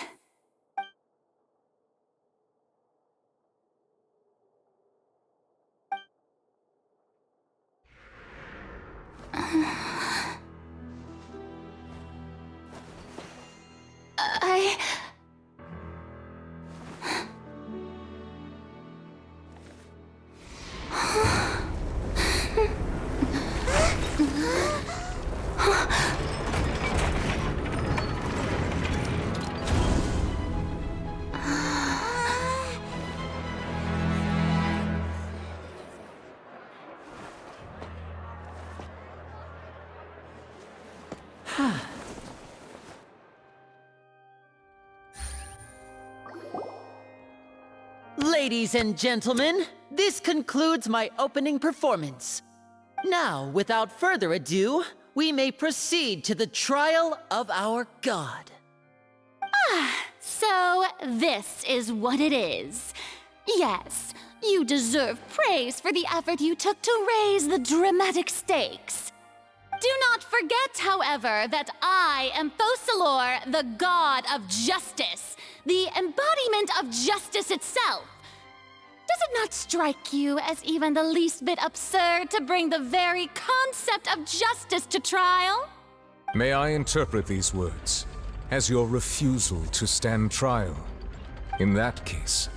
S15: Ladies and gentlemen, this concludes my opening performance. Now, without further ado, we may proceed to the trial of our god.
S3: So this is what it is. Yes, you deserve praise for the effort you took to raise the dramatic stakes. Do not forget, however, that I am Focalor, the god of justice, the embodiment of justice itself. Does it not strike you as even the least bit absurd to bring the very concept of justice to trial?
S7: May I interpret these words as your refusal to stand trial? In that case,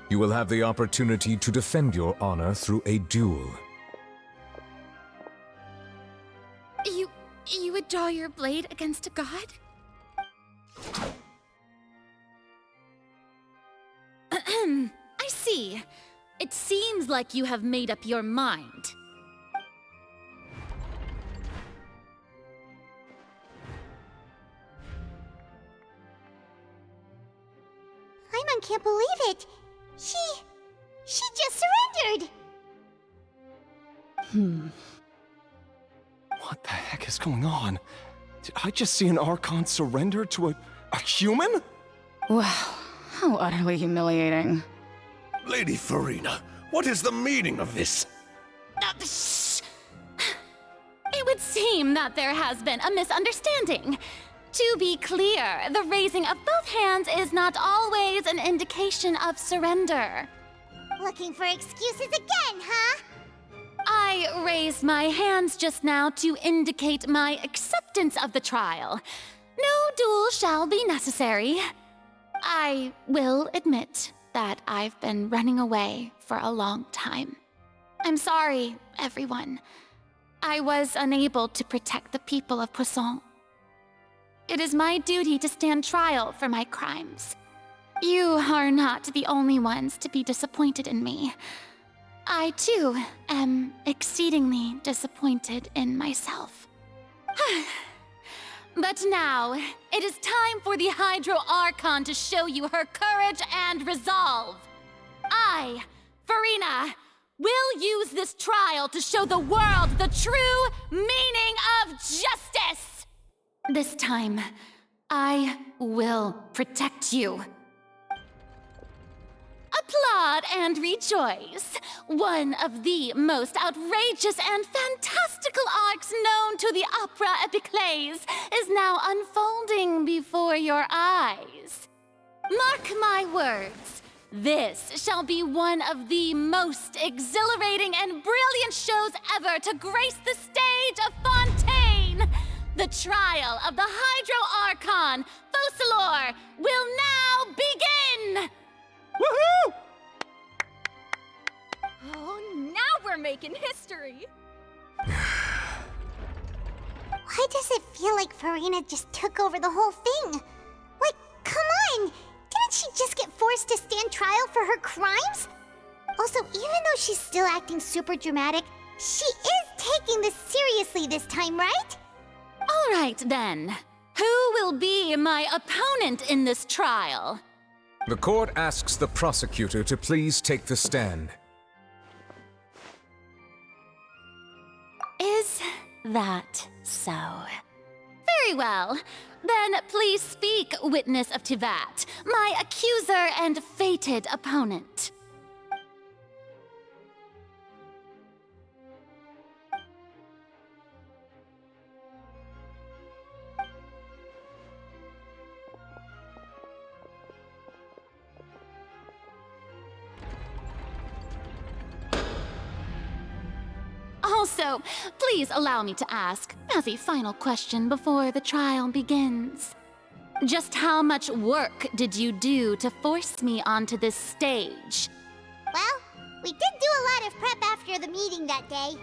S7: you will have the opportunity to defend your honor through a duel.
S3: You would draw your blade against a god? I see. It seems like you have made up your mind.
S2: Paimon can't believe it. She just surrendered.
S18: What the heck is going on? Did I just see an Archon surrender to a human?
S19: Wow, how utterly humiliating.
S13: Lady Farina, what is the meaning of this?
S3: Shh! It would seem that there has been a misunderstanding. To be clear, the raising of both hands is not always an indication of surrender.
S2: Looking for excuses again, huh?
S3: I raised my hands just now to indicate my acceptance of the trial. No duel shall be necessary. I will admit that I've been running away for a long time. I'm sorry, everyone. I was unable to protect the people of Poisson. It is my duty to stand trial for my crimes. You are not the only ones to be disappointed in me. I, too, am exceedingly disappointed in myself. But now, it is time for the Hydro Archon to show you her courage and resolve. I, Farina, will use this trial to show the world the true meaning of justice! This time, I will protect you. Applaud and rejoice. One of the most outrageous and fantastical arcs known to the opera epiclese is now unfolding before your eyes. Mark my words, this shall be one of the most exhilarating and brilliant shows ever to grace the stage of Fontaine. The trial of the Hydro Archon, Focalor, will now begin!
S10: Woohoo! Oh, now we're making history!
S2: Why does it feel like Farina just took over the whole thing? Like, come on! Didn't she just get forced to stand trial for her crimes? Also, even though she's still acting super dramatic, she is taking this seriously this time, right?
S3: All right, then. Who will be my opponent in this trial?
S7: The court asks the prosecutor to please take the stand.
S3: Is that so? Very well. Then please speak, witness of Tivat, my accuser and fated opponent. Also, please allow me to ask, as a final question before the trial begins. Just how much work did you do to force me onto this stage?
S2: Well, we did do a lot of prep after the meeting that day.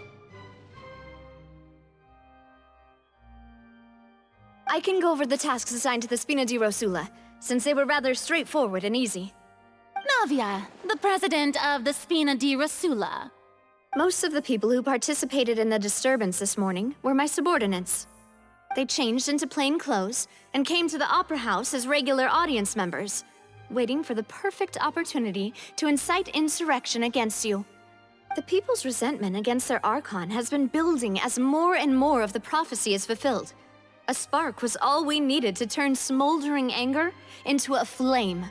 S10: I can go over the tasks assigned to the Spina di Rosula, since they were rather straightforward and easy.
S3: Navia, the president of the Spina di Rosula.
S10: Most of the people who participated in the disturbance this morning were my subordinates. They changed into plain clothes and came to the Opera House as regular audience members, waiting for the perfect opportunity to incite insurrection against you. The people's resentment against their Archon has been building as more and more of the prophecy is fulfilled. A spark was all we needed to turn smoldering anger into a flame.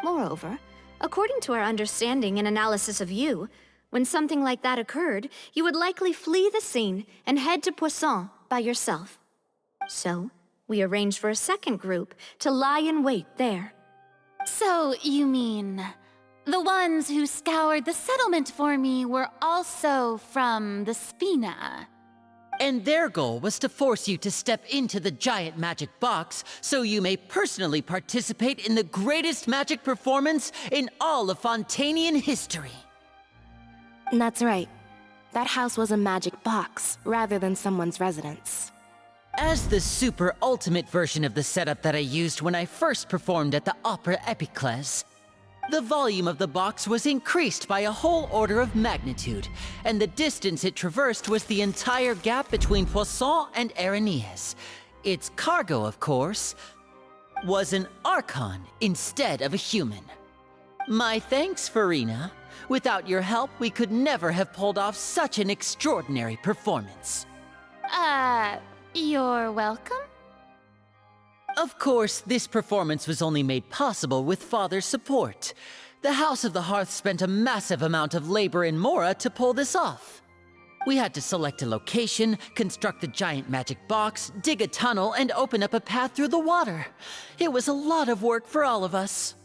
S10: Moreover, according to our understanding and analysis of you, when something like that occurred, you would likely flee the scene and head to Poisson by yourself. So, we arranged for a second group to lie in wait there.
S3: So, you mean the ones who scoured the settlement for me were also from the Spina?
S15: And their goal was to force you to step into the giant magic box so you may personally participate in the greatest magic performance in all of Fontainian history.
S22: That's right. That house was a magic box, rather than someone's residence.
S15: As the super ultimate version of the setup that I used when I first performed at the Opera Epiclese, the volume of the box was increased by a whole order of magnitude, and the distance it traversed was the entire gap between Poisson and Aranias. Its cargo, of course, was an Archon instead of a human. My thanks, Farina. Without your help, we could never have pulled off such an extraordinary performance.
S3: You're welcome?
S15: Of course, this performance was only made possible with Father's support. The House of the Hearth spent a massive amount of labor in Mora to pull this off. We had to select a location, construct the giant magic box, dig a tunnel, and open up a path through the water. It was a lot of work for all of us.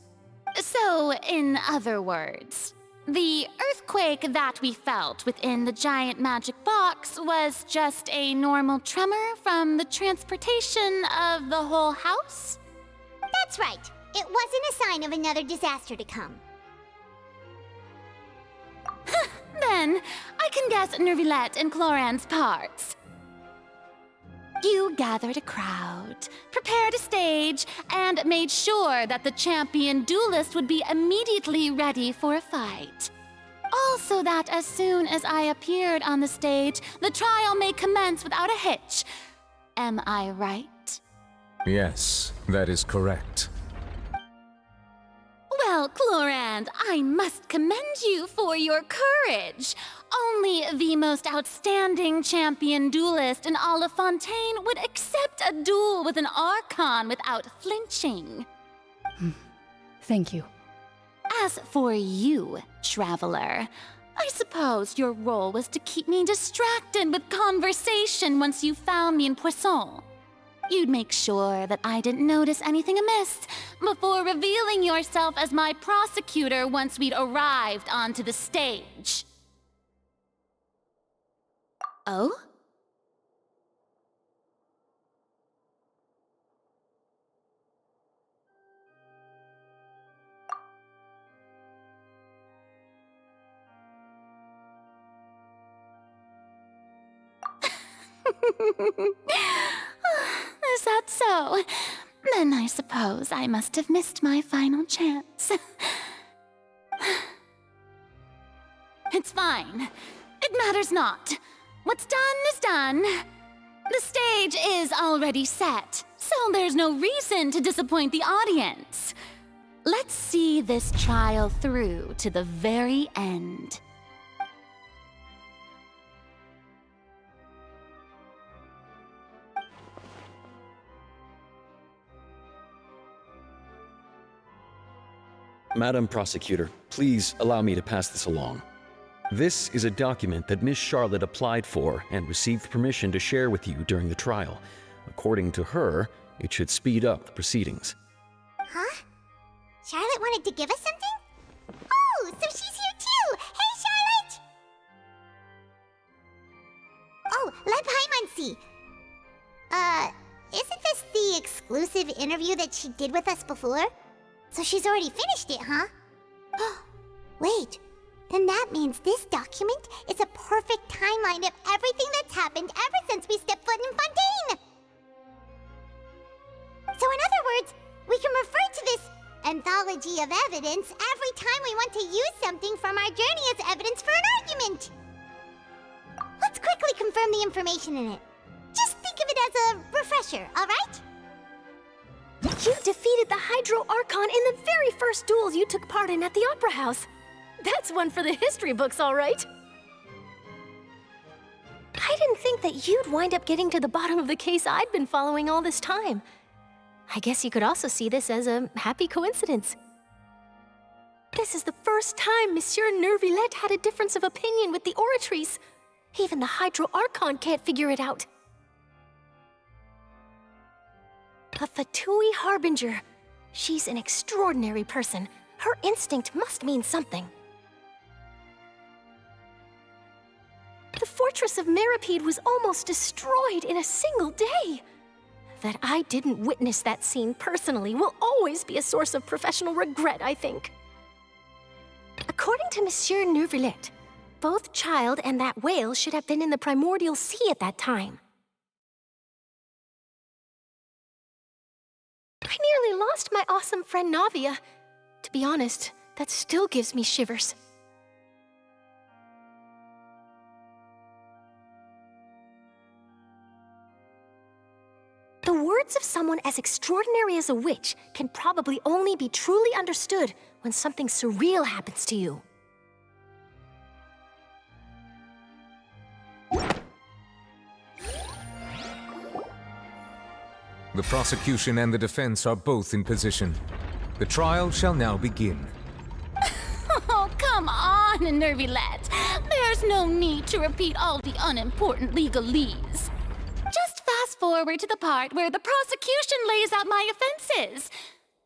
S3: So, in other words, the earthquake that we felt within the giant magic box was just a normal tremor from the transportation of the whole house?
S2: That's right. It wasn't a sign of another disaster to come.
S3: Then, I can guess Nervilette and Cloran's parts. You gathered a crowd, prepared a stage, and made sure that the champion duelist would be immediately ready for a fight. Also that as soon as I appeared on the stage, the trial may commence without a hitch. Am I right?
S7: Yes, that is correct.
S3: Well, Clorand, I must commend you for your courage. Only the most outstanding champion duelist in all of Fontaine would accept a duel with an Archon without flinching.
S11: Thank you.
S3: As for you, Traveler, I suppose your role was to keep me distracted with conversation once you found me in Poisson. You'd make sure that I didn't notice anything amiss before revealing yourself as my prosecutor once we'd arrived onto the stage. Oh? Is that so? Then I suppose I must have missed my final chance. It's fine. It matters not. What's done is done. The stage is already set, so there's no reason to disappoint the audience. Let's see this trial through to the very end.
S12: Madam Prosecutor, please allow me to pass this along. This is a document that Miss Charlotte applied for and received permission to share with you during the trial. According to her, it should speed up the proceedings.
S2: Huh? Charlotte wanted to give us something? Oh, so she's here too! Hey, Charlotte! Oh, let Paimon see. Isn't this the exclusive interview that she did with us before? So she's already finished it, huh? Wait, then that means this document is a perfect timeline of everything that's happened ever since we stepped foot in Fontaine! So in other words, we can refer to this anthology of evidence every time we want to use something from our journey as evidence for an argument! Let's quickly confirm the information in it. Just think of it as a pressure, alright?
S8: You defeated the Hydro Archon in the very first duels you took part in at the Opera House. That's one for the history books, all right. I didn't think that you'd wind up getting to the bottom of the case I'd been following all this time. I guess you could also see this as a happy coincidence. This is the first time Monsieur Nervillette had a difference of opinion with the Oratrice. Even the Hydro Archon can't figure it out. A Fatui Harbinger. She's an extraordinary person. Her instinct must mean something. The fortress of Meripede was almost destroyed in a single day. That I didn't witness that scene personally will always be a source of professional regret, I think. According to Monsieur Nervillette, both Child and that whale should have been in the primordial sea at that time. I nearly lost my awesome friend Navia. To be honest, that still gives me shivers. The words of someone as extraordinary as a witch can probably only be truly understood when something surreal happens to you.
S7: The prosecution and the defense are both in position. The trial shall now begin.
S3: Oh, come on, Nervillette. There's no need to repeat all the unimportant legalese. Just fast forward to the part where the prosecution lays out my offenses.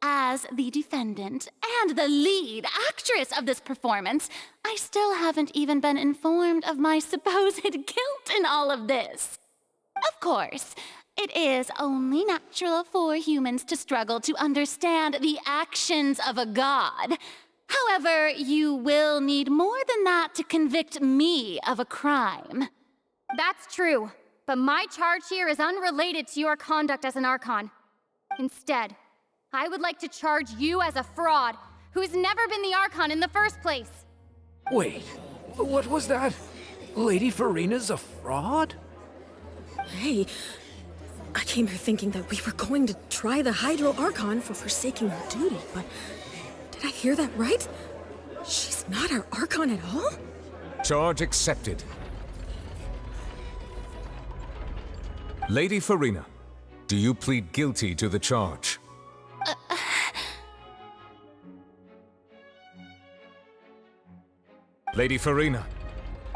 S3: As the defendant and the lead actress of this performance, I still haven't even been informed of my supposed guilt in all of this. Of course, it is only natural for humans to struggle to understand the actions of a god. However, you will need more than that to convict me of a crime.
S1: That's true, but my charge here is unrelated to your conduct as an Archon. Instead, I would like to charge you as a fraud who's never been the Archon in the first place.
S14: Wait, what was that? Lady Farina's a fraud?
S20: Hey, I came here thinking that we were going to try the Hydro Archon for forsaking her duty, but did I hear that right? She's not our Archon at all?
S7: Charge accepted. Lady Farina, do you plead guilty to the charge? Lady Farina.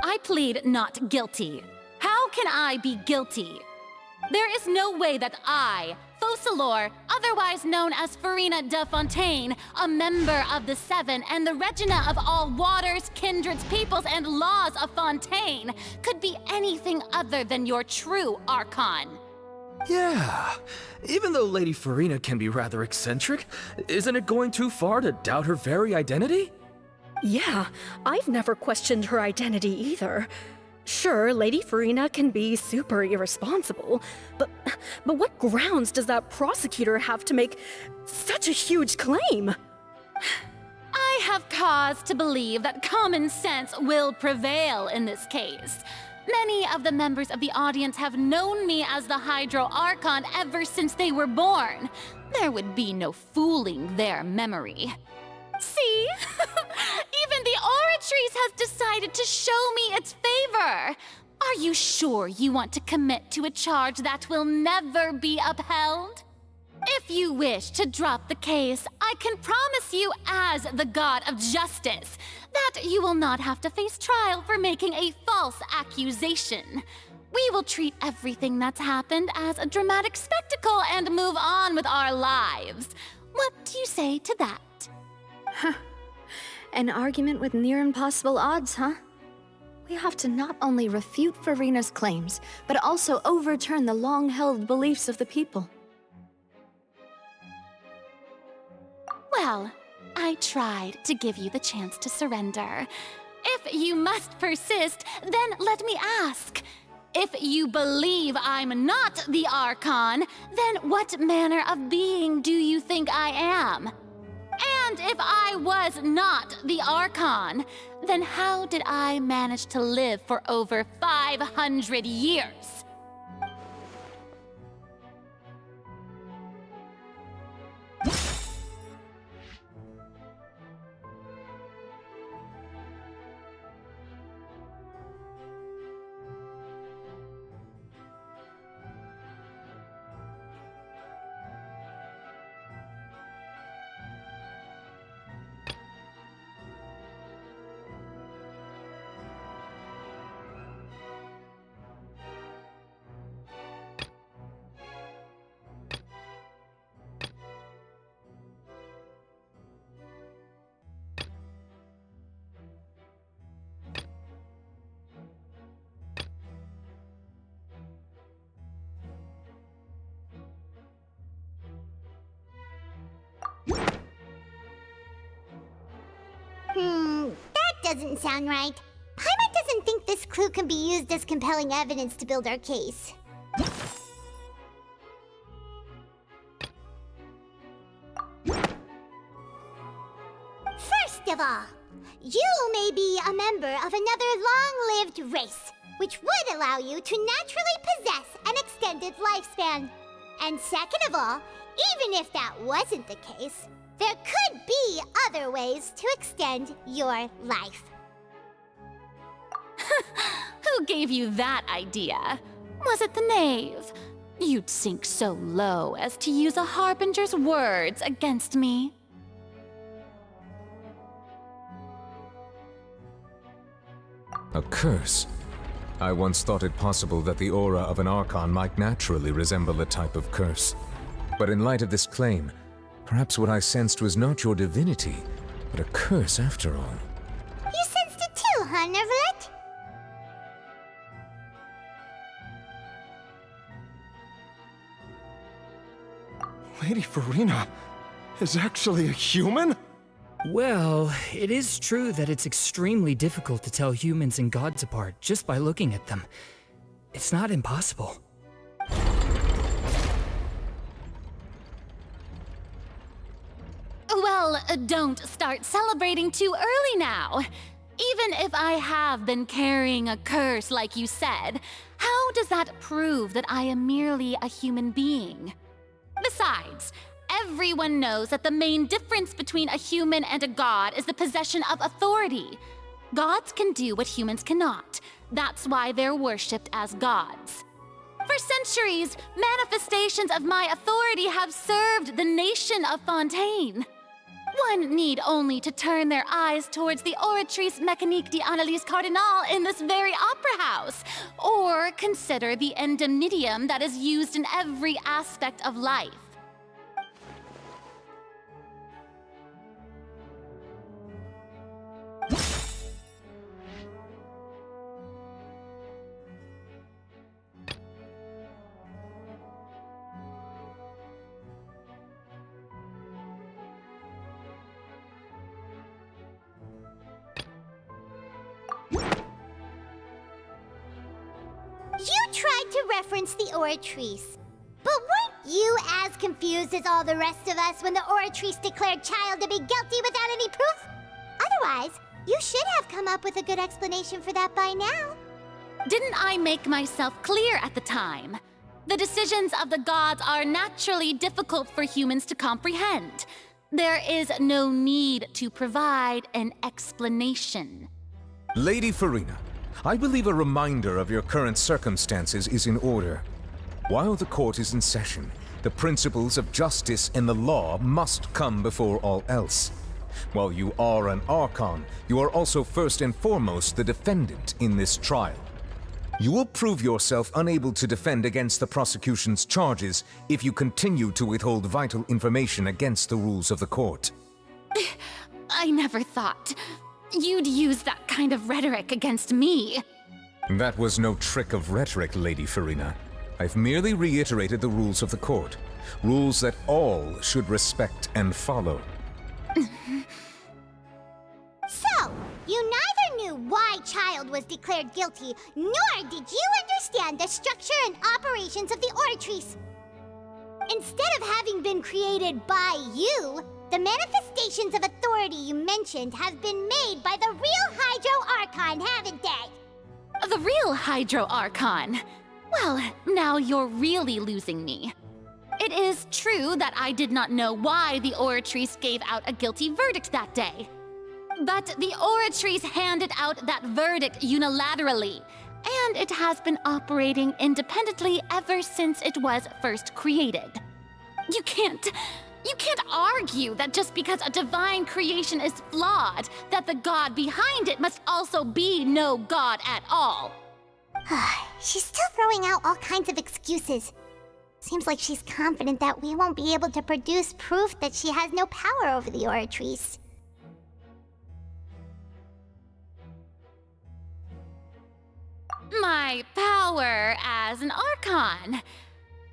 S3: I plead not guilty. How can I be guilty? There is no way that I, Focalor, otherwise known as Farina de Fontaine, a member of the Seven and the Regina of all waters, kindreds, peoples, and laws of Fontaine, could be anything other than your true Archon.
S14: Yeah, even though Lady Farina can be rather eccentric, isn't it going too far to doubt her very identity?
S20: Yeah, I've never questioned her identity either. Sure, Lady Farina can be super irresponsible, but what grounds does that prosecutor have to make such a huge claim?
S3: I have cause to believe that common sense will prevail in this case. Many of the members of the audience have known me as the Hydro Archon ever since they were born. There would be no fooling their memory. See? Even the Oratrice has decided to show me its favor. Are you sure you want to commit to a charge that will never be upheld? If you wish to drop the case, I can promise you as the god of justice that you will not have to face trial for making a false accusation. We will treat everything that's happened as a dramatic spectacle and move on with our lives. What do you say to that?
S6: Huh. An argument with near impossible odds, huh? We have to not only refute Farina's claims, but also overturn the long-held beliefs of the people.
S3: Well, I tried to give you the chance to surrender. If you must persist, then let me ask. If you believe I'm not the Archon, then what manner of being do you think I am? And if I was not the Archon, then how did I manage to live for over 500 years?
S2: doesn't sound right. Paimon doesn't think this clue can be used as compelling evidence to build our case. First of all, you may be a member of another long-lived race, which would allow you to naturally possess an extended lifespan. And second of all, even if that wasn't the case, there could be other ways to extend your life.
S3: Who gave you that idea? Was it the knave? You'd sink so low as to use a harbinger's words against me.
S7: A curse? I once thought it possible that the aura of an Archon might naturally resemble a type of curse. But in light of this claim, perhaps what I sensed was not your divinity, but a curse after all.
S2: You sensed it too, huh, Neverlet?
S18: Lady Farina is actually a human?
S4: Well, it is true that it's extremely difficult to tell humans and gods apart just by looking at them. It's not impossible.
S3: Well, don't start celebrating too early now. Even if I have been carrying a curse like you said, how does that prove that I am merely a human being? Besides, everyone knows that the main difference between a human and a god is the possession of authority. Gods can do what humans cannot. That's why they're worshipped as gods. For centuries, manifestations of my authority have served the nation of Fontaine. One need only to turn their eyes towards the Oratrice Mécanique d'Analyse Cardinal in this very opera house, or consider the indemnitium that is used in every aspect of life.
S2: You tried to reference the Oratrice. But weren't you as confused as all the rest of us when the Oratrice declared Child to be guilty without any proof? Otherwise, you should have come up with a good explanation for that by now.
S3: Didn't I make myself clear at the time? The decisions of the gods are naturally difficult for humans to comprehend. There is no need to provide an explanation.
S7: Lady Farina, I believe a reminder of your current circumstances is in order. While the court is in session, the principles of justice and the law must come before all else. While you are an Archon, you are also first and foremost the defendant in this trial. You will prove yourself unable to defend against the prosecution's charges if you continue to withhold vital information against the rules of the court.
S3: I never thought you'd use that kind of rhetoric against me.
S7: That was no trick of rhetoric, Lady Farina. I've merely reiterated the rules of the court. Rules that all should respect and follow.
S2: So, you neither knew why Child was declared guilty, nor did you understand the structure and operations of the Oratrice. Instead of having been created by you, the manifestations of authority you mentioned have been made by the real Hydro Archon, haven't they?
S3: The real Hydro Archon? Well, now you're really losing me. It is true that I did not know why the Oratrice gave out a guilty verdict that day. But the Oratrice handed out that verdict unilaterally, and it has been operating independently ever since it was first created. You can't argue that just because a divine creation is flawed, that the god behind it must also be no god at all.
S2: She's still throwing out all kinds of excuses. Seems like she's confident that we won't be able to produce proof that she has no power over the Oratrice.
S3: My power as an Archon.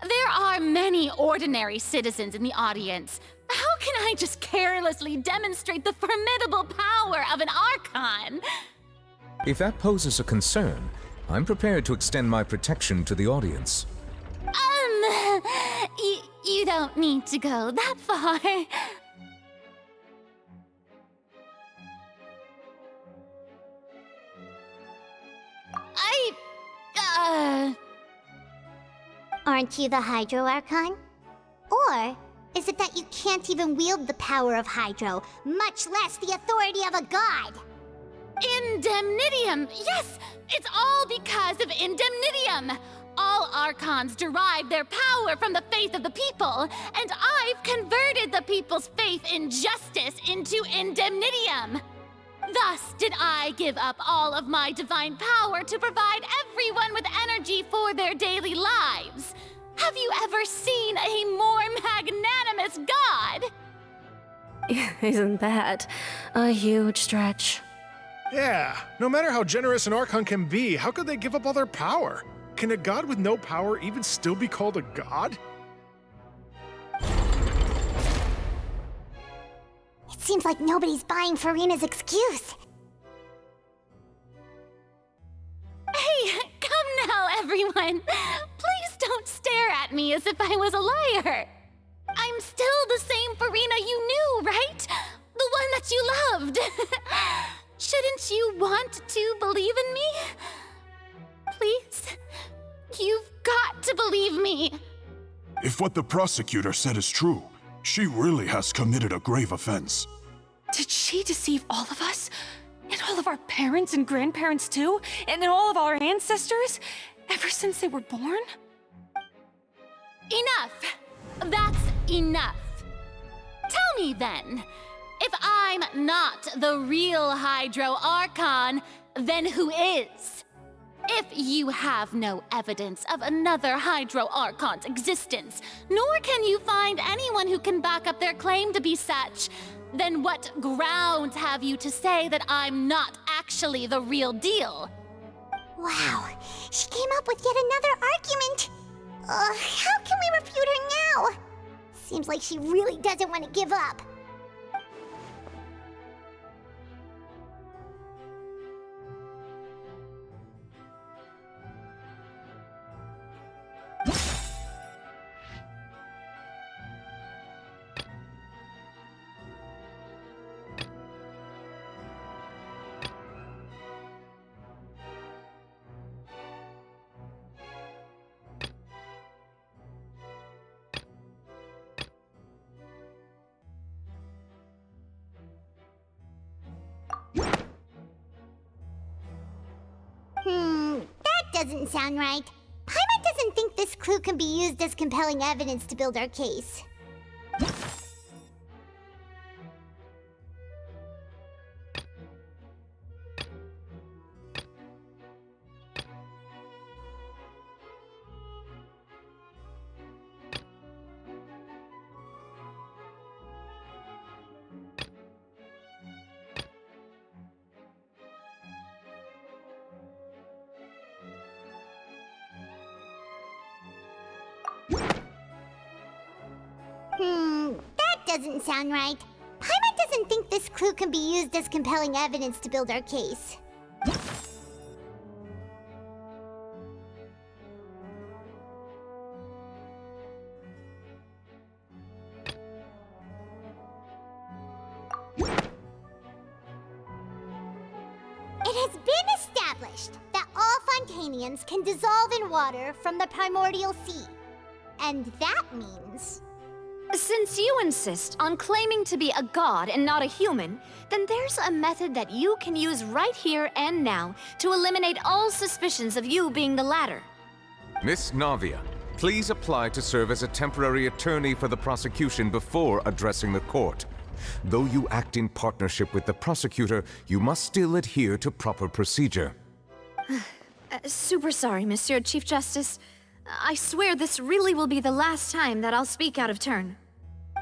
S3: There are many ordinary citizens in the audience. How can I just carelessly demonstrate the formidable power of an Archon.
S7: If that poses a concern, I'm prepared to extend my protection to the audience.
S3: You don't need to go that far.
S2: Aren't you the Hydro Archon? Or is it that you can't even wield the power of Hydro, much less the authority of a god?
S3: Indemnitium! Yes! It's all because of Indemnitium! All Archons derive their power from the faith of the people, and I've converted the people's faith in justice into Indemnitium! Thus did I give up all of my divine power to provide everyone with energy for their daily lives. Have you ever seen a more magnanimous god?
S20: Isn't that a huge stretch?
S9: Yeah, no matter how generous an Archon can be, how could they give up all their power? Can a god with no power even still be called a god?
S2: It seems like nobody's buying Furina's excuse.
S3: Hey, come now, everyone! Please don't stare at me as if I was a liar! I'm still the same Furina you knew, right? The one that you loved! Shouldn't you want to believe in me? Please? You've got to believe me!
S21: If what the prosecutor said is true, she really has committed a grave offense.
S19: Did she deceive all of us? And all of our parents and grandparents too? And all of our ancestors? Ever since they were born?
S3: Enough! That's enough! Tell me then, if I'm not the real Hydro Archon, then who is? If you have no evidence of another Hydro Archon's existence, nor can you find anyone who can back up their claim to be such, then what grounds have you to say that I'm not actually the real deal?
S2: Wow, she came up with yet another argument. How can we refute her now? Seems like she really doesn't want to give up. That doesn't sound right. Paimon doesn't think this clue can be used as compelling evidence to build our case. That doesn't sound right. Paimon doesn't think this clue can be used as compelling evidence to build our case. It has been established that all Fontanians can dissolve in water from the primordial sea. And that means...
S10: Since you insist on claiming to be a god and not a human, then there's a method that you can use right here and now to eliminate all suspicions of you being the latter.
S7: Miss Navia, please apply to serve as a temporary attorney for the prosecution before addressing the court. Though you act in partnership with the prosecutor, you must still adhere to proper procedure.
S10: Super sorry, Monsieur Chief Justice. I swear this really will be the last time that I'll speak out of turn.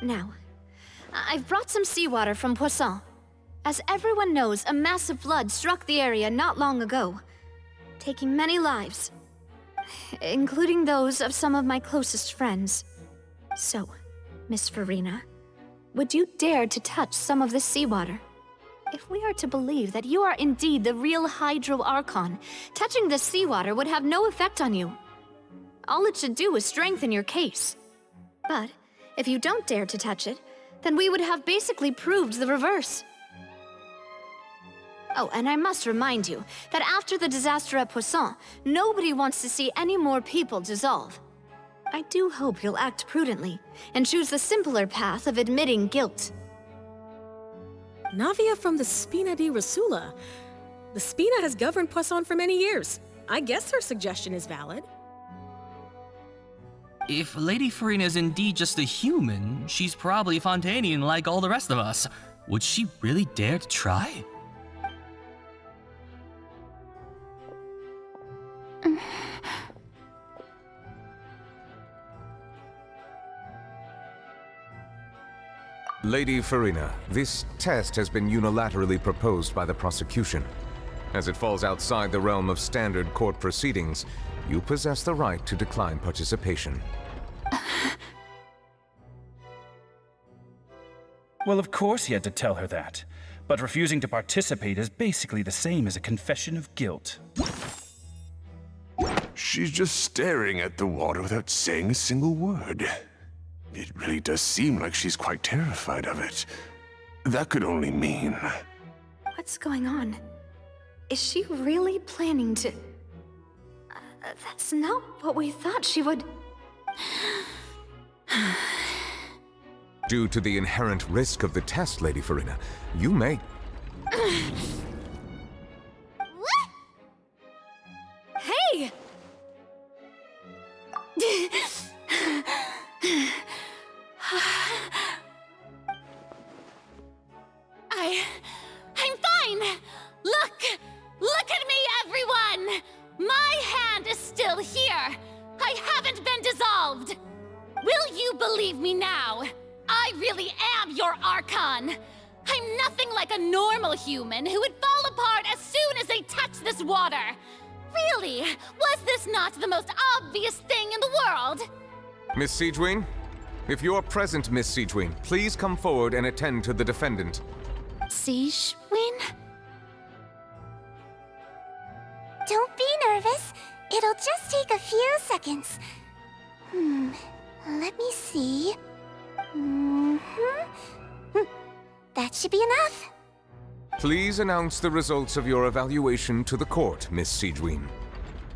S10: Now, I've brought some seawater from Poisson. As everyone knows, a massive flood struck the area not long ago, taking many lives, including those of some of my closest friends. So, Miss Furina, would you dare to touch some of the seawater? If we are to believe that you are indeed the real Hydro Archon, touching the seawater would have no effect on you. All it should do is strengthen your case. But if you don't dare to touch it, then we would have basically proved the reverse. Oh, and I must remind you that after the disaster at Poisson, nobody wants to see any more people dissolve. I do hope you'll act prudently and choose the simpler path of admitting guilt.
S20: Navia from the Spina di Rasula. The Spina has governed Poisson for many years. I guess her suggestion is valid.
S5: If Lady Farina is indeed just a human, she's probably Fontanian like all the rest of us. Would she really dare to try?
S7: Lady Farina, this test has been unilaterally proposed by the prosecution. As it falls outside the realm of standard court proceedings, you possess the right to decline participation.
S17: Well, of course he had to tell her that. But refusing to participate is basically the same as a confession of guilt.
S13: She's just staring at the water without saying a single word. It really does seem like she's quite terrified of it. That could only mean...
S10: What's going on? Is she really planning to... that's not what we thought she would...
S7: Due to the inherent risk of the test, Lady Farina, you may...
S10: Hey!
S3: I'm fine! Look at me, everyone! My hand is still here! I haven't been dissolved! Will you believe me now? I really am your Archon! I'm nothing like a normal human who would fall apart as soon as they touch this water! Really? Was this not the most obvious thing in the world?
S7: Miss Siegewien? If you're present, Miss Siegewien, please come forward and attend to the defendant.
S3: Siegewien?
S2: Don't be nervous. It'll just take a few seconds. Let me see. That should be enough.
S7: Please announce the results of your evaluation to the court, Miss Siegewien.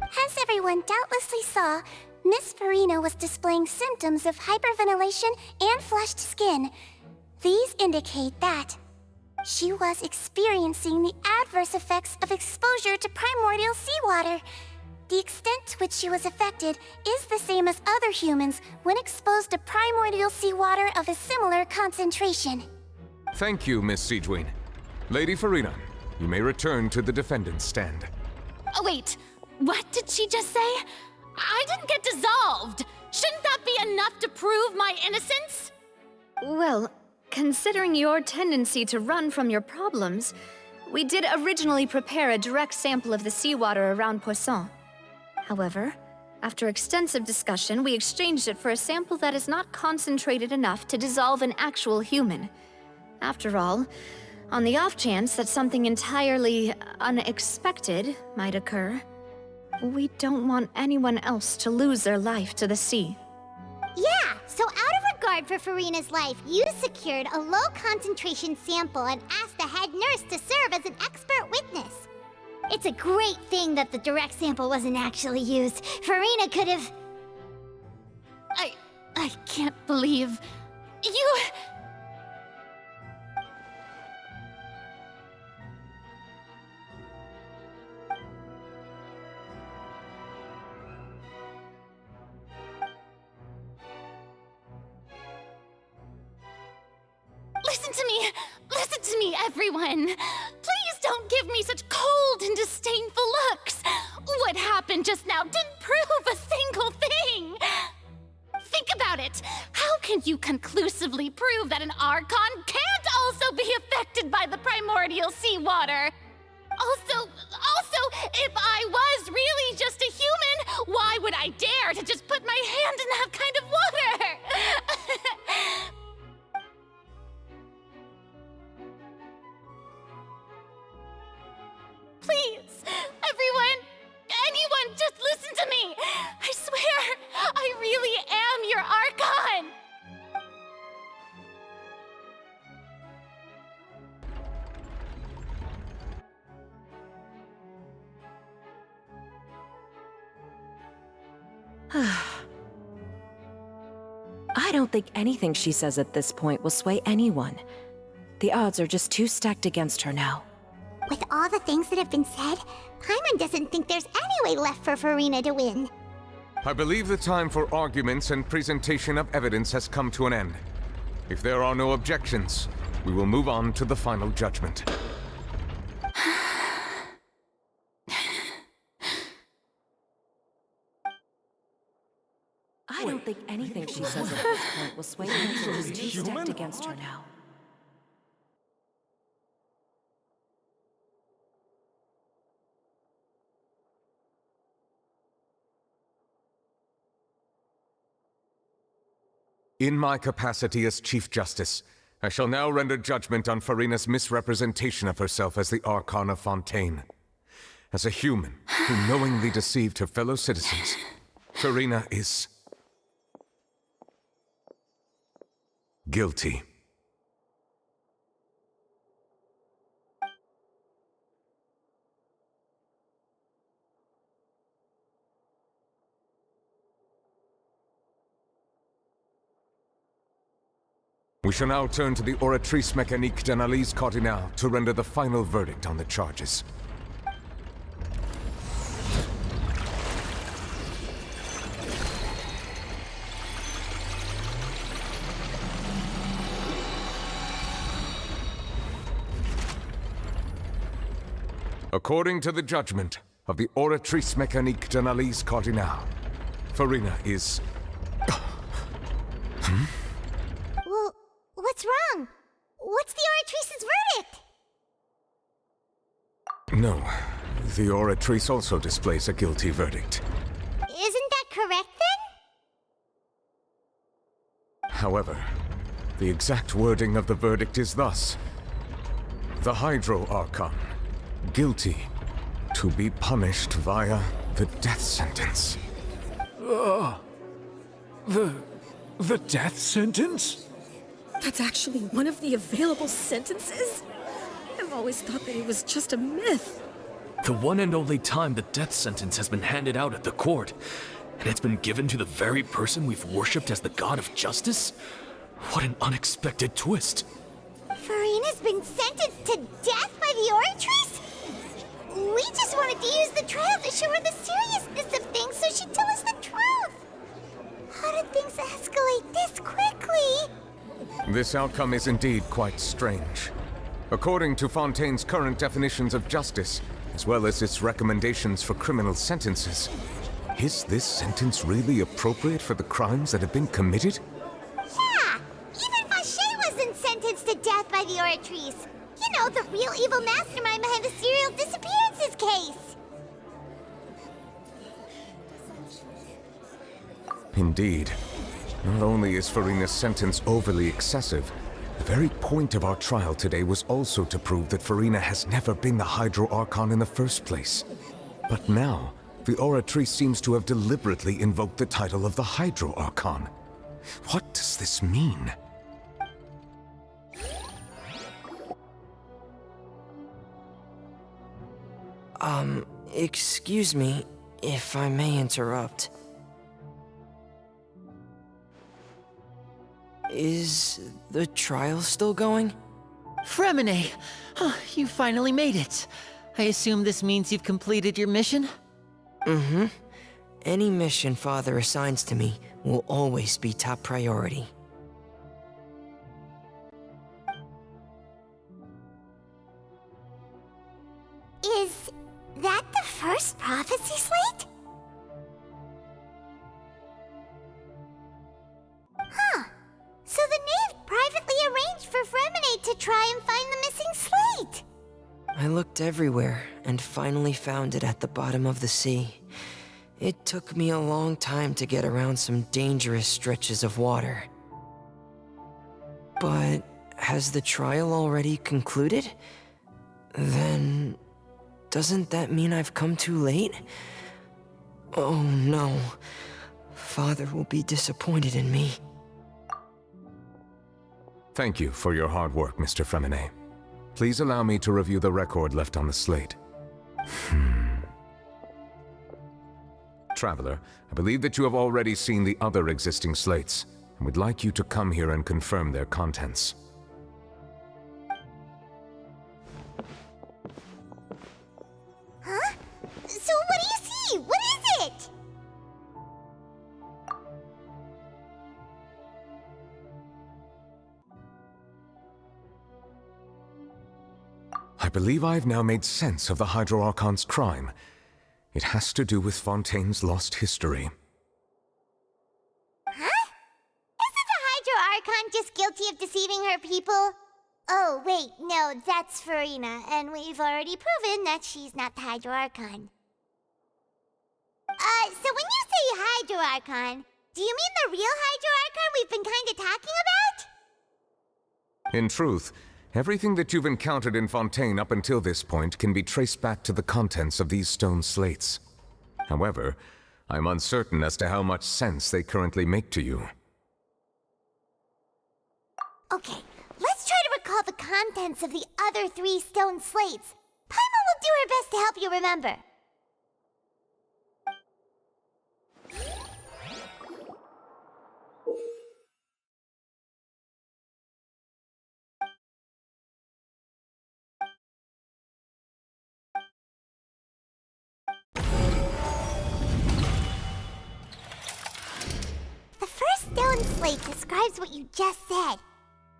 S2: As everyone doubtlessly saw, Miss Farina was displaying symptoms of hyperventilation and flushed skin. These indicate that she was experiencing the adverse effects of exposure to primordial seawater. The extent to which she was affected is the same as other humans when exposed to primordial seawater of a similar concentration.
S7: Thank you, Miss Siegewien. Lady Farina, you may return to the defendant's stand.
S3: Oh, wait. What did she just say? I didn't get dissolved! Shouldn't that be enough to prove my innocence?
S10: Well, considering your tendency to run from your problems, we did originally prepare a direct sample of the seawater around Poisson. However, after extensive discussion, we exchanged it for a sample that is not concentrated enough to dissolve an actual human. After all, on the off chance that something entirely unexpected might occur, we don't want anyone else to lose their life to the sea.
S2: Yeah, so out of regard for Farina's life, you secured a low-concentration sample and asked the head nurse to serve as an expert witness. It's a great thing that the direct sample wasn't actually used. Farina could have...
S3: I can't believe... you... Listen to me, everyone! Please don't give me such cold and disdainful looks! What happened just now didn't prove a single thing! Think about it! How can you conclusively prove that an Archon can't also be affected by the primordial seawater? Also, if I was really just a human, why would I dare to just put my hand in that kind of water?
S16: I don't think anything she says at this point will sway anyone. The odds are just too stacked against her now.
S2: With all the things that have been said, Paimon doesn't think there's any way left for Furina to win.
S7: I believe the time for arguments and presentation of evidence has come to an end. If there are no objections, we will move on to the final judgment.
S16: I don't think anything she says at this point will sway anyone. She's too stacked against her now.
S7: In my capacity as Chief Justice, I shall now render judgment on Furina's misrepresentation of herself as the Archon of Fontaine. As a human who knowingly deceived her fellow citizens, Furina is guilty. We shall now turn to the Oratrice Mécanique d'Analyse Cardinale to render the final verdict on the charges. According to the judgment of the Oratrice Mécanique d'Analyse Cardinale, Furina is...
S2: Well, what's wrong? What's the Oratrice's verdict?
S7: No, the Oratrice also displays a guilty verdict.
S2: Isn't that correct then?
S7: However, the exact wording of the verdict is thus: the Hydro Archon, guilty to be punished via the death sentence.
S18: The death sentence?
S20: That's actually one of the available sentences? I've always thought that it was just a myth.
S14: The one and only time the death sentence has been handed out at the court, and it's been given to the very person we've worshipped as the god of justice? What an unexpected twist.
S2: Furina's been sentenced to death by the Oratrice? We just wanted to use the trial to show her the seriousness of things so she'd tell us the truth. How did things escalate this quickly?
S7: This outcome is indeed quite strange. According to Fontaine's current definitions of justice, as well as its recommendations for criminal sentences, is this sentence really appropriate for the crimes that have been committed?
S2: Yeah! Even Vacher wasn't sentenced to death by the Oratrice. You know, the real evil mastermind behind the serial disappearances case.
S7: Indeed. Not only is Furina's sentence overly excessive, the very point of our trial today was also to prove that Furina has never been the Hydro Archon in the first place. But now, the Oratrice seems to have deliberately invoked the title of the Hydro Archon. What does this mean?
S22: Excuse me, if I may interrupt. Is the trial still going?
S15: Fremine! Oh, you finally made it. I assume this means you've completed your mission?
S22: Mm-hmm. Any mission Father assigns to me will always be top priority.
S2: Is that the first prophecy slate? Huh. So the knave privately arranged for Fremine to try and find the missing slate.
S22: I looked everywhere and finally found it at the bottom of the sea. It took me a long time to get around some dangerous stretches of water. But has the trial already concluded? Then doesn't that mean I've come too late? Oh no. Father will be disappointed in me.
S7: Thank you for your hard work, Mr. Fremine. Please allow me to review the record left on the slate. traveler, I believe that you have already seen the other existing slates, and would like you to come here and confirm their contents.
S2: Huh? So what do you see? What is it?
S7: I believe I've now made sense of the Hydro Archon's crime. It has to do with Fontaine's lost history.
S2: Huh? Isn't the Hydro Archon just guilty of deceiving her people? Oh, wait, no, that's Farina, and we've already proven that she's not the Hydro Archon. So when you say Hydro Archon, do you mean the real Hydro Archon we've been kinda talking about?
S7: In truth, everything that you've encountered in Fontaine up until this point can be traced back to the contents of these stone slates. However, I'm uncertain as to how much sense they currently make to you.
S2: Okay, let's try to recall the contents of the other 3 stone slates. Paimon will do her best to help you remember. The first stone slate describes what you just said.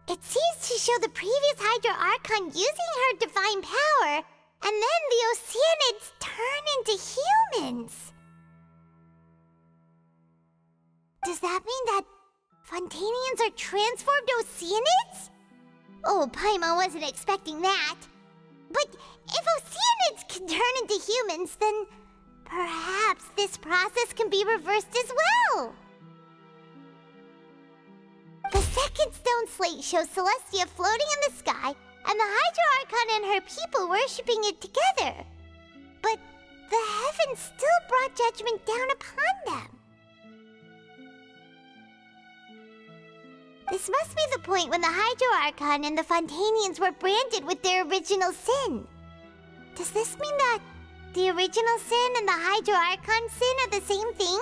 S2: It seems to show the previous Hydro Archon using her divine power, and then the Oceanids turn into humans. Does that mean that Fontanians are transformed Oceanids? Oh, Paimon wasn't expecting that. But if Oceanids can turn into humans, then perhaps this process can be reversed as well. The second stone slate shows Celestia floating in the sky, and the Hydro Archon and her people worshipping it together. But the heavens still brought judgment down upon them. This must be the point when the Hydro Archon and the Fontanians were branded with their original sin. Does this mean that the original sin and the Hydro Archon sin are the same thing?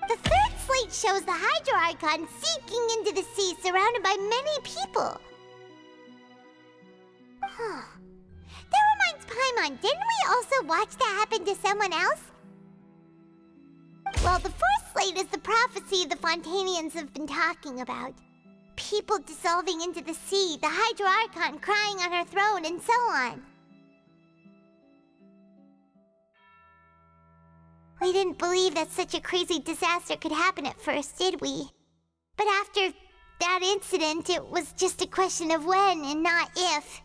S2: The third slate shows the Hydro Archon sinking into the sea surrounded by many people. That reminds Paimon, didn't we also watch that happen to someone else? Well, the fourth slate is the prophecy the Fontanians have been talking about. People dissolving into the sea, the Hydro Archon crying on her throne, and so on. We didn't believe that such a crazy disaster could happen at first, did we? But after that incident, it was just a question of when and not if.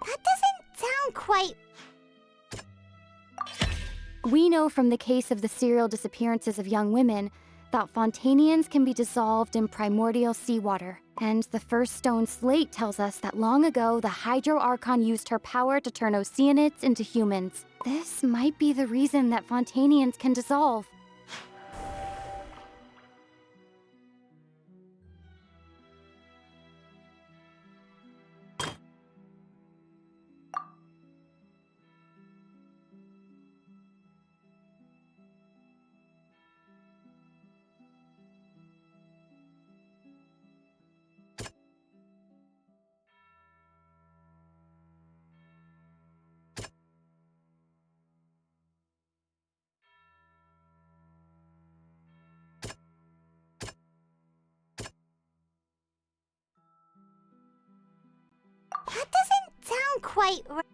S2: That doesn't sound quite...
S1: We know from the case of the serial disappearances of young women that Fontanians can be dissolved in primordial seawater. And the first stone slate tells us that long ago, the Hydro Archon used her power to turn Oceanids into humans. This might be the reason that Fontanians can dissolve.
S2: That doesn't sound quite right.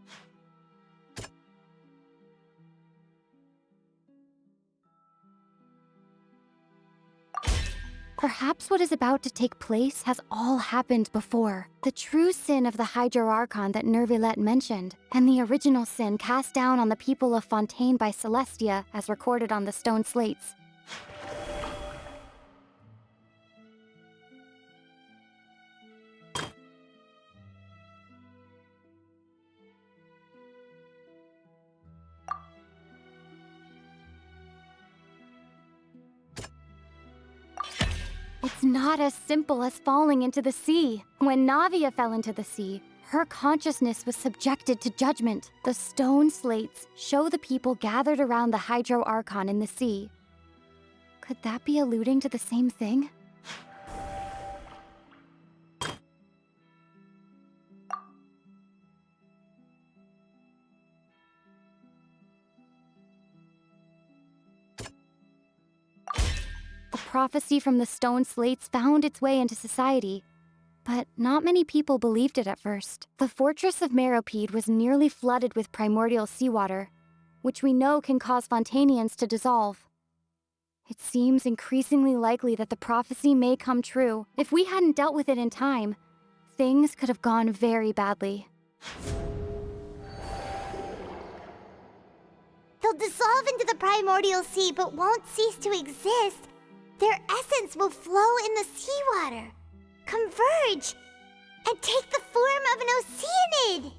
S1: Perhaps what is about to take place has all happened before. The true sin of the Hydro Archon that Nervilette mentioned, and the original sin cast down on the people of Fontaine by Celestia, as recorded on the stone slates. It's not as simple as falling into the sea. When Navia fell into the sea, her consciousness was subjected to judgment. The stone slates show the people gathered around the Hydro Archon in the sea. Could that be alluding to the same thing? Prophecy from the stone slates found its way into society, but not many people believed it at first. The fortress of Meropide was nearly flooded with primordial seawater, which we know can cause Fontainians to dissolve. It seems increasingly likely that the prophecy may come true. If we hadn't dealt with it in time, things could have gone very badly.
S2: They'll dissolve into the primordial sea but won't cease to exist. Their essence will flow in the seawater, converge, and take the form of an oceanid.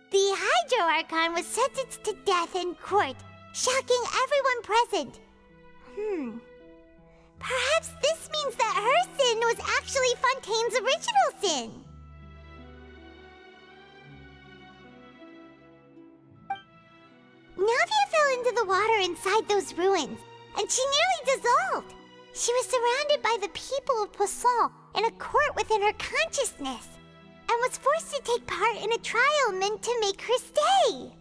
S2: The Hydro Archon was sentenced to death in court, shocking everyone present. Perhaps this means that her sin was actually Fontaine's original sin. Navia fell into the water inside those ruins, and she nearly dissolved. She was surrounded by the people of Poisson in a court within her consciousness, and was forced to take part in a trial meant to make her stay.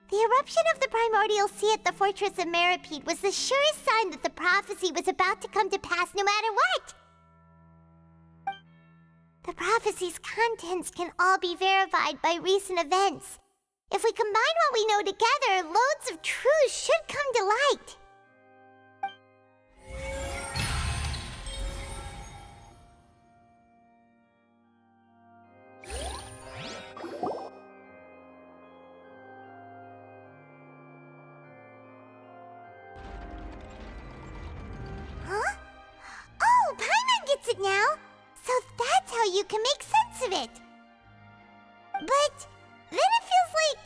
S2: The eruption of the primordial sea at the fortress of Meropide was the surest sign that the prophecy was about to come to pass no matter what. The prophecy's contents can all be verified by recent events. If we combine what we know together, loads of truths should come to light. Huh? Oh, Paimon gets it now! So that's how you can make sense of it. But then it feels like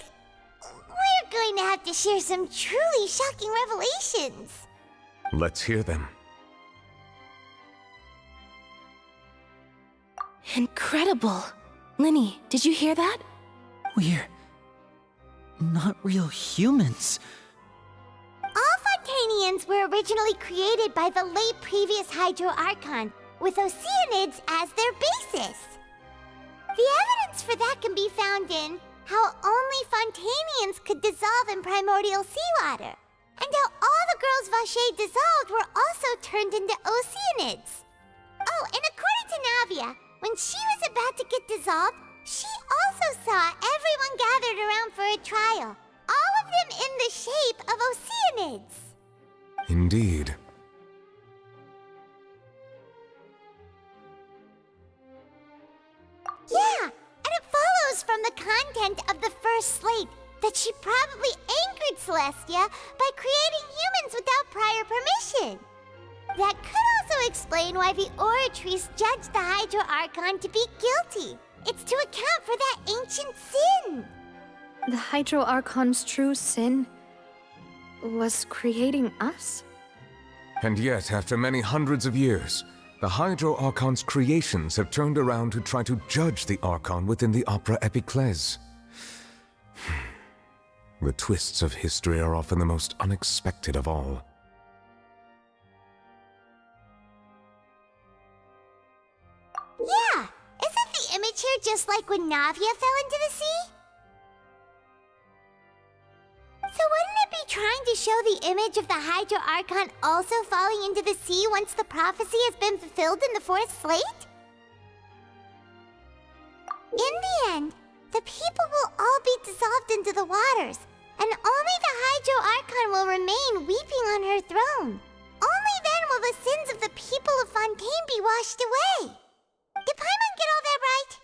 S2: we're going to have to share some truly shocking revelations.
S7: Let's hear them.
S16: Incredible. Linny, did you hear that?
S15: We're not real humans.
S2: All Fontainians were originally created by the late previous Hydro Archon, with oceanids as their basis. The evidence for that can be found in how only Fontainians could dissolve in primordial seawater, and how all the girls Vacher dissolved were also turned into oceanids. Oh, and according to Navia, when she was about to get dissolved, she also saw everyone gathered around for a trial, all of them in the shape of oceanids.
S7: Indeed.
S2: Yeah, and it follows from the content of the first slate that she probably angered Celestia by creating humans without prior permission. That could also explain why the Oratrice judged the Hydro Archon to be guilty. It's to account for that ancient sin.
S10: The Hydro Archon's true sin was creating us?
S7: And yet, after many hundreds of years, the Hydro Archon's creations have turned around to try to judge the Archon within the Opera Epiclese. The twists of history are often the most unexpected of all.
S2: Yeah, isn't the image here just like when Navia fell into the sea? So wouldn't it be trying to show the image of the Hydro Archon also falling into the sea once the prophecy has been fulfilled in the fourth slate? In the the people will all be dissolved into the waters, and only the Hydro Archon will remain weeping on her throne. Only then will the sins of the people of Fontaine be washed away. Did Paimon get all that right?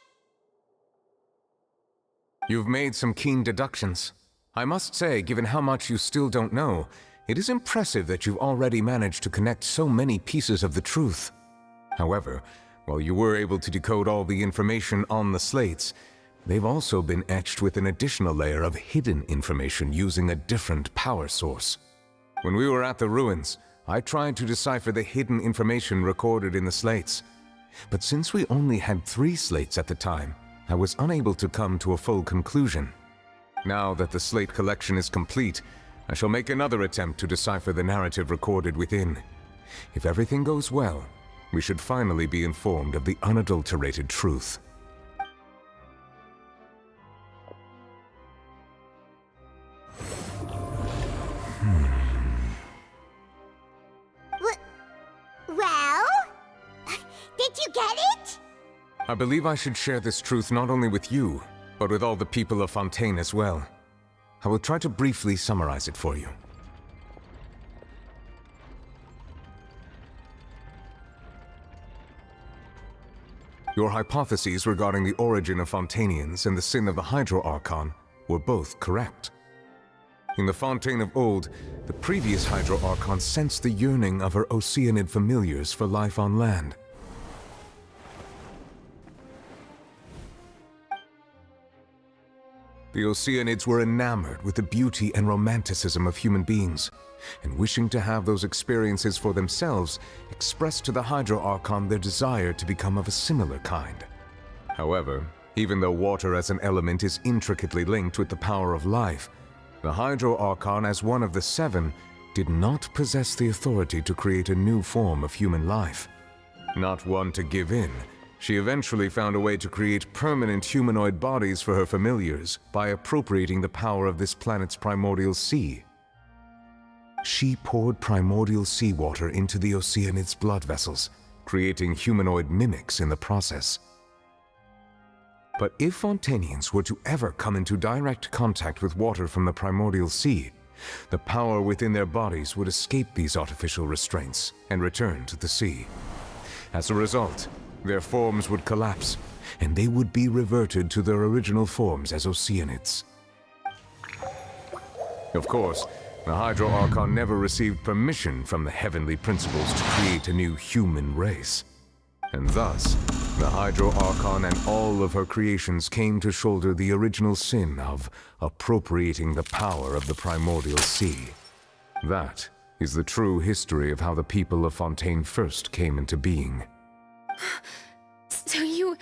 S7: You've made some keen deductions. I must say, given how much you still don't know, it is impressive that you've already managed to connect so many pieces of the truth. However, while you were able to decode all the information on the slates, they've also been etched with an additional layer of hidden information using a different power source. When we were at the ruins, I tried to decipher the hidden information recorded in the slates. But since we only had 3 slates at the time, I was unable to come to a full conclusion. Now that the slate collection is complete, I shall make another attempt to decipher the narrative recorded within. If everything goes well, we should finally be informed of the unadulterated truth.
S2: Well? Did you get it?
S7: I believe I should share this truth not only with you, but with all the people of Fontaine as well. I will try to briefly summarize it for you. Your hypotheses regarding the origin of Fontainians and the sin of the Hydro Archon were both correct. In the Fontaine of old, the previous Hydro Archon sensed the yearning of her Oceanid familiars for life on land. The Oceanids were enamored with the beauty and romanticism of human beings, and wishing to have those experiences for themselves, expressed to the Hydro Archon their desire to become of a similar kind. However, even though water as an element is intricately linked with the power of life, the Hydro Archon, as one of the 7, did not possess the authority to create a new form of human life. Not one to give in, she eventually found a way to create permanent humanoid bodies for her familiars by appropriating the power of this planet's primordial sea. She poured primordial seawater into the Oceanids' blood vessels, creating humanoid mimics in the process. But if Fontainians were to ever come into direct contact with water from the primordial sea, the power within their bodies would escape these artificial restraints and return to the sea. As a result, their forms would collapse, and they would be reverted to their original forms as Oceanids. Of course, the Hydro Archon never received permission from the heavenly principles to create a new human race. And thus, the Hydro Archon and all of her creations came to shoulder the original sin of appropriating the power of the primordial sea. That is the true history of how the people of Fontaine first came into being.
S19: So we were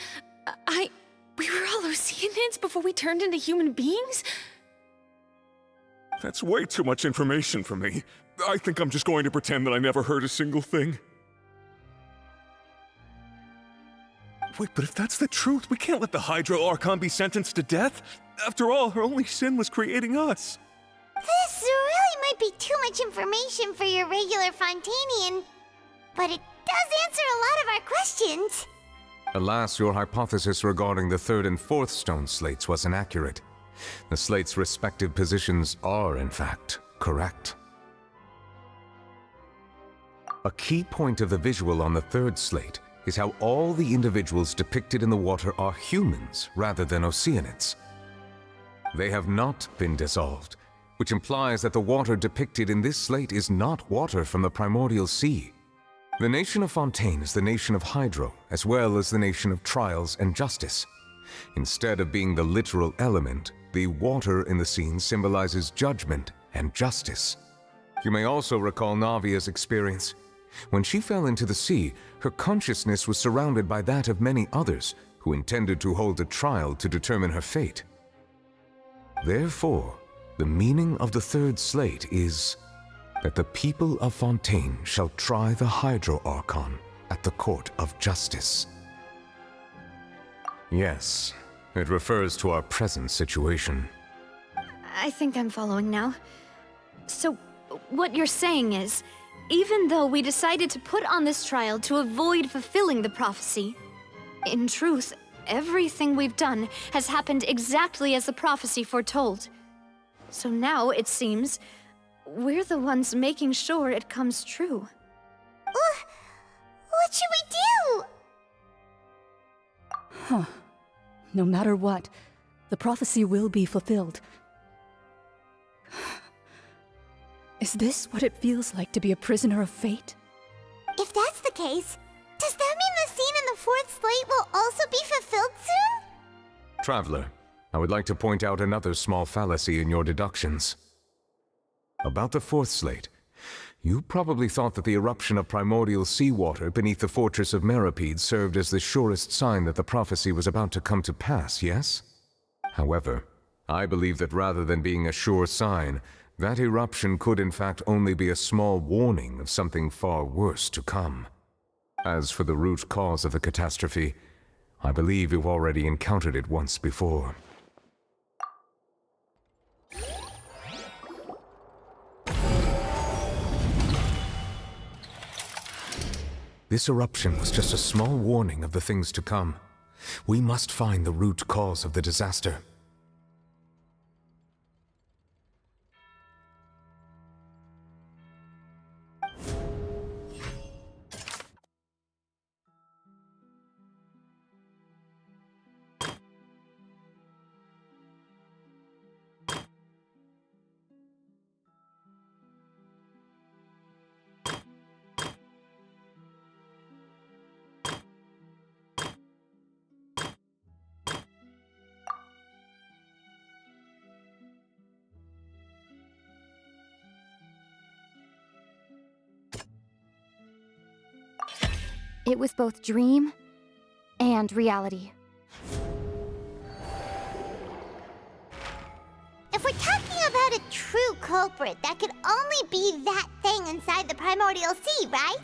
S19: all Oceanids before we turned into human beings?
S18: That's way too much information for me. I think I'm just going to pretend that I never heard a single thing. Wait, but if that's the truth, we can't let the Hydro Archon be sentenced to death. After all, her only sin was creating us.
S2: This really might be too much information for your regular Fontainian, but it does answer a lot of our questions.
S7: Alas, your hypothesis regarding the 3rd and 4th stone slates was inaccurate. The slates' respective positions are, in fact, correct. A key point of the visual on the 3rd slate is how all the individuals depicted in the water are humans rather than Oceanids. They have not been dissolved, which implies that the water depicted in this slate is not water from the primordial sea. The nation of Fontaine is the nation of Hydro, as well as the nation of trials and justice. Instead of being the literal element, the water in the scene symbolizes judgment and justice. You may also recall Navia's experience. When she fell into the sea, her consciousness was surrounded by that of many others who intended to hold a trial to determine her fate. Therefore, the meaning of the 3rd slate is that the people of Fontaine shall try the Hydro Archon at the court of justice. Yes, it refers to our present situation.
S10: I think I'm following now. So, what you're saying is, even though we decided to put on this trial to avoid fulfilling the prophecy, in truth, Everything we've done has happened exactly as the prophecy foretold. So now, it seems, we're the ones making sure it comes true.
S2: What should we do?
S11: Huh. No matter what, the prophecy will be fulfilled. Is this what it feels like to be a prisoner of fate?
S2: If that's the case, does that mean the scene in the fourth slate will also be fulfilled soon?
S7: Traveler, I would like to point out another small fallacy in your deductions. About the fourth slate, you probably thought that the eruption of primordial seawater beneath the fortress of Meripede served as the surest sign that the prophecy was about to come to pass, yes? However, I believe that rather than being a sure sign, that eruption could in fact only be a small warning of something far worse to come. As for the root cause of the catastrophe, I believe you've already encountered it once before. This eruption was just a small warning of the things to come. We must find the root cause of the disaster.
S1: It was both dream and reality.
S2: If we're talking about a true culprit, that could only be that thing inside the primordial sea, right?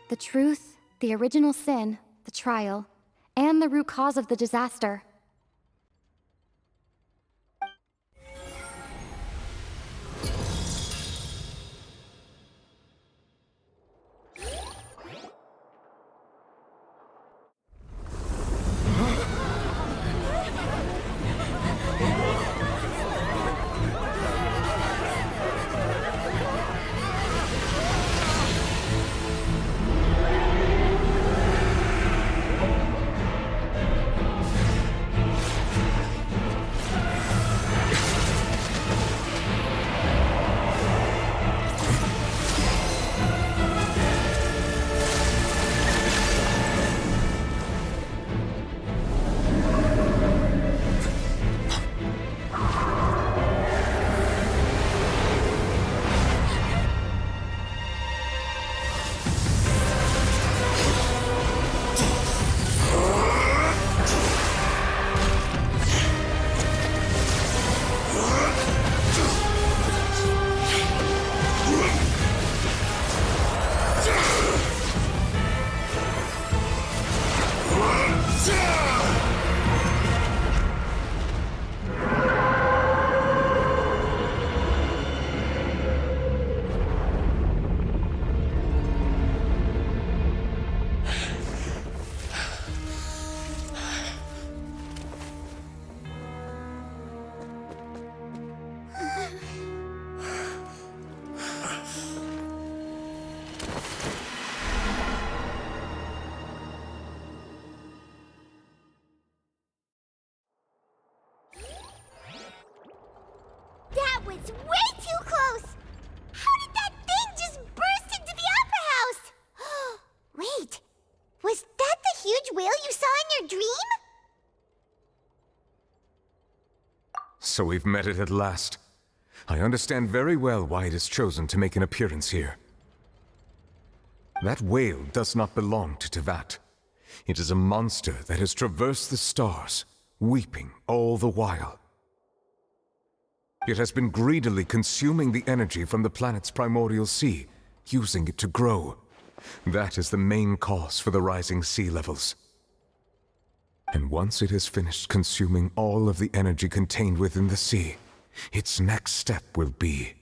S1: The truth, the original sin, the trial, and the root cause of the disaster.
S2: That was way too close! How did that thing just burst into the Opera House? Wait, was that the huge whale you saw in your dream?
S7: So we've met it at last. I understand very well why it has chosen to make an appearance here. That whale does not belong to Tevat. It is a monster that has traversed the stars, weeping all the while. It has been greedily consuming the energy from the planet's primordial sea, using it to grow. That is the main cause for the rising sea levels. And once it has finished consuming all of the energy contained within the sea, its next step will be...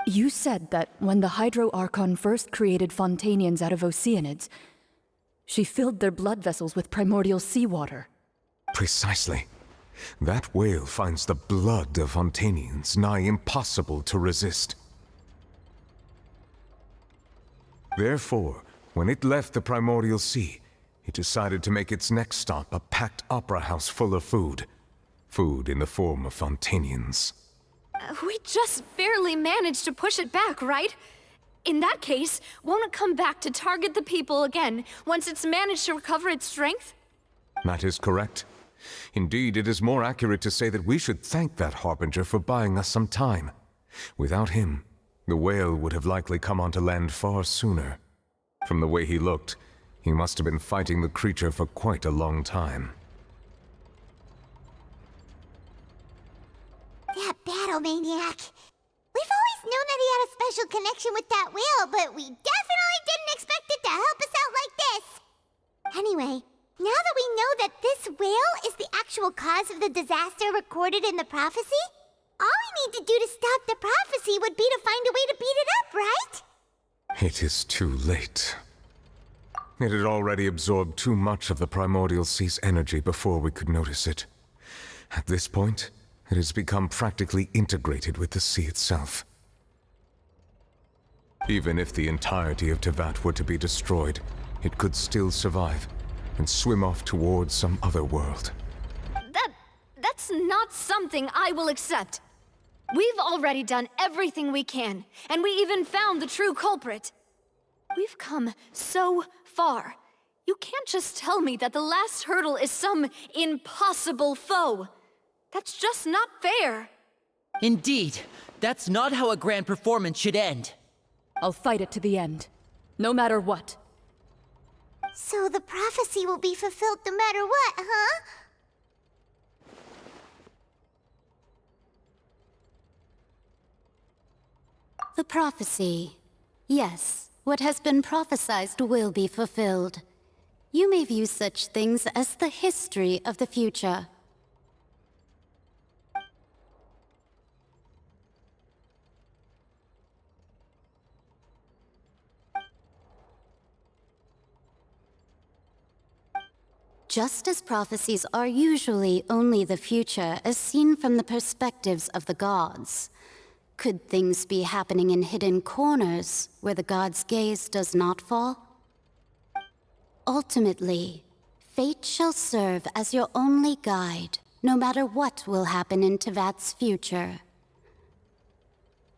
S11: You said that when the Hydro Archon first created Fontanians out of Oceanids, she filled their blood vessels with primordial seawater.
S7: Precisely. That whale finds the blood of Fontanians nigh impossible to resist. Therefore, when it left the primordial sea, it decided to make its next stop a packed opera house full of food. Food in the form of Fontanians.
S10: We just barely managed to push it back, right? In that case, won't it come back to target the people again once it's managed to recover its strength?
S7: That is correct. Indeed, it is more accurate to say that we should thank that Harbinger for buying us some time. Without him, the whale would have likely come onto land far sooner. From the way he looked, he must have been fighting the creature for quite a long time.
S2: That battle maniac. We've always known that he had a special connection with that whale, but we definitely didn't expect it to help us out like this. Anyway, now that we know that this whale is the actual cause of the disaster recorded in the prophecy, all we need to do to stop the prophecy would be to find a way to beat it up, right?
S7: It is too late. It had already absorbed too much of the primordial sea's energy before we could notice it. At this point, it has become practically integrated with the sea itself. Even if the entirety of Tevat were to be destroyed, it could still survive and swim off towards some other world.
S10: That's not something I will accept. We've already done everything we can, and we even found the true culprit. We've come so far. You can't just tell me that the last hurdle is some impossible foe. That's just not fair.
S15: Indeed, that's not how a grand performance should end.
S11: I'll fight it to the end, no matter what.
S2: So the prophecy will be fulfilled no matter what, huh?
S8: The prophecy. Yes, what has been prophesied will be fulfilled. You may view such things as the history of the future. Just as prophecies are usually only the future as seen from the perspectives of the gods, could things be happening in hidden corners where the gods' gaze does not fall? Ultimately, fate shall serve as your only guide, no matter what will happen in Tevat's future.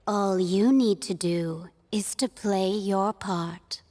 S8: All you need to do is to play your part.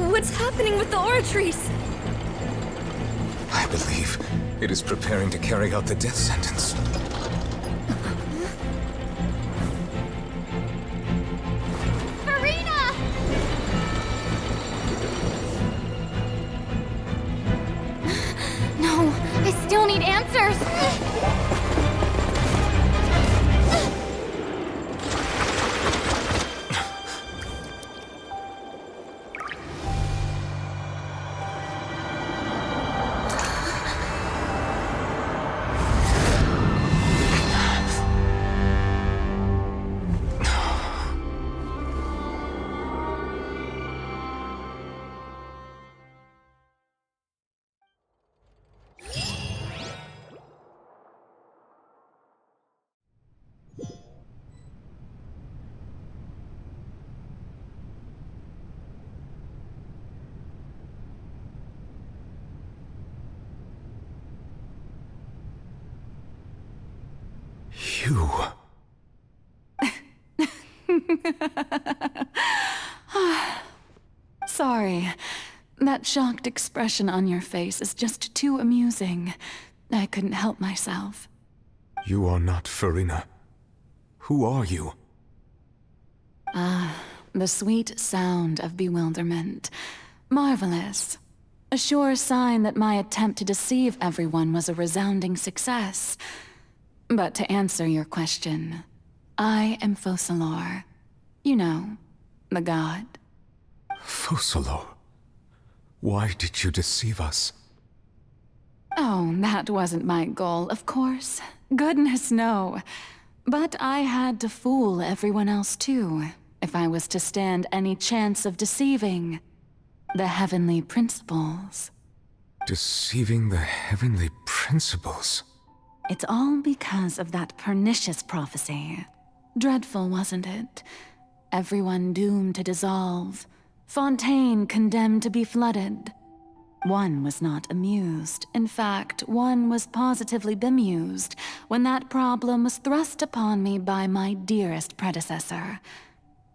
S10: What's happening with the oratories?
S7: I believe it is preparing to carry out the death sentence.
S1: Farina! No, I still need answers.
S7: You...
S19: Sorry. That shocked expression on your face is just too amusing. I couldn't help myself.
S7: You are not Farina. Who are you?
S11: the sweet sound of bewilderment. Marvelous. A sure sign that my attempt to deceive everyone was a resounding success. But to answer your question, I am Focalor. You know, the god.
S21: Focalor, why did you deceive us?
S11: Oh, that wasn't my goal, of course. Goodness, no. But I had to fool everyone else too, if I was to stand any chance of deceiving the heavenly principles.
S7: Deceiving the heavenly principles?
S11: It's all because of that pernicious prophecy. Dreadful, wasn't it? Everyone doomed to dissolve. Fontaine condemned to be flooded. One was not amused. In fact, one was positively bemused when that problem was thrust upon me by my dearest predecessor.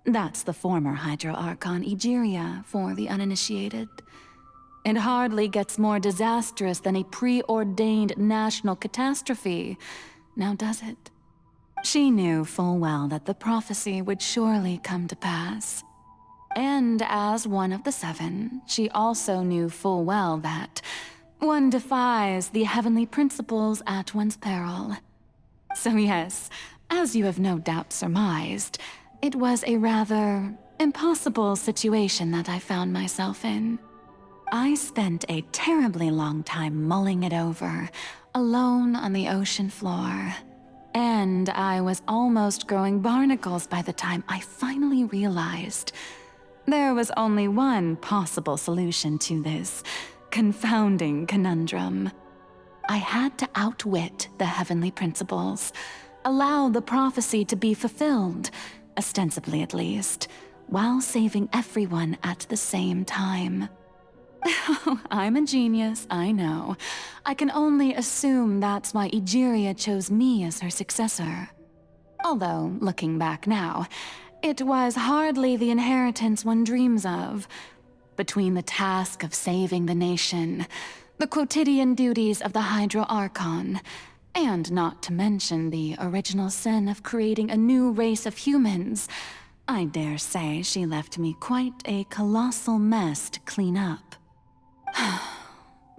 S11: That's the former Hydro Archon Egeria, for the uninitiated. It hardly gets more disastrous than a preordained national catastrophe, now does it? She knew full well that the prophecy would surely come to pass. And as one of the seven, she also knew full well that one defies the heavenly principles at one's peril. So yes, as you have no doubt surmised, it was a rather impossible situation that I found myself in. I spent a terribly long time mulling it over, alone on the ocean floor. And I was almost growing barnacles by the time I finally realized there was only one possible solution to this confounding conundrum. I had to outwit the heavenly principles, allow the prophecy to be fulfilled, ostensibly at least, while saving everyone at the same time. I'm a genius, I know. I can only assume that's why Egeria chose me as her successor. Although, looking back now, it was hardly the inheritance one dreams of. Between the task of saving the nation, the quotidian duties of the Hydro Archon, and not to mention the original sin of creating a new race of humans, I dare say she left me quite a colossal mess to clean up.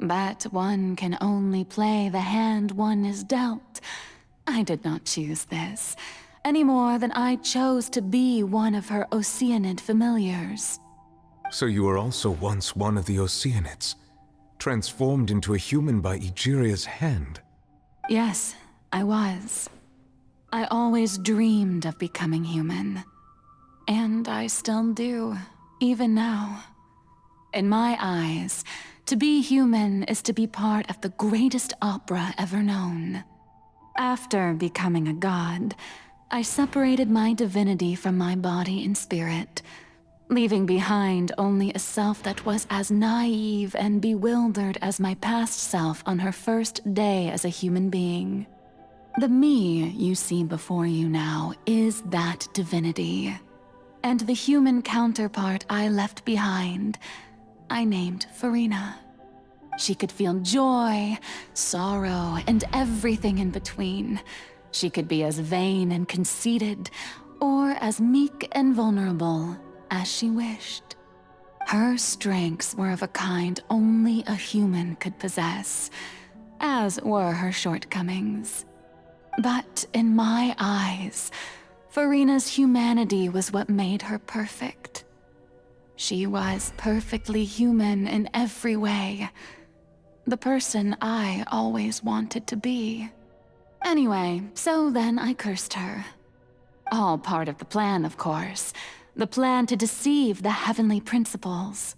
S11: But one can only play the hand one is dealt. I did not choose this, any more than I chose to be one of her Oceanid familiars.
S7: So you were also once one of the Oceanids, transformed into a human by Egeria's hand?
S11: Yes, I was. I always dreamed of becoming human. And I still do, even now. In my eyes, to be human is to be part of the greatest opera ever known. After becoming a god, I separated my divinity from my body and spirit, leaving behind only a self that was as naive and bewildered as my past self on her first day as a human being. The me you see before you now is that divinity. And the human counterpart I left behind, I named Furina. She could feel joy, sorrow, and everything in between. She could be as vain and conceited, or as meek and vulnerable as she wished. Her strengths were of a kind only a human could possess, as were her shortcomings. But in my eyes, Furina's humanity was what made her perfect. She was perfectly human in every way. The person I always wanted to be. Anyway, so then I cursed her. All part of the plan, of course. The plan to deceive the heavenly principles.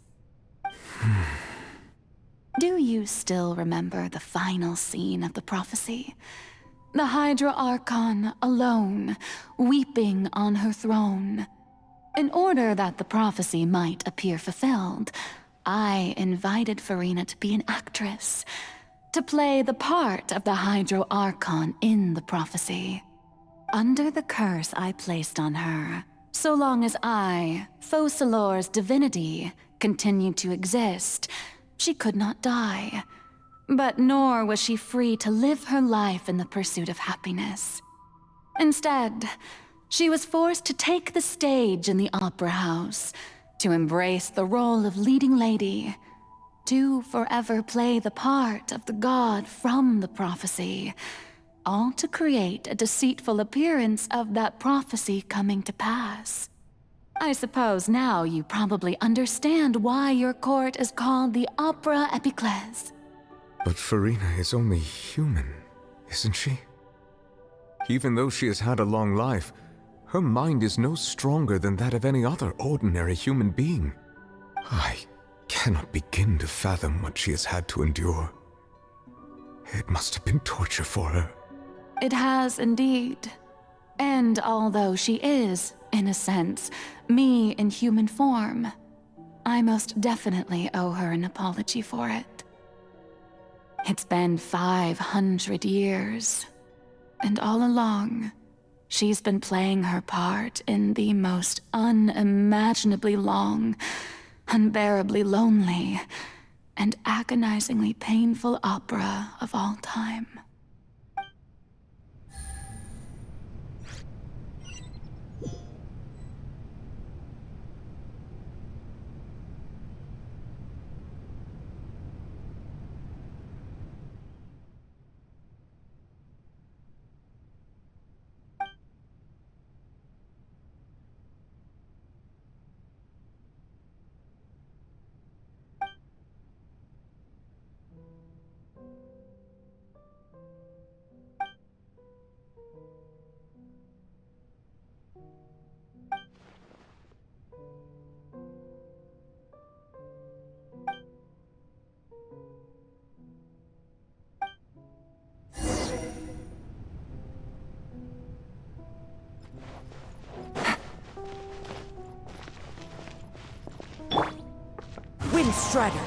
S11: Do you still remember the final scene of the prophecy? The Hydra Archon alone, weeping on her throne. In order that the prophecy might appear fulfilled, I invited Furina to be an actress, to play the part of the Hydro Archon in the prophecy. Under the curse I placed on her, so long as I, Focalor's divinity, continued to exist, she could not die. But nor was she free to live her life in the pursuit of happiness. Instead, she was forced to take the stage in the opera house, to embrace the role of leading lady, to forever play the part of the god from the prophecy, all to create a deceitful appearance of that prophecy coming to pass. I suppose now you probably understand why your court is called the Opera Epiclese.
S7: But Farina is only human, isn't she? Even though she has had a long life, her mind is no stronger than that of any other ordinary human being. I cannot begin to fathom what she has had to endure. It must have been torture for her.
S11: It has indeed. And although she is, in a sense, me in human form, I most definitely owe her an apology for it. It's been 500 years, and all along, she's been playing her part in the most unimaginably long, unbearably lonely, and agonizingly painful opera of all time.
S6: Strider.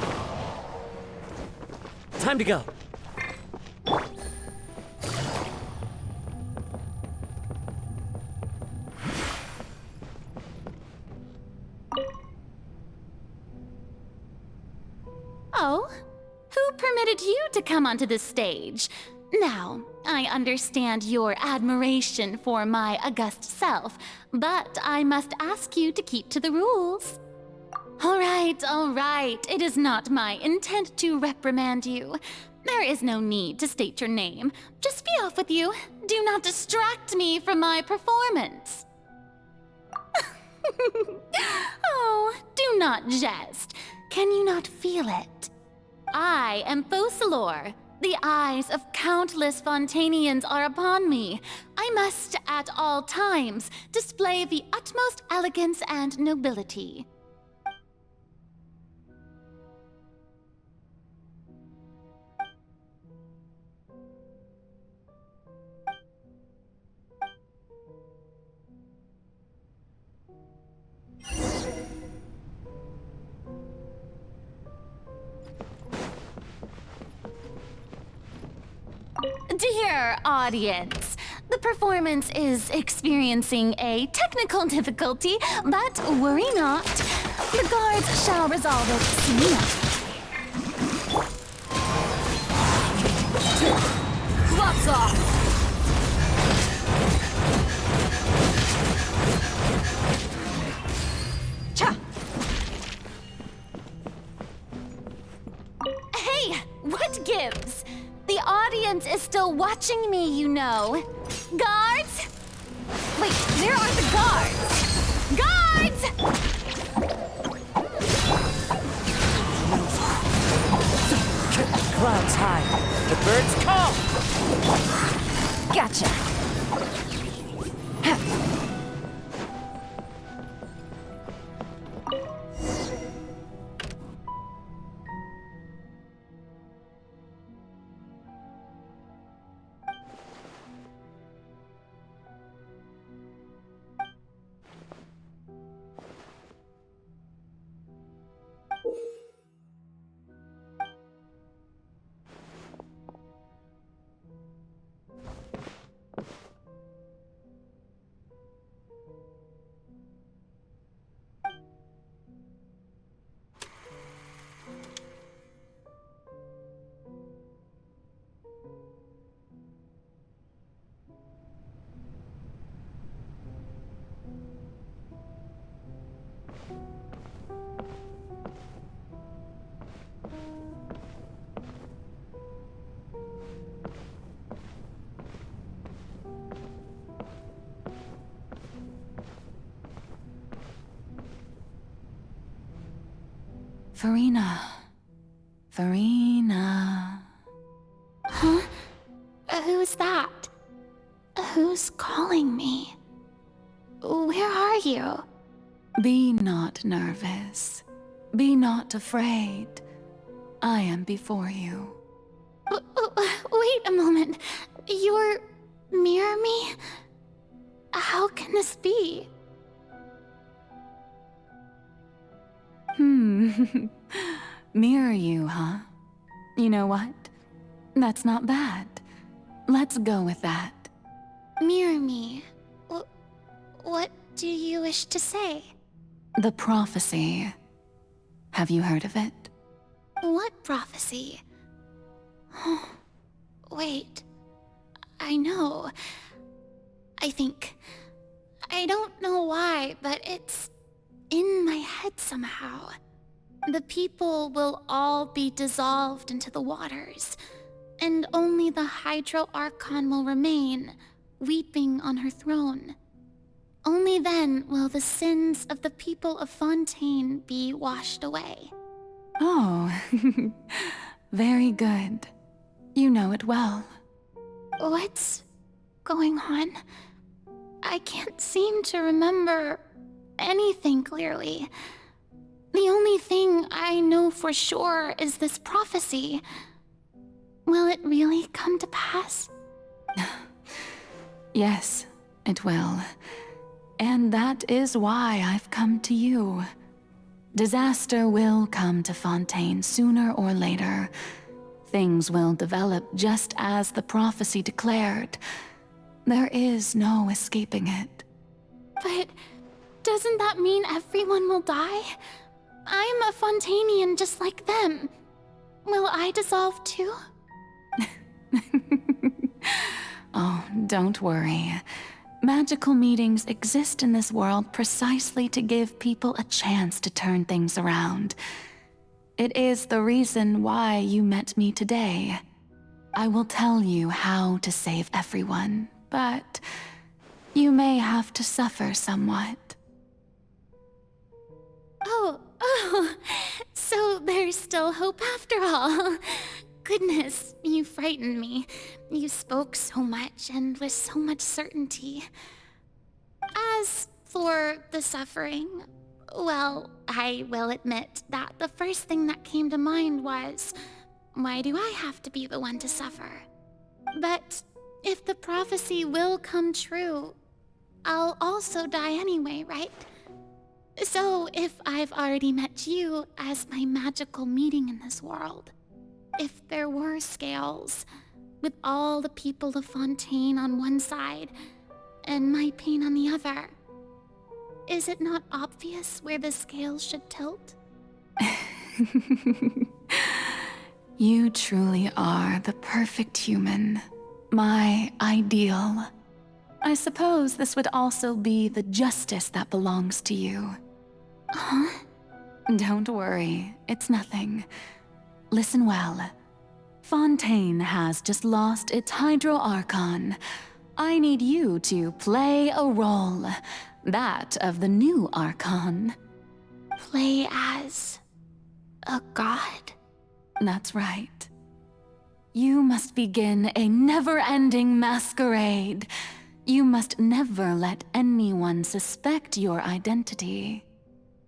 S6: Time to go.
S3: Oh? Who permitted you to come onto the stage? Now, I understand your admiration for my august self, but I must ask you to keep to the rules. All right. It is not my intent to reprimand you. There is no need to state your name. Just be off with you. Do not distract me from my performance. Oh, do not jest. Can you not feel it? I am Focalor. The eyes of countless Fontanians are upon me. I must, at all times, display the utmost elegance and nobility. Dear audience, the performance is experiencing a technical difficulty, but worry not. The guards shall resolve it soon enough. Gloves off! Cha! Hey, what gives? The audience is still watching me, you know. Guards? Wait, where are the guards? Guards!
S6: Clouds high. The birds call.
S3: Gotcha.
S11: Furina. Furina.
S8: Huh? Who's that? Who's calling me? Where are you?
S11: Be not nervous. Be not afraid. I am before you.
S8: Wait a moment. You're mirror me? How can this be?
S11: Mirror you, huh? You know what? That's not bad. Let's go with that.
S8: Mirror me. What do you wish to say?
S11: The prophecy. Have you heard of it?
S8: What prophecy? Wait. I know. I think. I don't know why, but it's in my head somehow. The people will all be dissolved into the waters, and only the Hydro Archon will remain, weeping on her throne. Only then will the sins of the people of Fontaine be washed away.
S11: Oh, very good. You know it well.
S8: What's going on? I can't seem to remember anything clearly. The only thing I know for sure is this prophecy. Will it really come to pass?
S11: Yes, it will. And that is why I've come to you. Disaster will come to Fontaine sooner or later. Things will develop just as the prophecy declared. There is no escaping it.
S8: But doesn't that mean everyone will die? I'm a Fontainian just like them. Will I dissolve too?
S11: Oh, don't worry. Magical meetings exist in this world precisely to give people a chance to turn things around. It is the reason why you met me today. I will tell you how to save everyone, but you may have to suffer somewhat.
S8: Oh, so there's still hope after all. Goodness, you frightened me. You spoke so much and with so much certainty. As for the suffering, well, I will admit that the first thing that came to mind was, why do I have to be the one to suffer? But if the prophecy will come true, I'll also die anyway, right? So if I've already met you as my magical meeting in this world, if there were scales, with all the people of Fontaine on one side, and my pain on the other, is it not obvious where the scales should tilt?
S11: You truly are the perfect human, my ideal. I suppose this would also be the justice that belongs to you.
S8: Huh?
S11: Don't worry, it's nothing. Listen well. Fontaine has just lost its Hydro Archon. I need you to play a role, that of the new Archon.
S8: Play as a god?
S11: That's right. You must begin a never-ending masquerade. You must never let anyone suspect your identity.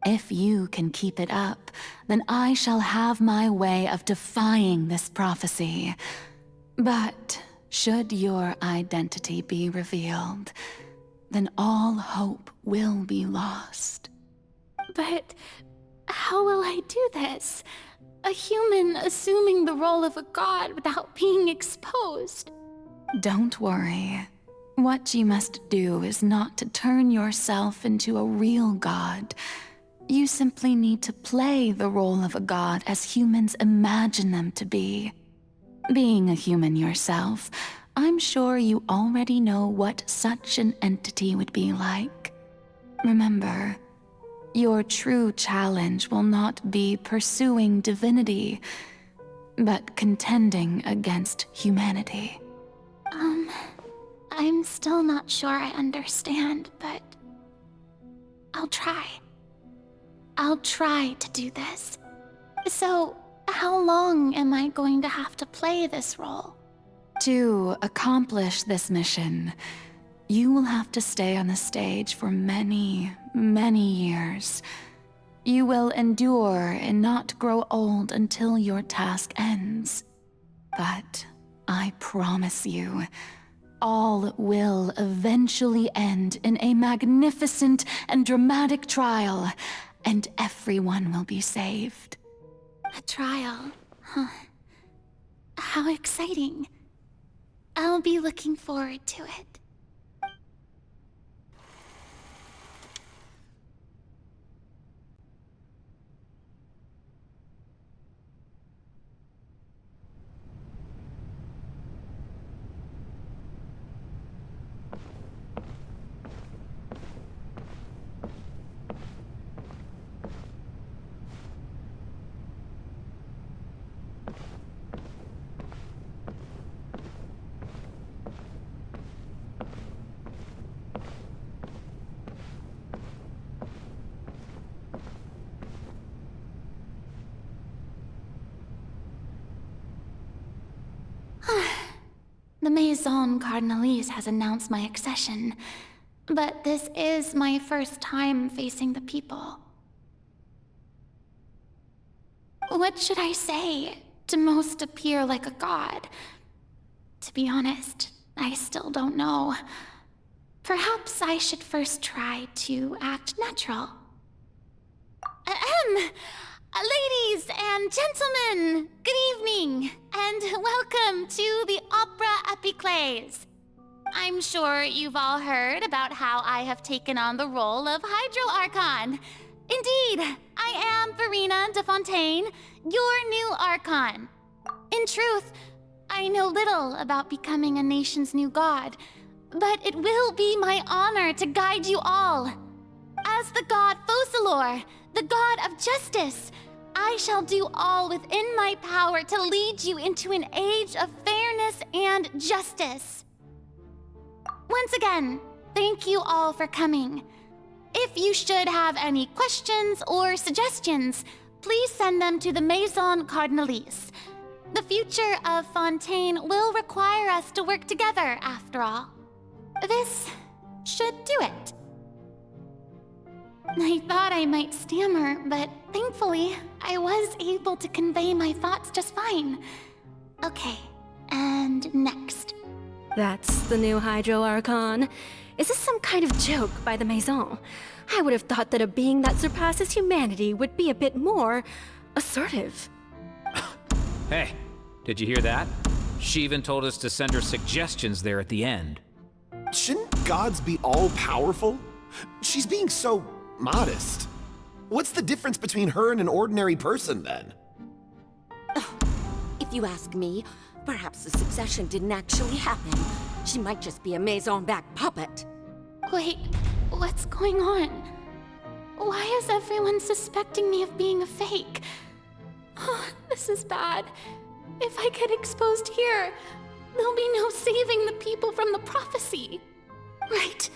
S11: If you can keep it up, then I shall have my way of defying this prophecy. But should your identity be revealed, then all hope will be lost.
S8: But how will I do this? A human assuming the role of a god without being exposed.
S11: Don't worry. What you must do is not to turn yourself into a real god. You simply need to play the role of a god as humans imagine them to be. Being a human yourself, I'm sure you already know what such an entity would be like. Remember, your true challenge will not be pursuing divinity, but contending against humanity.
S8: I'm still not sure I understand, but I'll try. I'll try to do this.
S11: So, how long am I going to have to play this role? To accomplish this mission, you will have to stay on the stage for many, many years. You will endure and not grow old until your task ends. But I promise you, all will eventually end in a magnificent and dramatic trial, and everyone will be saved. A trial? Huh. How exciting. I'll be looking forward to it. The Maison Cardinalise has announced my accession, but this is my first time facing the people. What should I say to most appear like a god? To be honest, I still don't know. Perhaps I should first try to act natural. Ladies and gentlemen, good evening, and welcome to the Opera Epiclese. I'm sure you've all heard about how I have taken on the role of Hydro Archon. Indeed, I am Verena de Fontaine, your new Archon. In truth, I know little about becoming a nation's new god, but it will be my honor to guide you all. As the god Focalor, the god of justice, I shall do all within my power to lead you into an age of fairness and justice. Once again, thank you all for coming. If you should have any questions or suggestions, please send them to the Maison Cardinalise. The future of Fontaine will require us to work together, after all. This should do it. I thought I might stammer, but thankfully, I was able to convey my thoughts just fine. Okay, and next.
S20: That's the new Hydro Archon. Is this some kind of joke by the Maison? I would have thought that a being that surpasses humanity would be a bit more assertive.
S4: Hey, did you hear that? She even told us to send her suggestions there at the end.
S12: Shouldn't gods be all-powerful? She's being so modest. What's the difference between her and an ordinary person, then?
S23: If you ask me, perhaps the succession didn't actually happen. She might just be a Maison-backed puppet.
S11: Wait, what's going on? Why is everyone suspecting me of being a fake? Oh, this is bad. If I get exposed here, there'll be no saving the people from the prophecy. Right.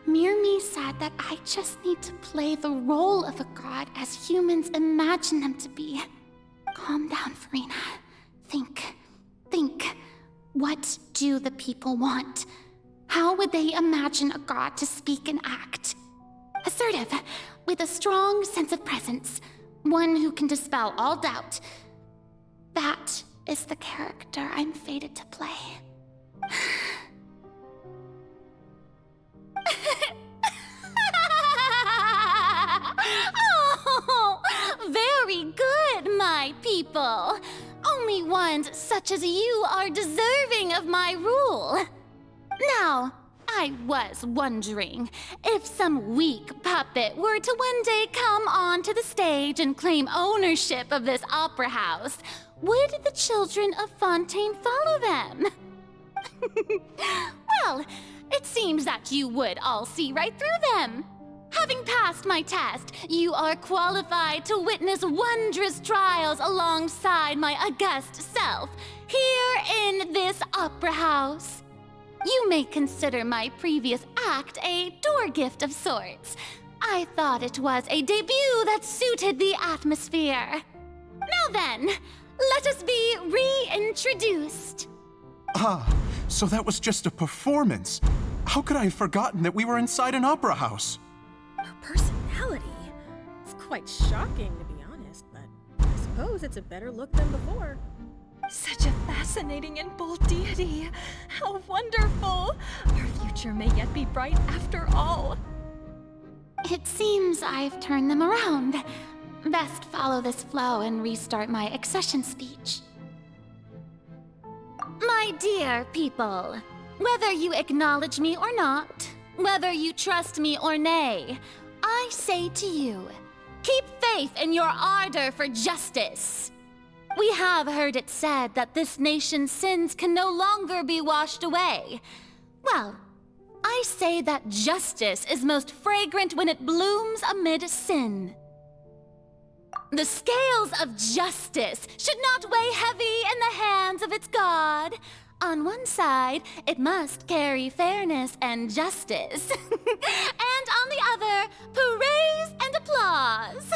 S11: Mirmi said that I just need to play the role of a god as humans imagine them to be. Calm down, Verena. Think. What do the people want? How would they imagine a god to speak and act? Assertive, with a strong sense of presence. One who can dispel all doubt. That is the character I'm fated to play. Oh, very good, my people. Only ones such as you are deserving of my rule. Now, I was wondering if some weak puppet were to one day come onto the stage and claim ownership of this opera house, would the children of Fontaine follow them? Well, it seems that you would all see right through them. Having passed my test, you are qualified to witness wondrous trials alongside my august self, here in this opera house. You may consider my previous act a door gift of sorts. I thought it was a debut that suited the atmosphere.
S3: Now then, let us be reintroduced.
S21: Ah, so that was just a performance. How could I have forgotten that we were inside an opera house?
S5: Her personality. It's quite shocking, to be honest, but I suppose it's a better look than before.
S19: Such a fascinating and bold deity. How wonderful! Our future may yet be bright after all.
S3: It seems I've turned them around. Best follow this flow and restart my accession speech. My dear people, whether you acknowledge me or not, whether you trust me or nay, I say to you, keep faith in your ardor for justice. We have heard it said that this nation's sins can no longer be washed away. Well, I say that justice is most fragrant when it blooms amid sin. The scales of justice should not weigh heavy in the hands of its God. On one side, it must carry fairness and justice. And on the other, praise and applause.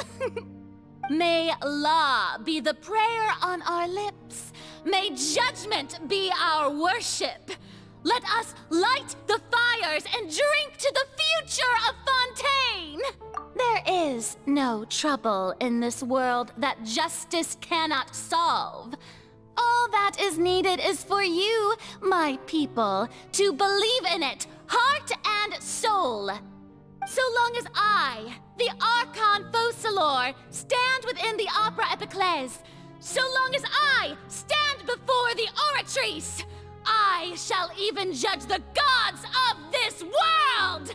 S3: May law be the prayer on our lips. May judgment be our worship. Let us light the fires and drink to the future of Fontaine. There is no trouble in this world that justice cannot solve. All that is needed is for you, my people, to believe in it, heart and soul. So long as I, the Archon Focalor, stand within the Opera Epiclese, so long as I stand before the Oratrice, I shall even judge the gods of this world!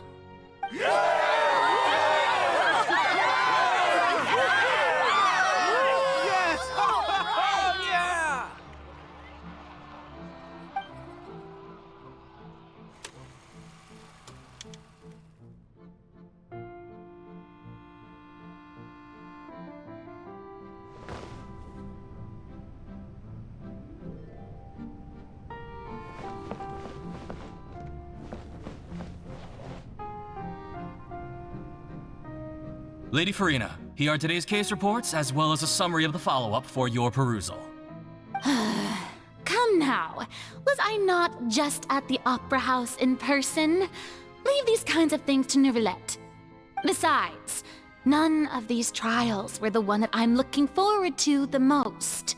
S9: Lady Farina, here are today's case reports, as well as a summary of the follow-up for your perusal.
S3: Come now, was I not just at the Opera House in person? Leave these kinds of things to Neuvillette. Besides, none of these trials were the one that I'm looking forward to the most.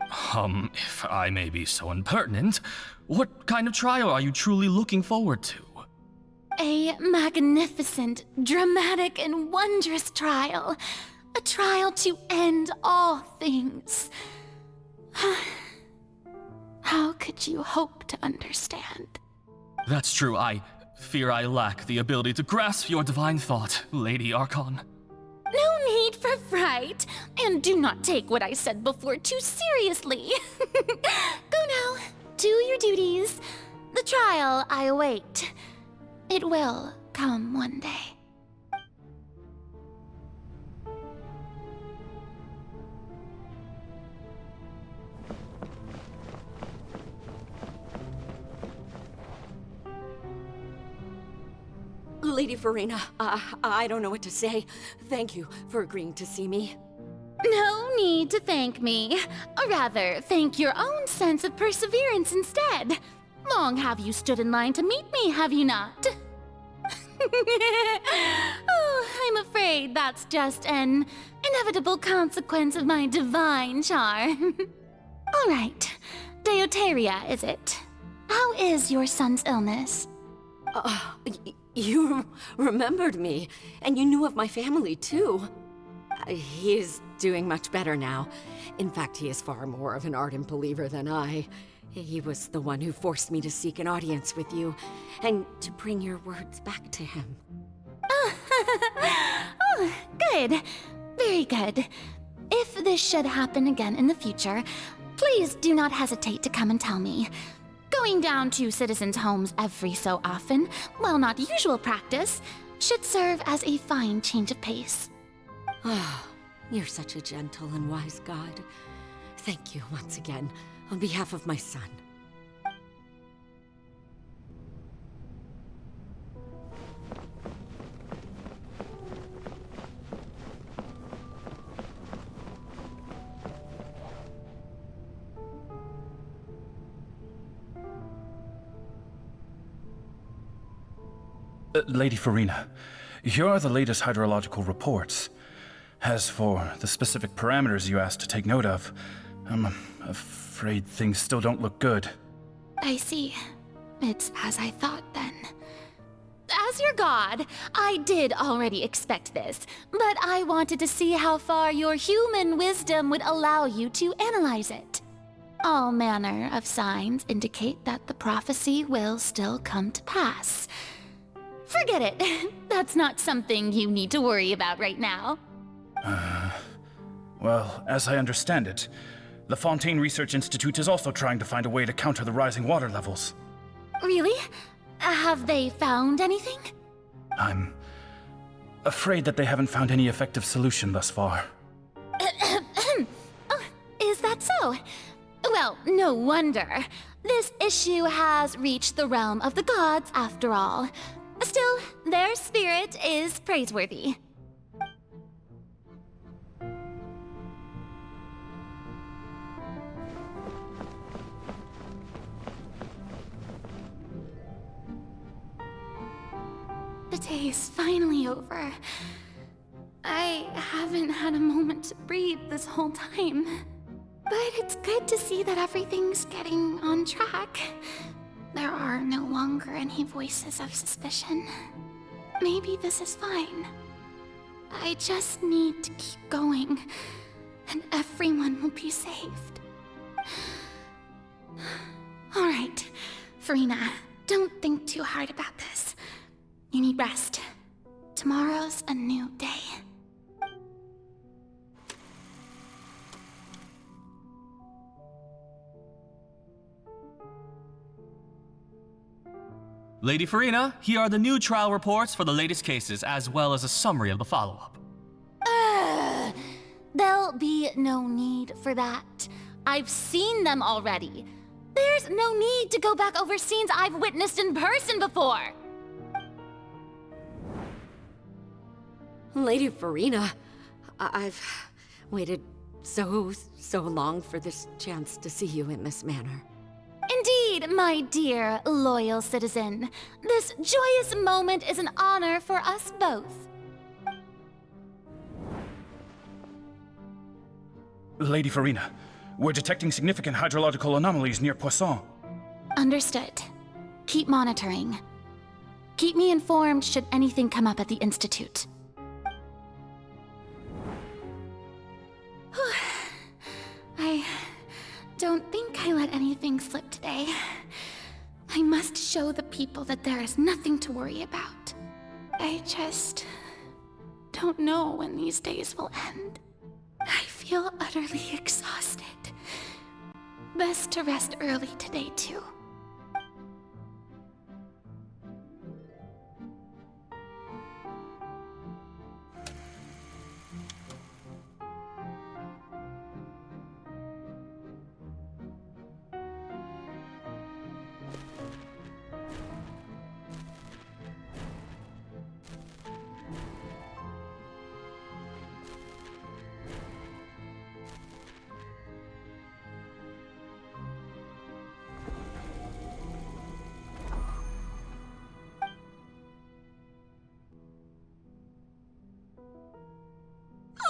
S9: If I may be so impertinent, what kind of trial are you truly looking forward to?
S3: A magnificent, dramatic, and wondrous trial. A trial to end all things. How could you hope to understand?
S9: That's true. I fear I lack the ability to grasp your divine thought, Lady Archon.
S3: No need for fright, and do not take what I said before too seriously. Go now, do your duties. The trial I await. It will come one day.
S23: Lady Farina, I don't know what to say. Thank you for agreeing to see me.
S3: No need to thank me. Or rather, thank your own sense of perseverance instead. Long have you stood in line to meet me, have you not? Oh, I'm afraid that's just an inevitable consequence of my divine charm. All right, Deoteria, is it? How is your son's illness?
S23: You remembered me, and you knew of my family, too. He is doing much better now. In fact, he is far more of an ardent believer than I. He was the one who forced me to seek an audience with you, and to bring your words back to him.
S3: Oh, good. Very good. If this should happen again in the future, please do not hesitate to come and tell me. Going down to citizens' homes every so often, while not usual practice, should serve as a fine change of pace.
S23: Ah, you're such a gentle and wise god. Thank you once again, on behalf of my son.
S9: Lady Farina, here are the latest hydrological reports. As for the specific parameters you asked to take note of, I'm afraid things still don't look good.
S3: I see. It's as I thought then. As your god, I did already expect this, but I wanted to see how far your human wisdom would allow you to analyze it. All manner of signs indicate that the prophecy will still come to pass. Forget it. That's not something you need to worry about right now.
S9: Well, as I understand it, the Fontaine Research Institute is also trying to find a way to counter the rising water levels.
S3: Really? Have they found anything?
S9: I'm afraid that they haven't found any effective solution thus far.
S3: Oh, is that so? Well, no wonder. This issue has reached the realm of the gods, after all. Still, their spirit is praiseworthy. The day is finally over. I haven't had a moment to breathe this whole time. But it's good to see that everything's getting on track. There are no longer any voices of suspicion. Maybe this is fine. I just need to keep going, and everyone will be saved. All right, Farina, don't think too hard about this. You need rest. Tomorrow's a new day.
S9: Lady Farina, here are the new trial reports for the latest cases, as well as a summary of the follow-up.
S3: There'll be no need for that. I've seen them already. There's no need to go back over scenes I've witnessed in person before.
S23: Lady Farina, I've waited so long for this chance to see you in this manner.
S3: Indeed, my dear, loyal citizen. This joyous moment is an honor for us both.
S9: Lady Farina, we're detecting significant hydrological anomalies near Poisson.
S3: Understood. Keep monitoring. Keep me informed should anything come up at the Institute. I don't think I let anything slip today. I must show the people that there is nothing to worry about. I just don't know when these days will end. I feel utterly exhausted. Best to rest early today, too.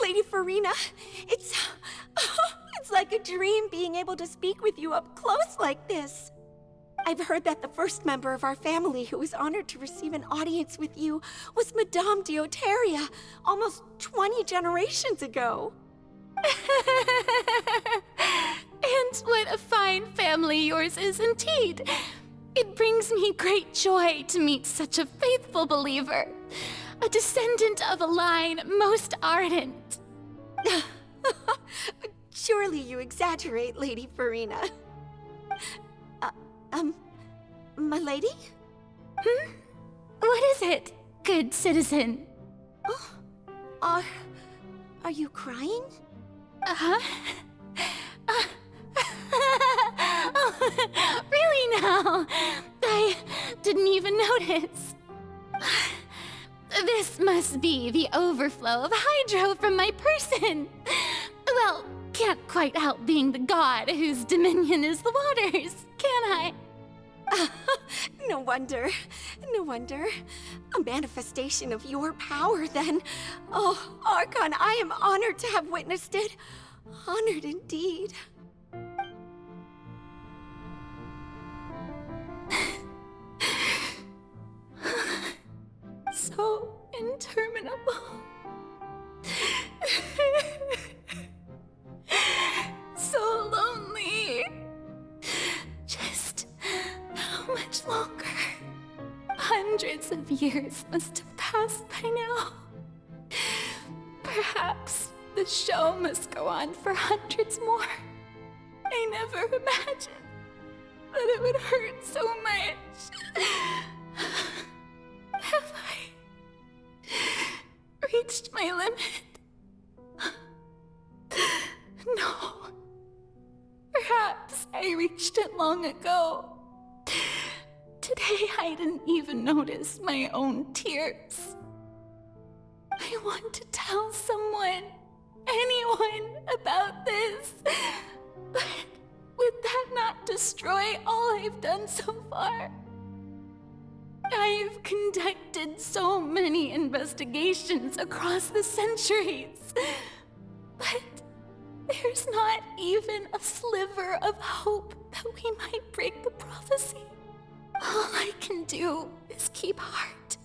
S13: Lady Farina, it's like a dream being able to speak with you up close like this. I've heard that the first member of our family who was honored to receive an audience with you was Madame Dioteria, almost 20 generations ago.
S3: And what a fine family yours is indeed. It brings me great joy to meet such a faithful believer. A descendant of a line most ardent.
S13: Surely you exaggerate, Lady Farina. My lady?
S3: What is it, good citizen?
S13: Oh, are you crying?
S3: Oh, really now? I didn't even notice. This must be the overflow of hydro from my person. Well, can't quite help being the god whose dominion is the waters, can I?
S13: No wonder. No wonder. A manifestation of your power, then. Oh, Archon, I am honored to have witnessed it. Honored indeed.
S11: So interminable. So lonely. Just how much longer? Hundreds of years must have passed by now. Perhaps the show must go on for hundreds more. I never imagined that it would hurt so much. Have I reached my limit? No. Perhaps I reached it long ago. Today I didn't even notice my own tears. I want to tell someone, anyone, about this. But would that not destroy all I've done so far? I've conducted so many investigations across the centuries, but there's not even a sliver of hope that we might break the prophecy. All I can do is keep heart.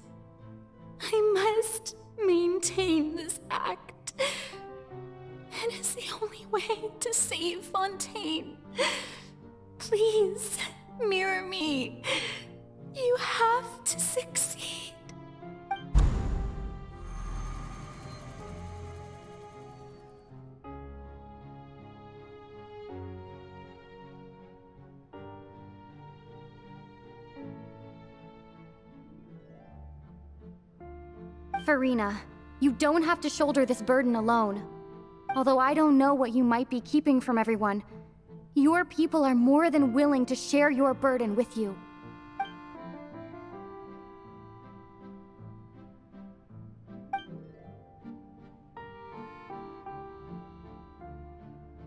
S11: I must maintain this act. It is the only way to save Fontaine. Please, mirror me. You have to succeed.
S1: Farina, you don't have to shoulder this burden alone. Although I don't know what you might be keeping from everyone, your people are more than willing to share your burden with you.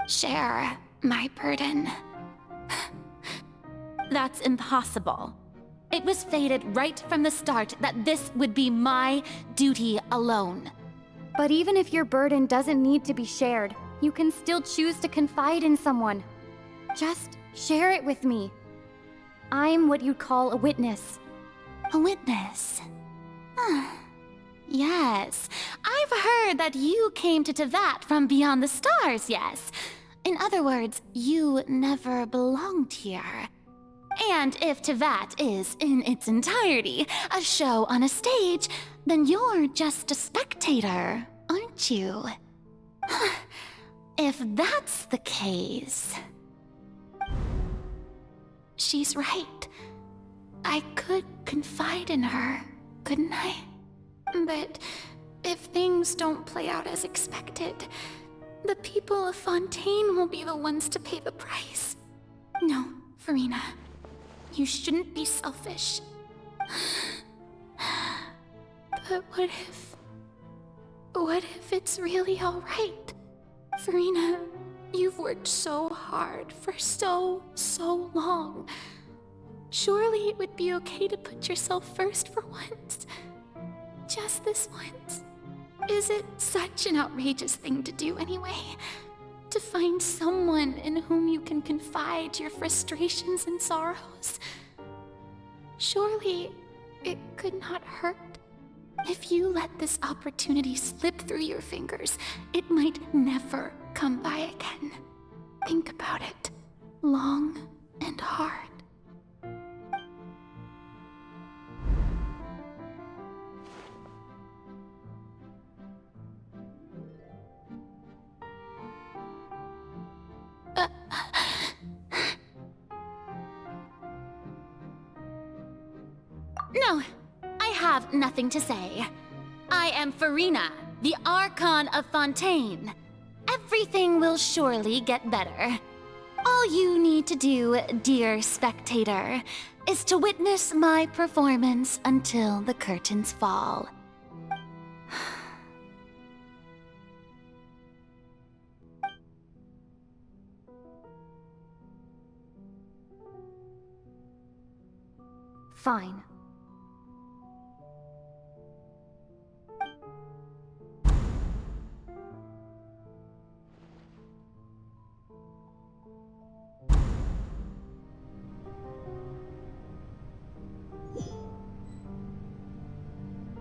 S3: Share my burden. That's impossible. It was fated right from the start that this would be my duty alone.
S1: But even if your burden doesn't need to be shared, you can still choose to confide in someone. Just share it with me. I'm what you'd call a witness.
S3: A witness? Yes, I've heard that you came to Tevat from beyond the stars, yes. In other words, you never belonged here. And if Tevat is, in its entirety, a show on a stage, then you're just a spectator, aren't you? If that's the case... She's right. I could confide in her, couldn't I? But if things don't play out as expected, the people of Fontaine will be the ones to pay the price. No, Farina. You shouldn't be selfish. But what if it's really alright? Farina, you've worked so hard for so long. Surely it would be okay to put yourself first for once. Just this once. Is it such an outrageous thing to do anyway? To find someone in whom you can confide your frustrations and sorrows? Surely it could not hurt. If you let this opportunity slip through your fingers, it might never come by again. Think about it long and hard. No, I have nothing to say. I am Farina, the Archon of Fontaine. Everything will surely get better. All you need to do, dear spectator, is to witness my performance until the curtains fall.
S1: Fine.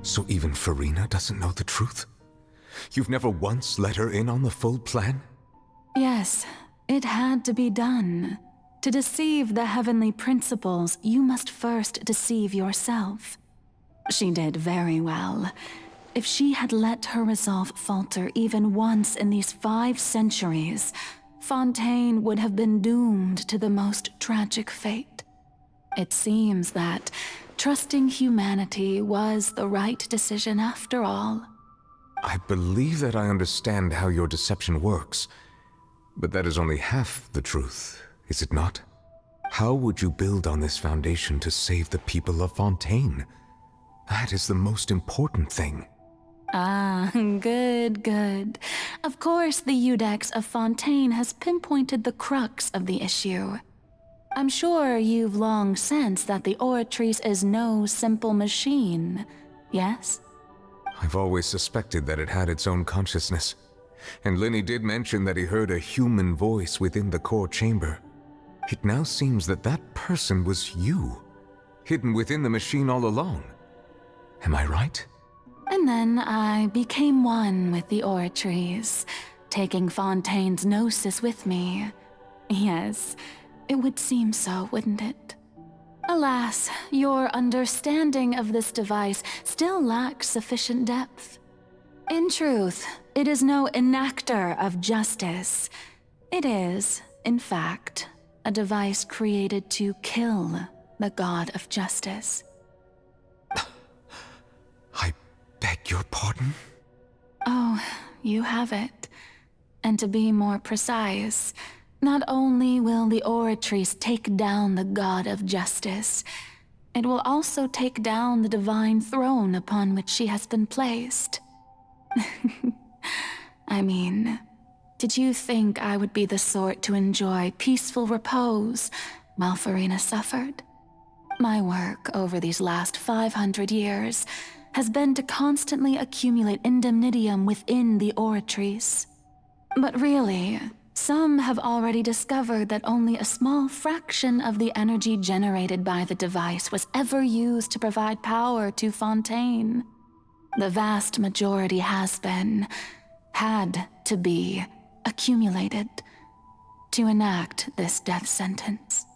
S7: So even Farina doesn't know the truth? You've never once let her in on the full plan?
S11: Yes, it had to be done. To deceive the heavenly principles, you must first deceive yourself. She did very well. If she had let her resolve falter even once in these 5 centuries, Fontaine would have been doomed to the most tragic fate. It seems that trusting humanity was the right decision after all.
S7: I believe that I understand how your deception works, but that is only half the truth, is it not? How would you build on this foundation to save the people of Fontaine? That is the most important thing.
S11: Ah, good. Of course, the Iudex of Fontaine has pinpointed the crux of the issue. I'm sure you've long sensed that the Oratrice is no simple machine, yes?
S7: I've always suspected that it had its own consciousness, and Lenny did mention that he heard a human voice within the core chamber. It now seems that that person was you, hidden within the machine all along. Am I right?
S11: And then I became one with the Oratrice, taking Fontaine's gnosis with me. Yes, it would seem so, wouldn't it? Alas, your understanding of this device still lacks sufficient depth. In truth, it is no enactor of justice. It is, in fact, a device created to kill the god of justice.
S7: I beg your pardon?
S11: Oh, you have it. And to be more precise, not only will the Oratrice take down the god of justice, it will also take down the divine throne upon which she has been placed. I mean, did you think I would be the sort to enjoy peaceful repose while Farina suffered? My work over these last 500 years has been to constantly accumulate indemnitium within the Oratrice. But really, some have already discovered that only a small fraction of the energy generated by the device was ever used to provide power to Fontaine. The vast majority had to be, accumulated to enact this death sentence.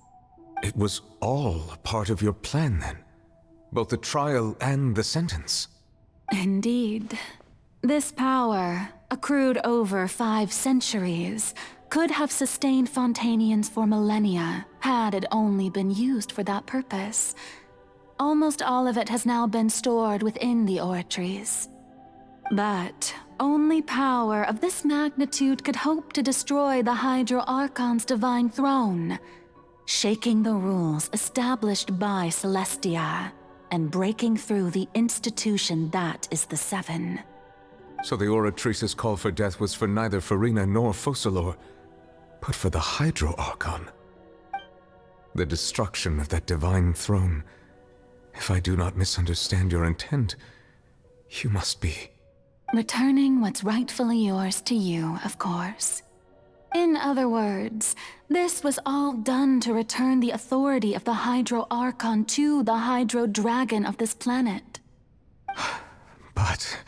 S7: It was all a part of your plan, then? Both the trial and the sentence?
S11: Indeed. This power, accrued over 5 centuries, could have sustained Fontainians for millennia had it only been used for that purpose. Almost all of it has now been stored within the Oratrice. But only power of this magnitude could hope to destroy the Hydro Archon's divine throne, shaking the rules established by Celestia and breaking through the institution that is the Seven.
S7: So the Oratrice's call for death was for neither Farina nor Focalor, but for the Hydro Archon. The destruction of that divine throne. If I do not misunderstand your intent, you must be...
S11: Returning what's rightfully yours to you, of course. In other words, this was all done to return the authority of the Hydro Archon to the Hydro Dragon of this planet.
S7: But...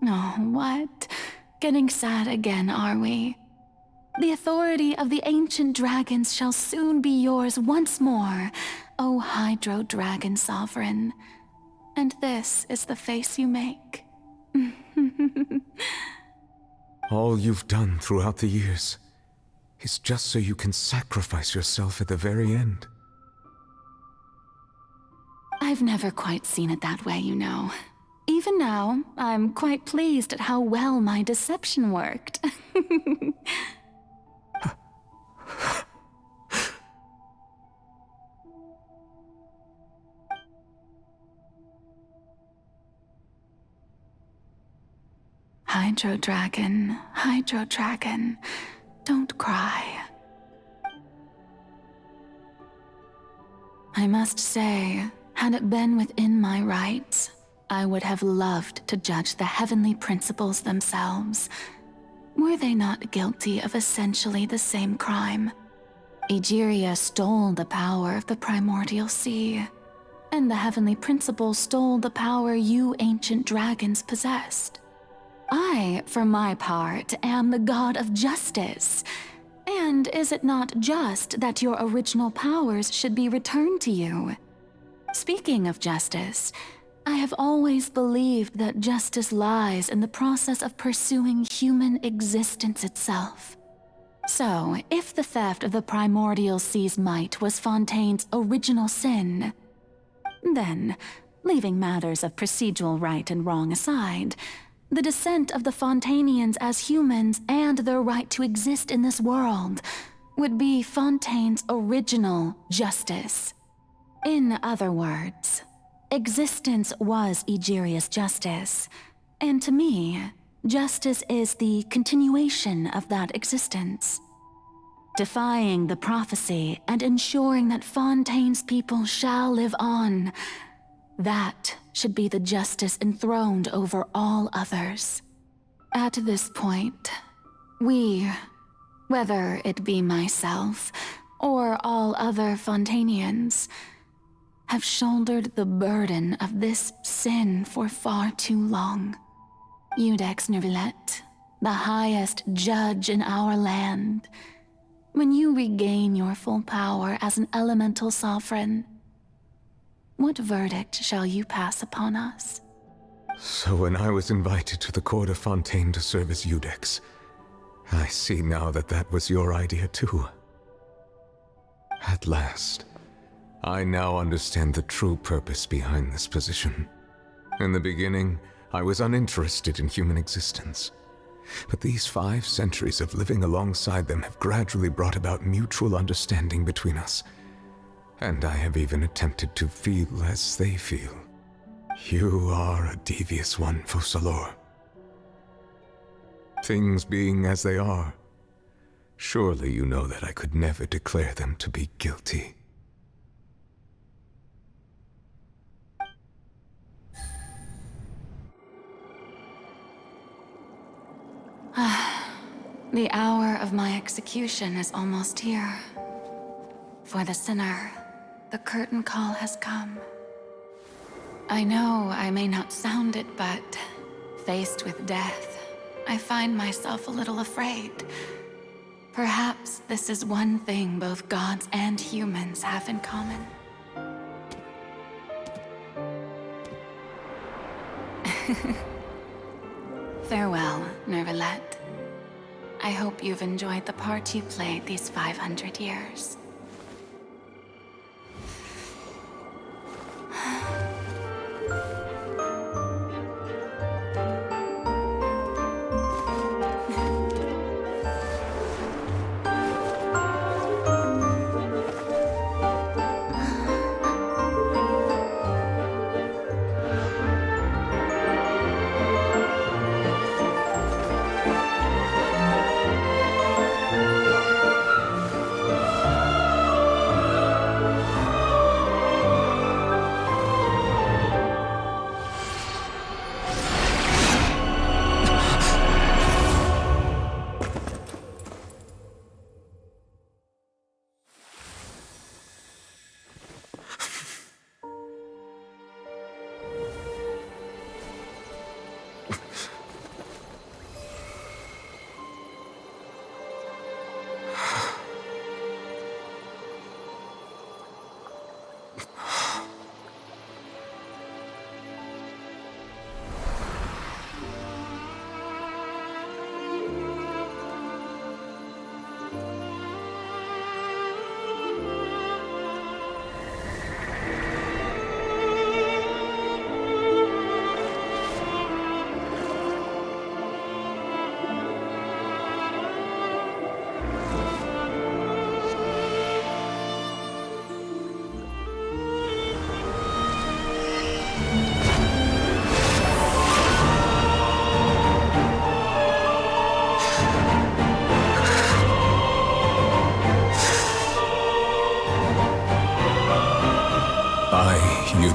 S11: Oh, what? Getting sad again, are we? The authority of the ancient dragons shall soon be yours once more, O Hydro Dragon Sovereign. And this is the face you make.
S7: All you've done throughout the years is just so you can sacrifice yourself at the very end.
S11: I've never quite seen it that way, you know. Even now, I'm quite pleased at how well my deception worked. Hydro Dragon, don't cry. I must say, had it been within my rights, I would have loved to judge the heavenly principles themselves. Were they not guilty of essentially the same crime? Egeria stole the power of the primordial sea, and the heavenly principles stole the power you ancient dragons possessed. I, for my part, am the god of justice. And is it not just that your original powers should be returned to you? Speaking of justice, I have always believed that justice lies in the process of pursuing human existence itself. So, if the theft of the primordial sea's might was Fontaine's original sin, then, leaving matters of procedural right and wrong aside, the descent of the Fontanians as humans and their right to exist in this world would be Fontaine's original justice. In other words, existence was Egeria's justice, and to me, justice is the continuation of that existence. Defying the prophecy and ensuring that Fontaine's people shall live on, that should be the justice enthroned over all others. At this point, we, whether it be myself or all other Fontanians, have shouldered the burden of this sin for far too long. Iudex Nervillet, the highest judge in our land, when you regain your full power as an elemental sovereign, what verdict shall you pass upon us?
S7: So when I was invited to the court of Fontaine to serve as Iudex, I see now that that was your idea too. At last, I now understand the true purpose behind this position. In the beginning, I was uninterested in human existence. But these 5 centuries of living alongside them have gradually brought about mutual understanding between us. And I have even attempted to feel as they feel. You are a devious one, Focalor. Things being as they are, surely you know that I could never declare them to be guilty.
S11: The hour of my execution is almost here. For the sinner, the curtain call has come. I know I may not sound it, but faced with death, I find myself a little afraid. Perhaps this is one thing both gods and humans have in common. Farewell, Nervillet. I hope you've enjoyed the part you played these 500 years.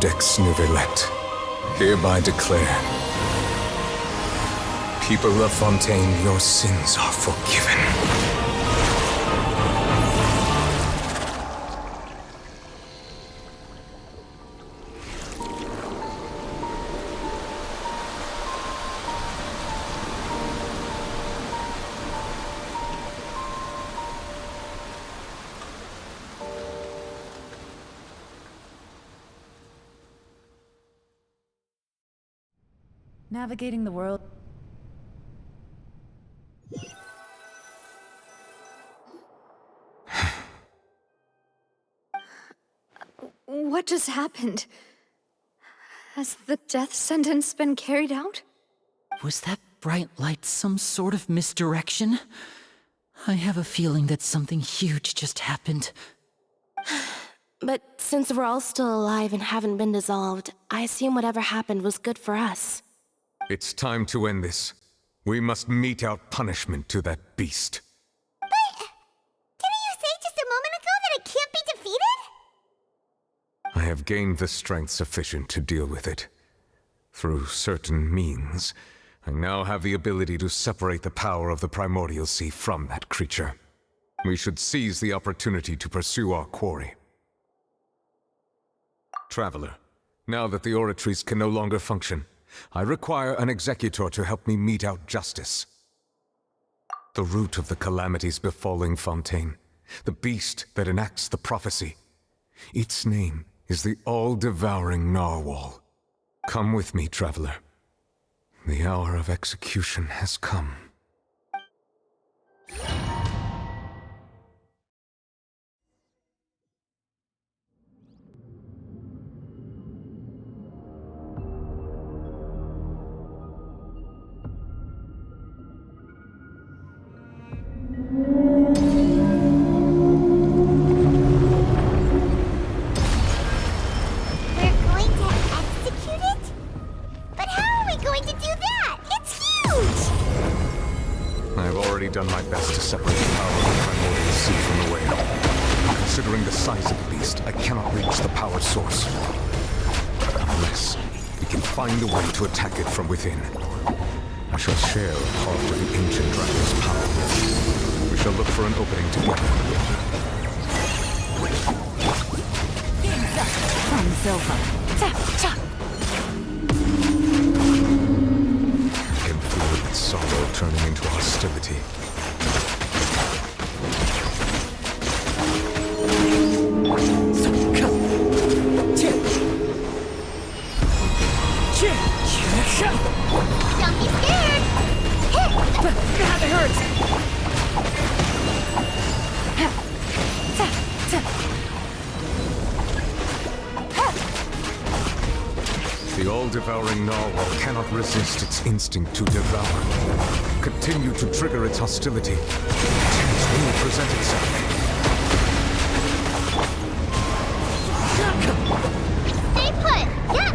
S7: Judex Nuvelet, hereby declare, people of Fontaine, your sins are forgiven.
S11: Navigating the world.
S10: What just happened? Has the death sentence been carried out?
S15: Was that bright light some sort of misdirection? I have a feeling that something huge just happened.
S14: But since we're all still alive and haven't been dissolved, I assume whatever happened was good for us.
S7: It's time to end this. We must mete out punishment to that beast.
S2: But didn't you say just a moment ago that it can't be defeated?
S7: I have gained the strength sufficient to deal with it. Through certain means, I now have the ability to separate the power of the Primordial Sea from that creature. We should seize the opportunity to pursue our quarry. Traveler, now that the oratories can no longer function, I require an executor to help me mete out justice. The root of the calamities befalling Fontaine, the beast that enacts the prophecy, its name is the all-devouring narwhal. Come with me, traveler. The hour of execution has come. Done my best to separate the power of the Primordial Sea from the whale. Considering the size of the beast, I cannot reach the power source. Unless we can find a way to attack it from within. I shall share a part of the ancient dragon's power. We shall look for an opening together.
S11: From Silva. Tap, tap.
S7: I can feel its sorrow turning into hostility.
S2: Don't be scared!
S11: That hurts!
S7: The all-devouring narwhal cannot resist its instinct to devour. Continue to trigger its hostility. A chance will present itself.
S2: Stay put! Yeah!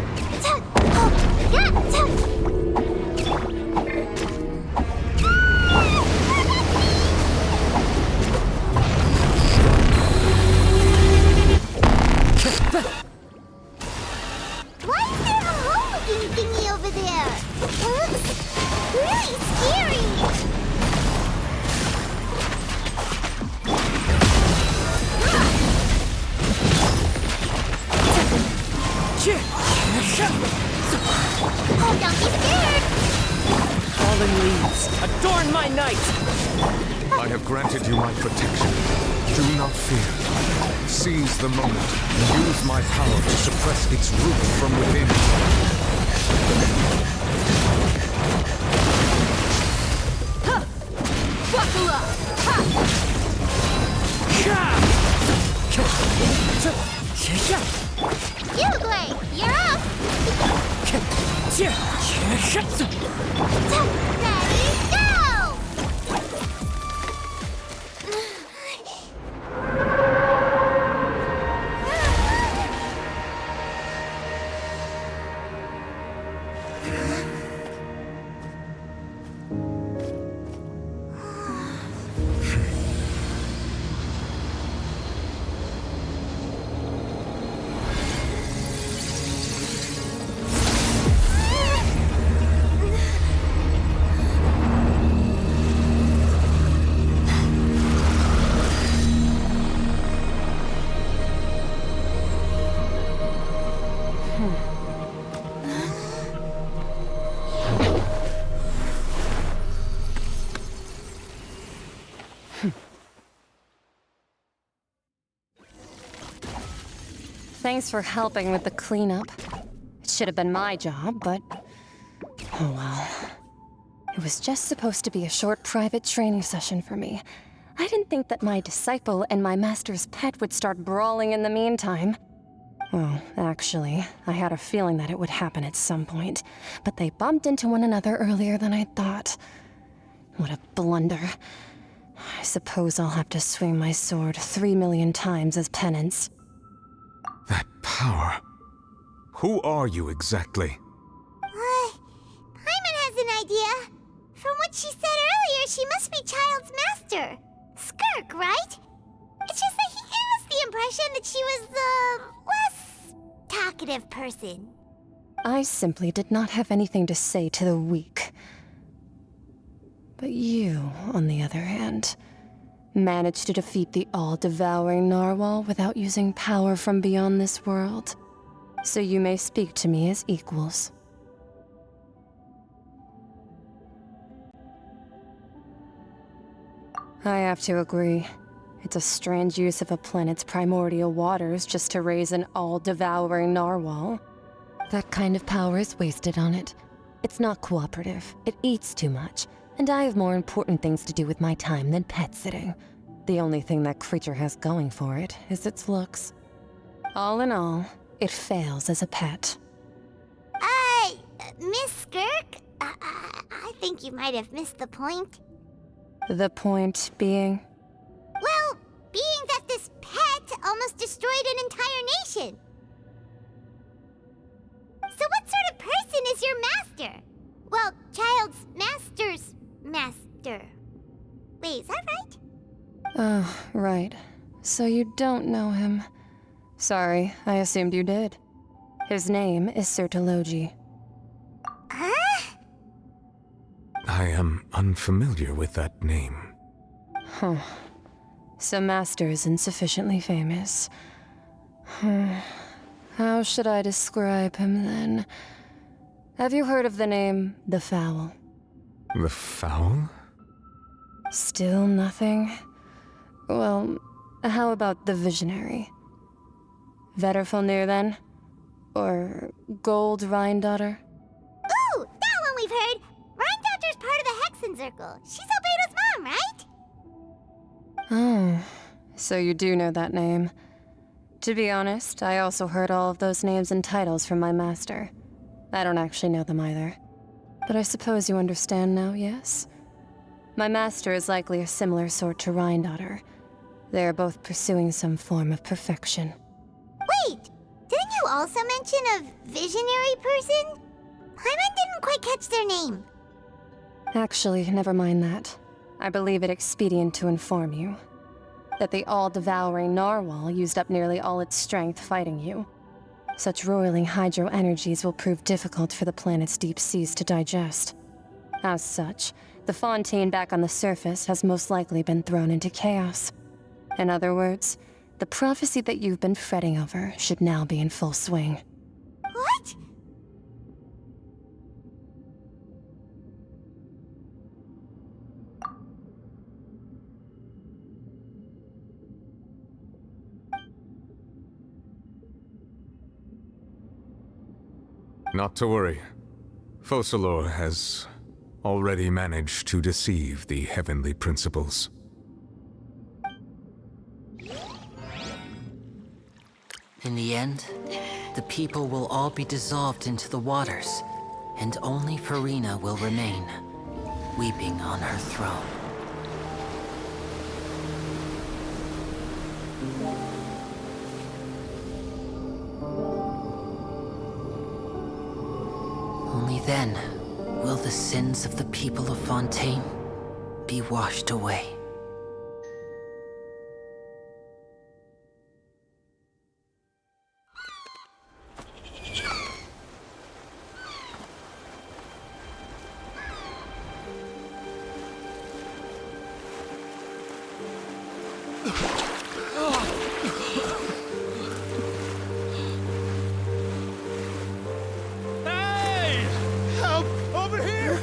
S2: Why is there a hole-looking thingy over there? It looks really scary! Oh, don't be scared!
S6: Fallen leaves, adorn my night!
S7: I have granted you my protection. Do not fear. Seize the moment and use my power to suppress its root from within.
S2: Buckle up! Uglay, you're up! Ready, go!
S16: Thanks for helping with the cleanup. It should have been my job, but... oh well. It was just supposed to be a short private training session for me. I didn't think that my disciple and my master's pet would start brawling in the meantime. Well, actually, I had a feeling that it would happen at some point, but they bumped into one another earlier than I thought. What a blunder. I suppose I'll have to swing my sword 3 million times as penance.
S7: That power. Who are you exactly?
S2: Paimon has an idea. From what she said earlier, she must be Child's master. Skirk, right? It's just that he gave us the impression that she was the less talkative person.
S16: I simply did not have anything to say to the weak. But you, on the other hand, managed to defeat the all-devouring narwhal without using power from beyond this world. So you may speak to me as equals. I have to agree. It's a strange use of a planet's primordial waters just to raise an all-devouring narwhal. That kind of power is wasted on it. It's not cooperative. It eats too much. And I have more important things to do with my time than pet sitting. The only thing that creature has going for it is its looks. All in all, it fails as a pet.
S2: Miss Skirk? I think you might have missed the point.
S16: The point being?
S2: Well, being that this pet almost destroyed an entire nation. So what sort of person is your master? Well, Child's master's master. Wait, is that right?
S16: Oh, right. So you don't know him. Sorry, I assumed you did. His name is Sertologi.
S2: Huh?
S7: I am unfamiliar with that name.
S16: Huh. So Master isn't sufficiently famous. How should I describe him then? Have you heard of the name The Fowl?
S7: The Fowl?
S16: Still nothing? Well, how about the Visionary? Vetterfulnir then? Or Gold Rhindaughter?
S2: Ooh, that one we've heard! Rhindaughter's part of the Hexen Circle. She's Albedo's mom, right?
S16: Oh, so you do know that name. To be honest, I also heard all of those names and titles from my master. I don't actually know them either. But I suppose you understand now, yes? My master is likely a similar sort to Rhindaughter. They are both pursuing some form of perfection.
S2: Wait! Didn't you also mention a visionary person? Paimon didn't quite catch their name.
S16: Actually, never mind that. I believe it expedient to inform you that the all-devouring narwhal used up nearly all its strength fighting you. Such roiling hydro energies will prove difficult for the planet's deep seas to digest. As such, the Fontaine back on the surface has most likely been thrown into chaos. In other words, the prophecy that you've been fretting over should now be in full swing.
S2: What?
S7: Not to worry. Focalor has already managed to deceive the heavenly principles.
S17: In the end, the people will all be dissolved into the waters, and only Furina will remain, weeping on her throne. Only then will the sins of the people of Fontaine be washed away.
S18: Hey! Help! Over here!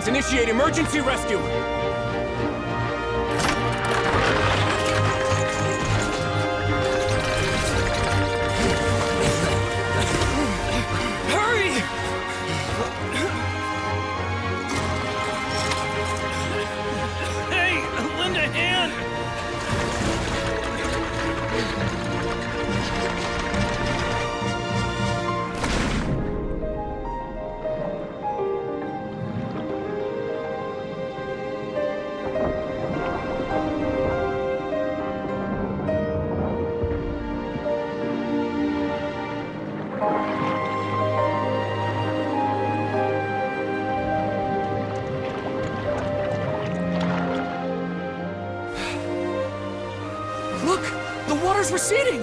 S6: Guardians initiate emergency rescue! Hurry!
S4: Hey, lend a hand!
S6: Look! The water's receding!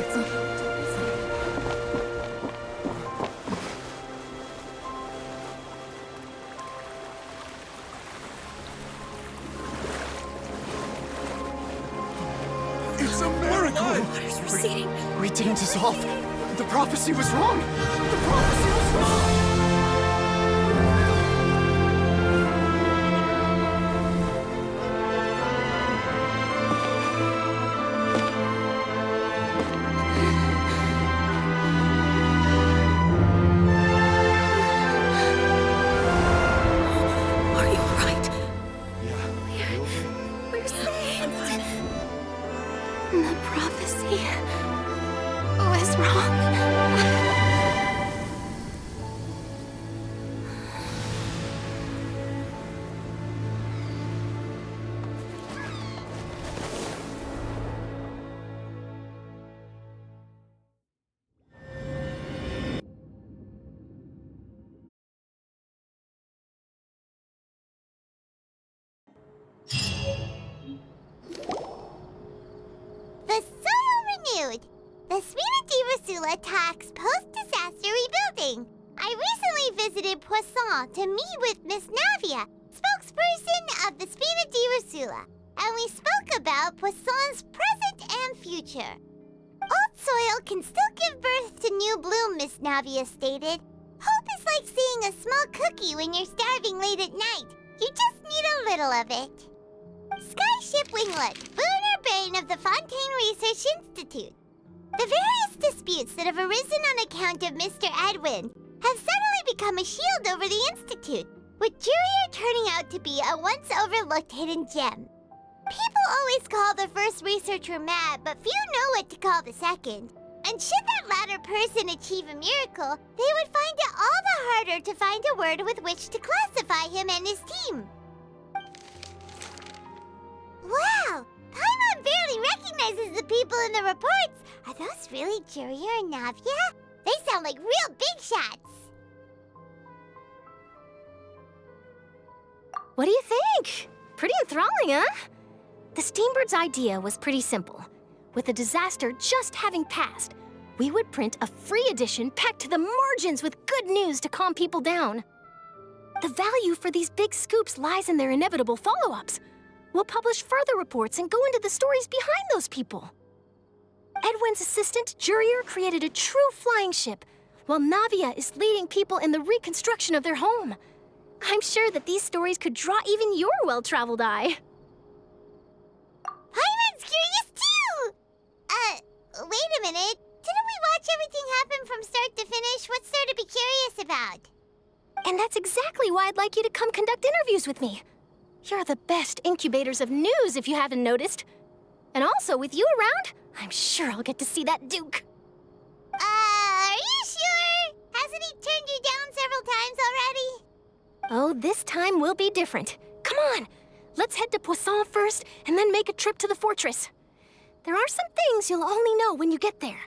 S6: It's a miracle!
S13: Water's receding.
S12: We didn't dissolve. The prophecy was wrong. The prophecy was wrong.
S13: Are you alright?
S2: Yeah.
S13: We're saved.
S14: The prophecy was wrong.
S2: The soil renewed. The Spina di Rosula talks post-disaster rebuilding. I recently visited Poisson to meet with Miss Navia, spokesperson of the Spina di Rosula, and we spoke about Poisson's present and future. Old soil can still give birth to new bloom, Miss Navia stated. Hope is like seeing a small cookie when you're starving late at night. You just need a little of it. Skyship Winglet, lunar brain of the Fontaine Research Institute. The various disputes that have arisen on account of Mr. Edwin have suddenly become a shield over the Institute, with Jurier turning out to be a once overlooked hidden gem. People always call the first researcher mad, but few know what to call the second. And should that latter person achieve a miracle, they would find it all the harder to find a word with which to classify him and his team. Wow! Paimon barely recognizes the people in the reports. Are those really Jurier and Navia? They sound like real big shots.
S8: What do you think? Pretty enthralling, huh? The Steambird's idea was pretty simple. With the disaster just having passed, we would print a free edition packed to the margins with good news to calm people down. The value for these big scoops lies in their inevitable follow-ups. We'll publish further reports and go into the stories behind those people. Edwin's assistant, Jurier, created a true flying ship, while Navia is leading people in the reconstruction of their home. I'm sure that these stories could draw even your well-traveled eye.
S2: Paimon's curious too! Wait a minute. Didn't we watch everything happen from start to finish? What's there to be curious about?
S8: And that's exactly why I'd like you to come conduct interviews with me. You're the best incubators of news, if you haven't noticed. And also, with you around, I'm sure I'll get to see that Duke.
S2: Are you sure? Hasn't he turned you down several times already?
S8: Oh, this time will be different. Come on, let's head to Poisson first, and then make a trip to the fortress. There are some things you'll only know when you get there.